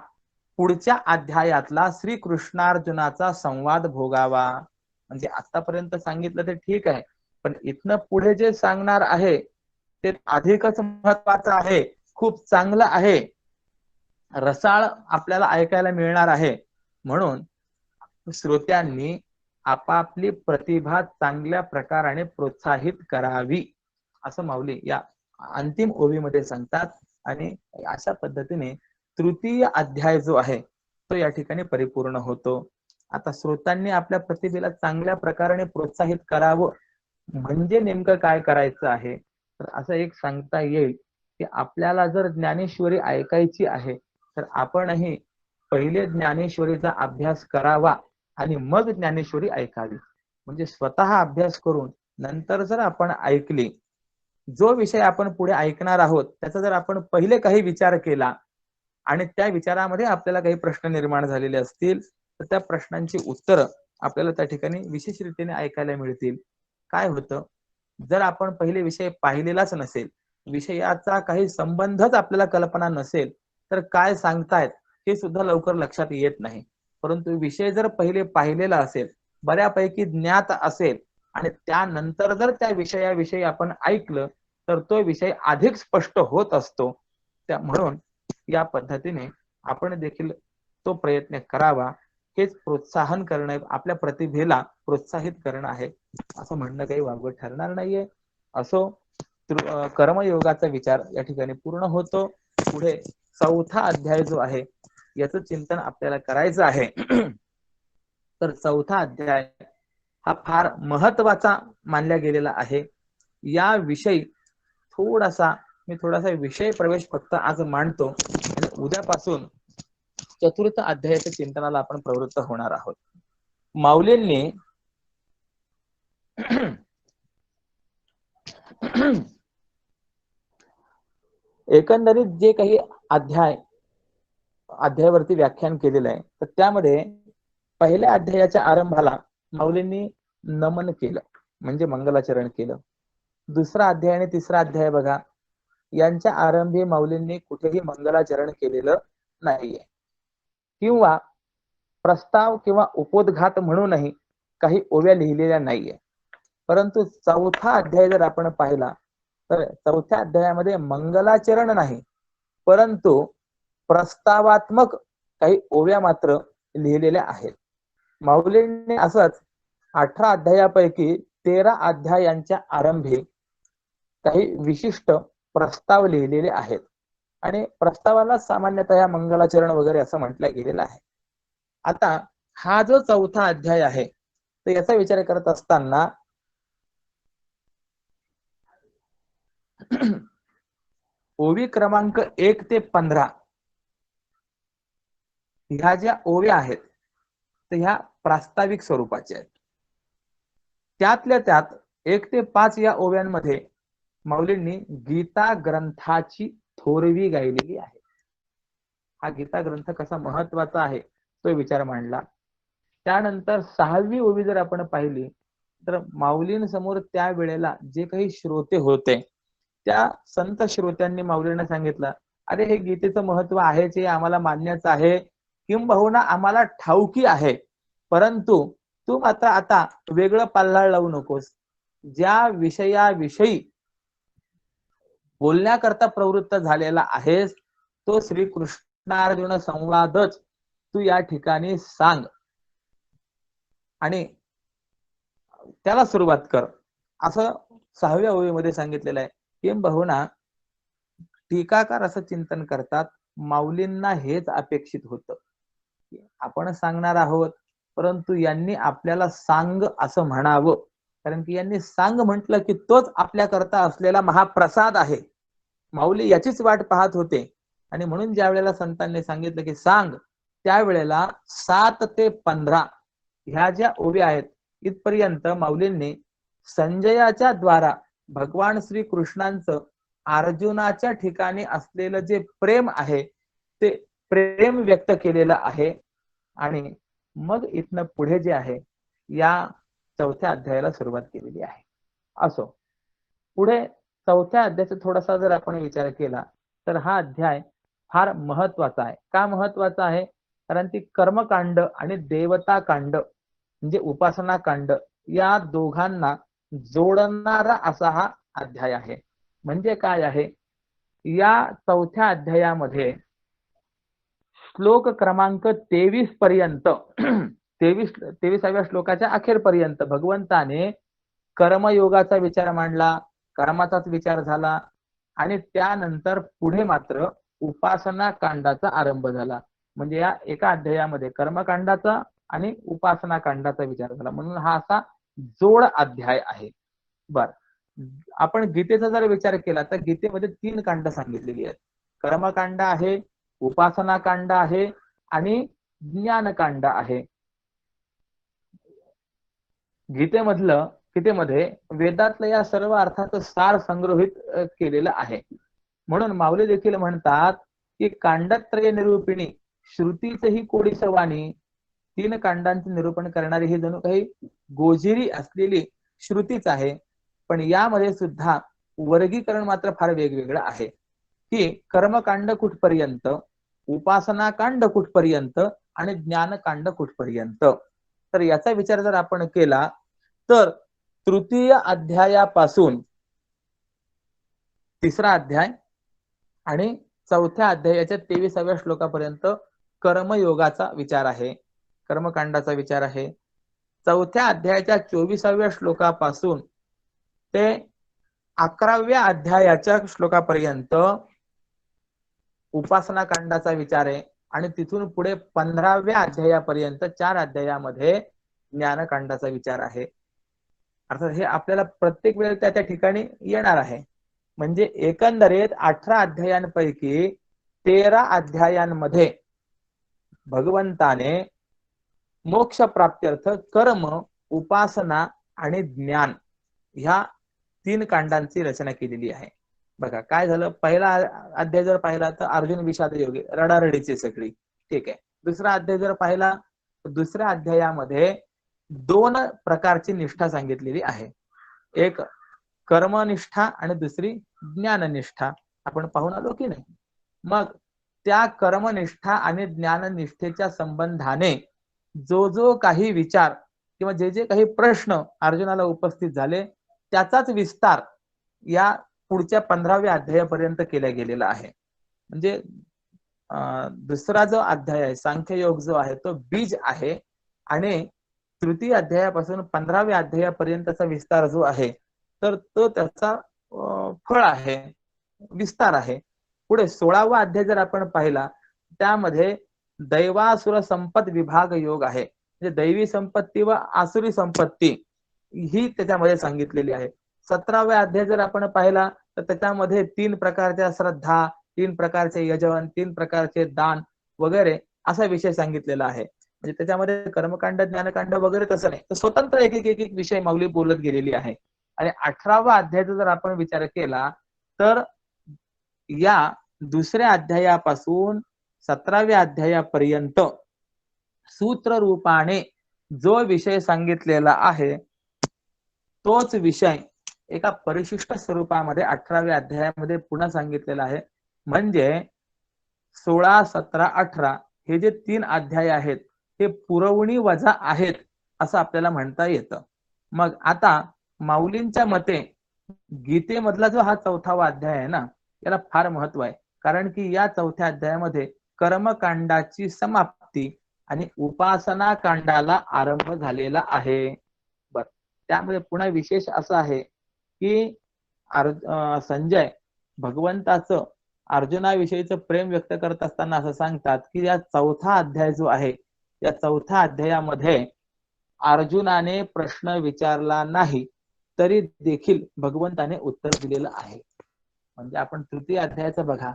पुढच्या अध्यायातला श्रीकृष्णार्जुनाचा संवाद भोगावा. म्हणजे आतापर्यंत सांगितलं ते ठीक आहे, पण इथनं पुढे जे सांगणार आहे ते अधिकच महत्वाचं आहे, खूप चांगलं आहे, रसाळ आपल्याला ऐकायला मिळणार आहे. म्हणून श्रोत्यांनी आपापली प्रतिभा चांगल्या प्रकाराने प्रोत्साहित करावी, असं माऊली या अंतिम ओवीमध्ये सांगतात. आणि अशा पद्धतीने तृतीय अध्याय जो आहे तो या ठिकाणी परिपूर्ण होतो. आता श्रोत्यांनी आपल्या प्रतिभेला चांगल्या प्रकाराने प्रोत्साहित करावं म्हणजे नेमकं काय करायचं आहे, तर असं एक सांगता येईल की आपल्याला जर ज्ञानेश्वरी ऐकायची आहे तर आपणही पहिले ज्ञानेश्वरीचा अभ्यास करावा आणि मग ज्ञानेश्वरी ऐकावी. म्हणजे स्वतः अभ्यास करून नंतर जर आपण ऐकली, जो विषय आपण पुढे ऐकणार आहोत त्याचा जर आपण पहिले काही विचार केला आणि त्या विचारामध्ये आपल्याला काही प्रश्न निर्माण झालेले असतील तर त्या प्रश्नांची उत्तरं आपल्याला त्या ठिकाणी विशेष रीतीने ऐकायला मिळतील. काय होतं, जर आपण पहिले विषय पाहिलेलाच नसेल, विषयाचा काही संबंधच आपल्याला कल्पना नसेल, तर काय सांगतायत हे सुद्धा लवकर लक्षात येत नाही. परंतु विषय जर पहिले पाहिलेला असेल, बऱ्यापैकी ज्ञात असेल आणि त्यानंतर जर त्या विषयाविषयी आपण ऐकलं तर तो विषय अधिक स्पष्ट होत असतो. म्हणून या पद्धतीने आपण देखील तो प्रयत्न करावा. हेच प्रोत्साहन करणं, आपल्या प्रतिभेला प्रोत्साहित करणं आहे, असं म्हणणं काही वावगं ठरणार नाहीये. असो, कर्मयोगाचा विचार या ठिकाणी पूर्ण होतो. पुढे चौथा अध्याय जो आहे याचं चिंतन आपल्याला करायचं आहे. तर चौथा अध्याय हा फार महत्वाचा मानला गेलेला आहे. या विषयी थोडासा विषय प्रवेश फक्त आज मांडतो आणि उद्यापासून चतुर्थ अध्यायाच्या चिंतनाला आपण प्रवृत्त होणार आहोत. माऊलींनी एकंदरीत जे काही अध्यायावरती व्याख्यान केलेलं आहे, तर त्यामध्ये पहिल्या अध्यायाच्या आरंभाला माऊलींनी नमन केलं, म्हणजे मंगलाचरण केलं. दुसरा अध्याय आणि तिसरा अध्याय बघा, यांच्या आरंभी माऊलींनी कुठेही मंगलाचरण केलेलं नाहीये, किंवा प्रस्ताव किंवा उपोद्घात म्हणूनही काही ओव्या लिहिलेल्या नाहीये. परंतु चौथा अध्याय जर आपण पाहिला तर चौथ्या अध्यायामध्ये मंगलाचरण नाही, परंतु प्रस्तावात्मक काही ओव्या मात्र लिहिलेल्या आहेत. माऊलींनी असंच 18 अध्यायापैकी 13 अध्यायांच्या आरंभी काही विशिष्ट प्रस्ताव लिहिलेले आहेत, आणि प्रस्तावाला सामान्यतः मंगलाचरण वगैरे असं म्हटलं गेलेलं आहे. आता हा जो चौथा अध्याय आहे, तर याचा विचार करत असताना ओवी क्रमांक 1 ते 15 ह्या ज्या ओव्या आहेत, तर ह्या प्रास्ताविक स्वरूपाच्या आहेत. त्यातल्या त्यात 1 ते 5 या ओव्यांमध्ये माऊलींनी गीता ग्रंथाची थोरवी गायलेली आहे. हा गीता ग्रंथ कसा महत्वाचा आहे तो विचार मांडला. त्यानंतर 6वी ओवी जर आपण पाहिली तर माऊलींसमोर त्या वेळेला जे काही श्रोते होते, त्या संत श्रोत्यांनी माऊलींना सांगितलं, अरे हे गीतेचं महत्व आहे, जे आम्हाला मान्यच आहे, किंबहुना आम्हाला ठाऊकी आहे, परंतु तू मात्र आता वेगळं पाल्हाळ लावू नकोस. ज्या विषयाविषयी बोलण्याकरता प्रवृत्त झालेला आहेस, तो श्रीकृष्णार्जुन संवादच तू या ठिकाणी सांग आणि त्याला सुरुवात कर, असं 6व्या ओवीमध्ये सांगितलेलं आहे. किंबहुना टीकाकार असं चिंतन करतात, माऊलींना हेच अपेक्षित होतं, आपण सांगणार आहोत, परंतु यांनी आपल्याला सांग असं म्हणावं, कारण की यांनी सांग म्हटलं की तोच आपल्या करता असलेला महाप्रसाद आहे. माऊली याचीच वाट पाहत होते, आणि म्हणून ज्या वेळेला संतांनी सांगितलं की सांग, त्यावेळेला 7 ते 15 ह्या ज्या ओव्या आहेत, इथपर्यंत माऊलींनी संजयाच्या द्वारा भगवान श्री कृष्णांचं अर्जुनाच्या ठिकाणी असलेलं जे प्रेम आहे, ते प्रेम व्यक्त केलेलं आहे. आणि मग इथनं पुढे जे आहे, या चौथ्या अध्यायाला सुरुवात केलेली आहे. असो, पुढे चौथ्या अध्यायाचा थोडासा जर आपण विचार केला तर हा अध्याय फार महत्वाचा आहे. का महत्वाचा आहे? कारण ती कर्मकांड आणि देवता कांड म्हणजे उपासना कांड या दोघांना जोडणारा असा हा अध्याय आहे. म्हणजे काय आहे, या चौथ्या अध्यायामध्ये श्लोक क्रमांक 23 पर्यंत 23व्या श्लोकाच्या अखेरपर्यंत भगवंताने कर्मयोगाचा विचार मांडला, कर्माचाच विचार झाला, आणि त्यानंतर पुढे मात्र उपासना कांडाचा आरंभ झाला. म्हणजे या एका अध्यायामध्ये कर्मकांडाचा आणि उपासना कांडाचा विचार झाला, म्हणून हा असा जोड अध्याय आहे. बर, आपण गीतेचा जर विचार केला तर गीतेमध्ये 3 कांड सांगितलेली आहेत. कर्मकांड आहे, उपासना कांड आहे आणि ज्ञानकांड आहे. गीतेमध्ये वेदातल्या या सर्व अर्थाचं सार संग्रहित केलेलं आहे. म्हणून माऊली देखील म्हणतात की कांडत्रय निरूपिणी श्रुतीच ही कोडी सवानी, 3 कांडांचे निरूपण करणारी ही जणू काही गोजिरी असलेली श्रुतीच आहे. पण यामध्ये सुद्धा वर्गीकरण मात्र फार वेगवेगळं आहे, की कर्मकांड कुठपर्यंत, उपासना कांड कुठपर्यंत आणि ज्ञानकांड कुठपर्यंत. तर याचा विचार जर आपण केला तर तृतीय अध्यायापासून 3रा अध्याय आणि चौथ्या अध्यायाच्या 23व्या श्लोकापर्यंत कर्मयोगाचा विचार आहे, कर्मकांडाचा विचार आहे. चौथ्या अध्यायाच्या 24व्या श्लोकापासून ते 11व्या अध्यायाच्या श्लोकापर्यंत उपासना कांडाचा विचार आहे, आणि तिथून पुढे 15व्या अध्यायापर्यंत 4 अध्यायामध्ये ज्ञानकांडाचा विचार आहे. अर्थात हे आपल्याला प्रत्येक वेळेला त्या ठिकाणी येणार आहे. म्हणजे एकंदरीत 18 अध्यायांपैकी 13 अध्यायांमध्ये भगवंताने मोक्ष प्राप्त्यर्थ कर्म, उपासना आणि ज्ञान ह्या 3 कांडांची रचना केलेली आहे. बघा काय झालं, पहिला अध्याय जर पाहिला तर अर्जुन विषाद योगी, रडारडीची सगळी, ठीक आहे. दुसरा अध्याय जर पाहिला तर दुसऱ्या अध्यायामध्ये 2 प्रकारची निष्ठा सांगितलेली आहे. एक कर्मनिष्ठा आणि दुसरी ज्ञाननिष्ठा. आपण पाहून आलो की नाही. मग त्या कर्मनिष्ठा आणि ज्ञाननिष्ठेच्या संबंधाने जो जो काही विचार किंवा जे जे काही प्रश्न अर्जुनाला उपस्थित झाले त्याचाच विस्तार या पुढच्या 15व्या अध्यायापर्यंत केला गेलेला आहे. म्हणजे दुसरा जो अध्याय आहे सांख्ययोग जो आहे तो बीज आहे आणि तृतीय अध्यायापासून 15व्या अध्यायापर्यंतचा विस्तार जो आहे तर तो त्याचा फळ आहे, विस्तार आहे. पुढे 16वा अध्याय जर आपण पाहिला त्यामध्ये दैवासुर संपत विभाग योग आहे. म्हणजे दैवी संपत्ती व आसुरी संपत्ती ही त्याच्यामध्ये सांगितलेली आहे. 17व्या अध्याय जर आपण पाहिला तर त्याच्यामध्ये 3 प्रकारच्या श्रद्धा, 3 प्रकारचे यजन, 3 प्रकारचे दान वगैरे असा विषय सांगितलेला आहे. म्हणजे त्याच्यामध्ये कर्मकांड, ज्ञानकांड वगैरे तसं नाही, तर स्वतंत्र एक एक एक विषय माऊली बोलत गेलेली आहे. आणि 18वा अध्यायाचा जर आपण विचार केला तर या दुसऱ्या अध्यायापासून 17व्या अध्यायापर्यंत सूत्र रूपाने जो विषय सांगितलेला आहे तोच विषय एका परिशिष्ट स्वरूपामध्ये 18व्या अध्यायामध्ये पुन्हा सांगितलेला आहे. म्हणजे 16, 17, 18 हे जे 3 अध्याय आहेत हे पुरवणी वजा आहेत असं आपल्याला म्हणता येतं. मग आता माऊलींच्या मते गीतेमधला जो हा 4था अध्याय आहे ना याला फार महत्व आहे. कारण की या 4थ्या अध्यायामध्ये कर्मकांडाची समाप्ती आणि उपासना कांडाला आरंभ झालेला आहे. बर, त्यामध्ये पुन्हा विशेष असं आहे की संजय भगवंताचं अर्जुनाविषयीचं प्रेम व्यक्त करत असताना असं सांगतात की या 4था अध्याय जो आहे या 4थ्या अध्यायामध्ये अर्जुनाने प्रश्न विचारला नाही तरी देखील भगवंताने उत्तर दिलेलं आहे. म्हणजे आपण तृतीय अध्यायाचं बघा,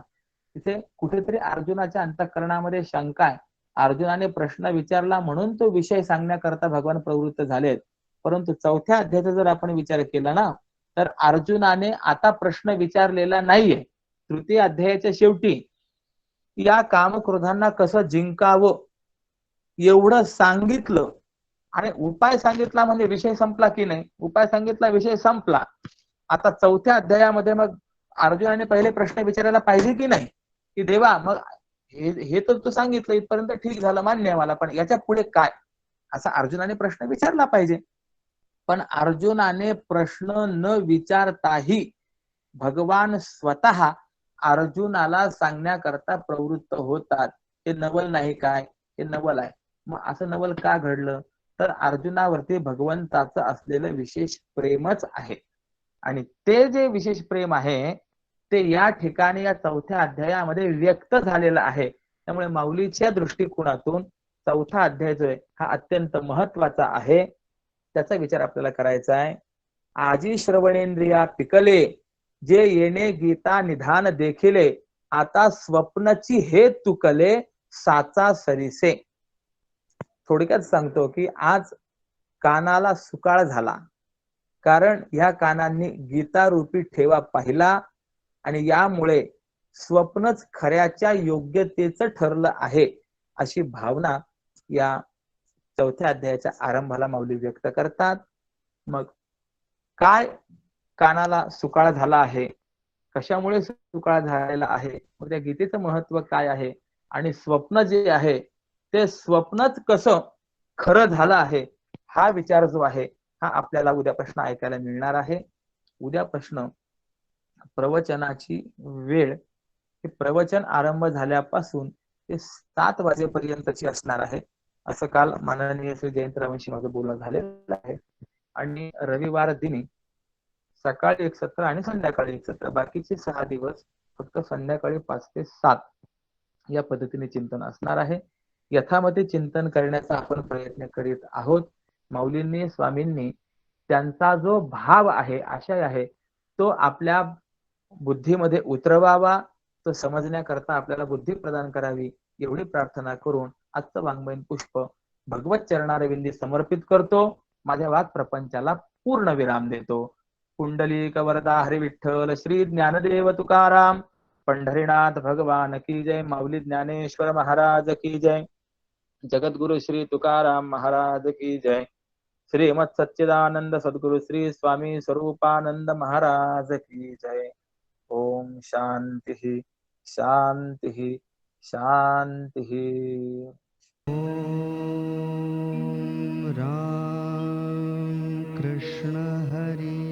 तिथे कुठेतरी अर्जुनाच्या अंतःकरणामध्ये शंका आहे. अर्जुनाने प्रश्न विचारला म्हणून तो विषय सांगण्याकरता भगवान प्रवृत्त झालेत. परंतु 4थ्या अध्यायाचा जर आपण विचार केला ना तर अर्जुनाने आता प्रश्न विचारलेला नाहीये. तृतीय अध्यायाच्या शेवटी या कामक्रोधांना कसं जिंकावं एवढं सांगितलं आणि उपाय सांगितला म्हणजे विषय संपला की नाही. उपाय सांगितला, विषय संपला. आता 4थ्या अध्यायामध्ये मग अर्जुनाने पहिले प्रश्न विचारायला पाहिजे की नाही की देवा मग हे तर तू सांगितलं इथपर्यंत ठीक झालं, मान्य आहे मला, पण याच्या पुढे काय, असा अर्जुनाने प्रश्न विचारला पाहिजे. पण अर्जुनाने प्रश्न न विचारताही भगवान स्वतः अर्जुनाला सांगण्याकरता प्रवृत्त होतात. हे नवल नाही काय, हे नवल आहे. मग असं नवल का घडलं तर अर्जुनावरती भगवंताचं असलेलं विशेष प्रेमच आहे. आणि ते जे विशेष प्रेम आहे ते या ठिकाणी या 4थ्या अध्यायामध्ये व्यक्त झालेलं आहे. त्यामुळे माऊलीच्या दृष्टिकोनातून 4था अध्याय जो आहे हा अत्यंत महत्वाचा आहे. त्याचा विचार आपल्याला करायचा आहे. आजी श्रवणेंद्रिया पिकले, जे येणे गीता निधान देखिले, आता स्वप्नची हे तुकले, साचा सरीसे. थोडक्यात सांगतो की आज कानाला सुकाळ झाला, कारण या कानांनी गीता रूपी ठेवा पाहिला आणि यामुळे स्वप्नच खऱ्याच्या योग्यतेचं ठरलं आहे अशी भावना या 4थ्या अध्यायाच्या आरंभाला माऊली व्यक्त करतात. मग काय कानाला सुकाळ झाला आहे, कशामुळे सुकाळ झालेला आहे, मग त्या गीतेचं महत्व काय आहे आणि स्वप्न जे आहे ते स्वप्नच कसं खरं झालं आहे हा विचार जो आहे हा आपल्याला उद्या प्रश्न ऐकायला मिळणार आहे. उद्या प्रश्न प्रवचनाची वेळ हे प्रवचन आरंभ झाल्यापासून ते 7 वाजेपर्यंतची असणार आहे असं काल माननीय श्री जयंतरावांशी माझं बोलणं झालेलं आहे. आणि रविवार दिनी सकाळी एक सत्र आणि संध्याकाळी एक सत्र, बाकीचे 6 दिवस फक्त संध्याकाळी 5 ते 7 या पद्धतीने चिंतन असणार आहे. यथामते चिंतन करण्याचा आपण प्रयत्न करीत आहोत. माऊलींनी स्वामींनी त्यांचा जो भाव आहे, आशय आहे, तो आपल्या बुद्धीमध्ये उतरवावा, तो समजण्याकरता आपल्याला बुद्धी प्रदान करावी एवढी प्रार्थना करून आजचं वाङ्मयीन पुष्प भगवत चरणारविंदी समर्पित करतो. माझ्या वाक प्रपंचाला पूर्ण विराम देतो. पुंडलिक वरदा हरी विठ्ठल श्री ज्ञानदेव तुकाराम पंढरीनाथ भगवान की जय. माऊली ज्ञानेश्वर महाराज की जय. जगद्गुरु श्री तुकाराम महाराज की जय. श्रीमद सच्चिदानंद सद्गुरु श्री स्वामी स्वरूपानंद महाराज की जय. ओम शांति शांति शांति. ॐ राम कृष्ण हरि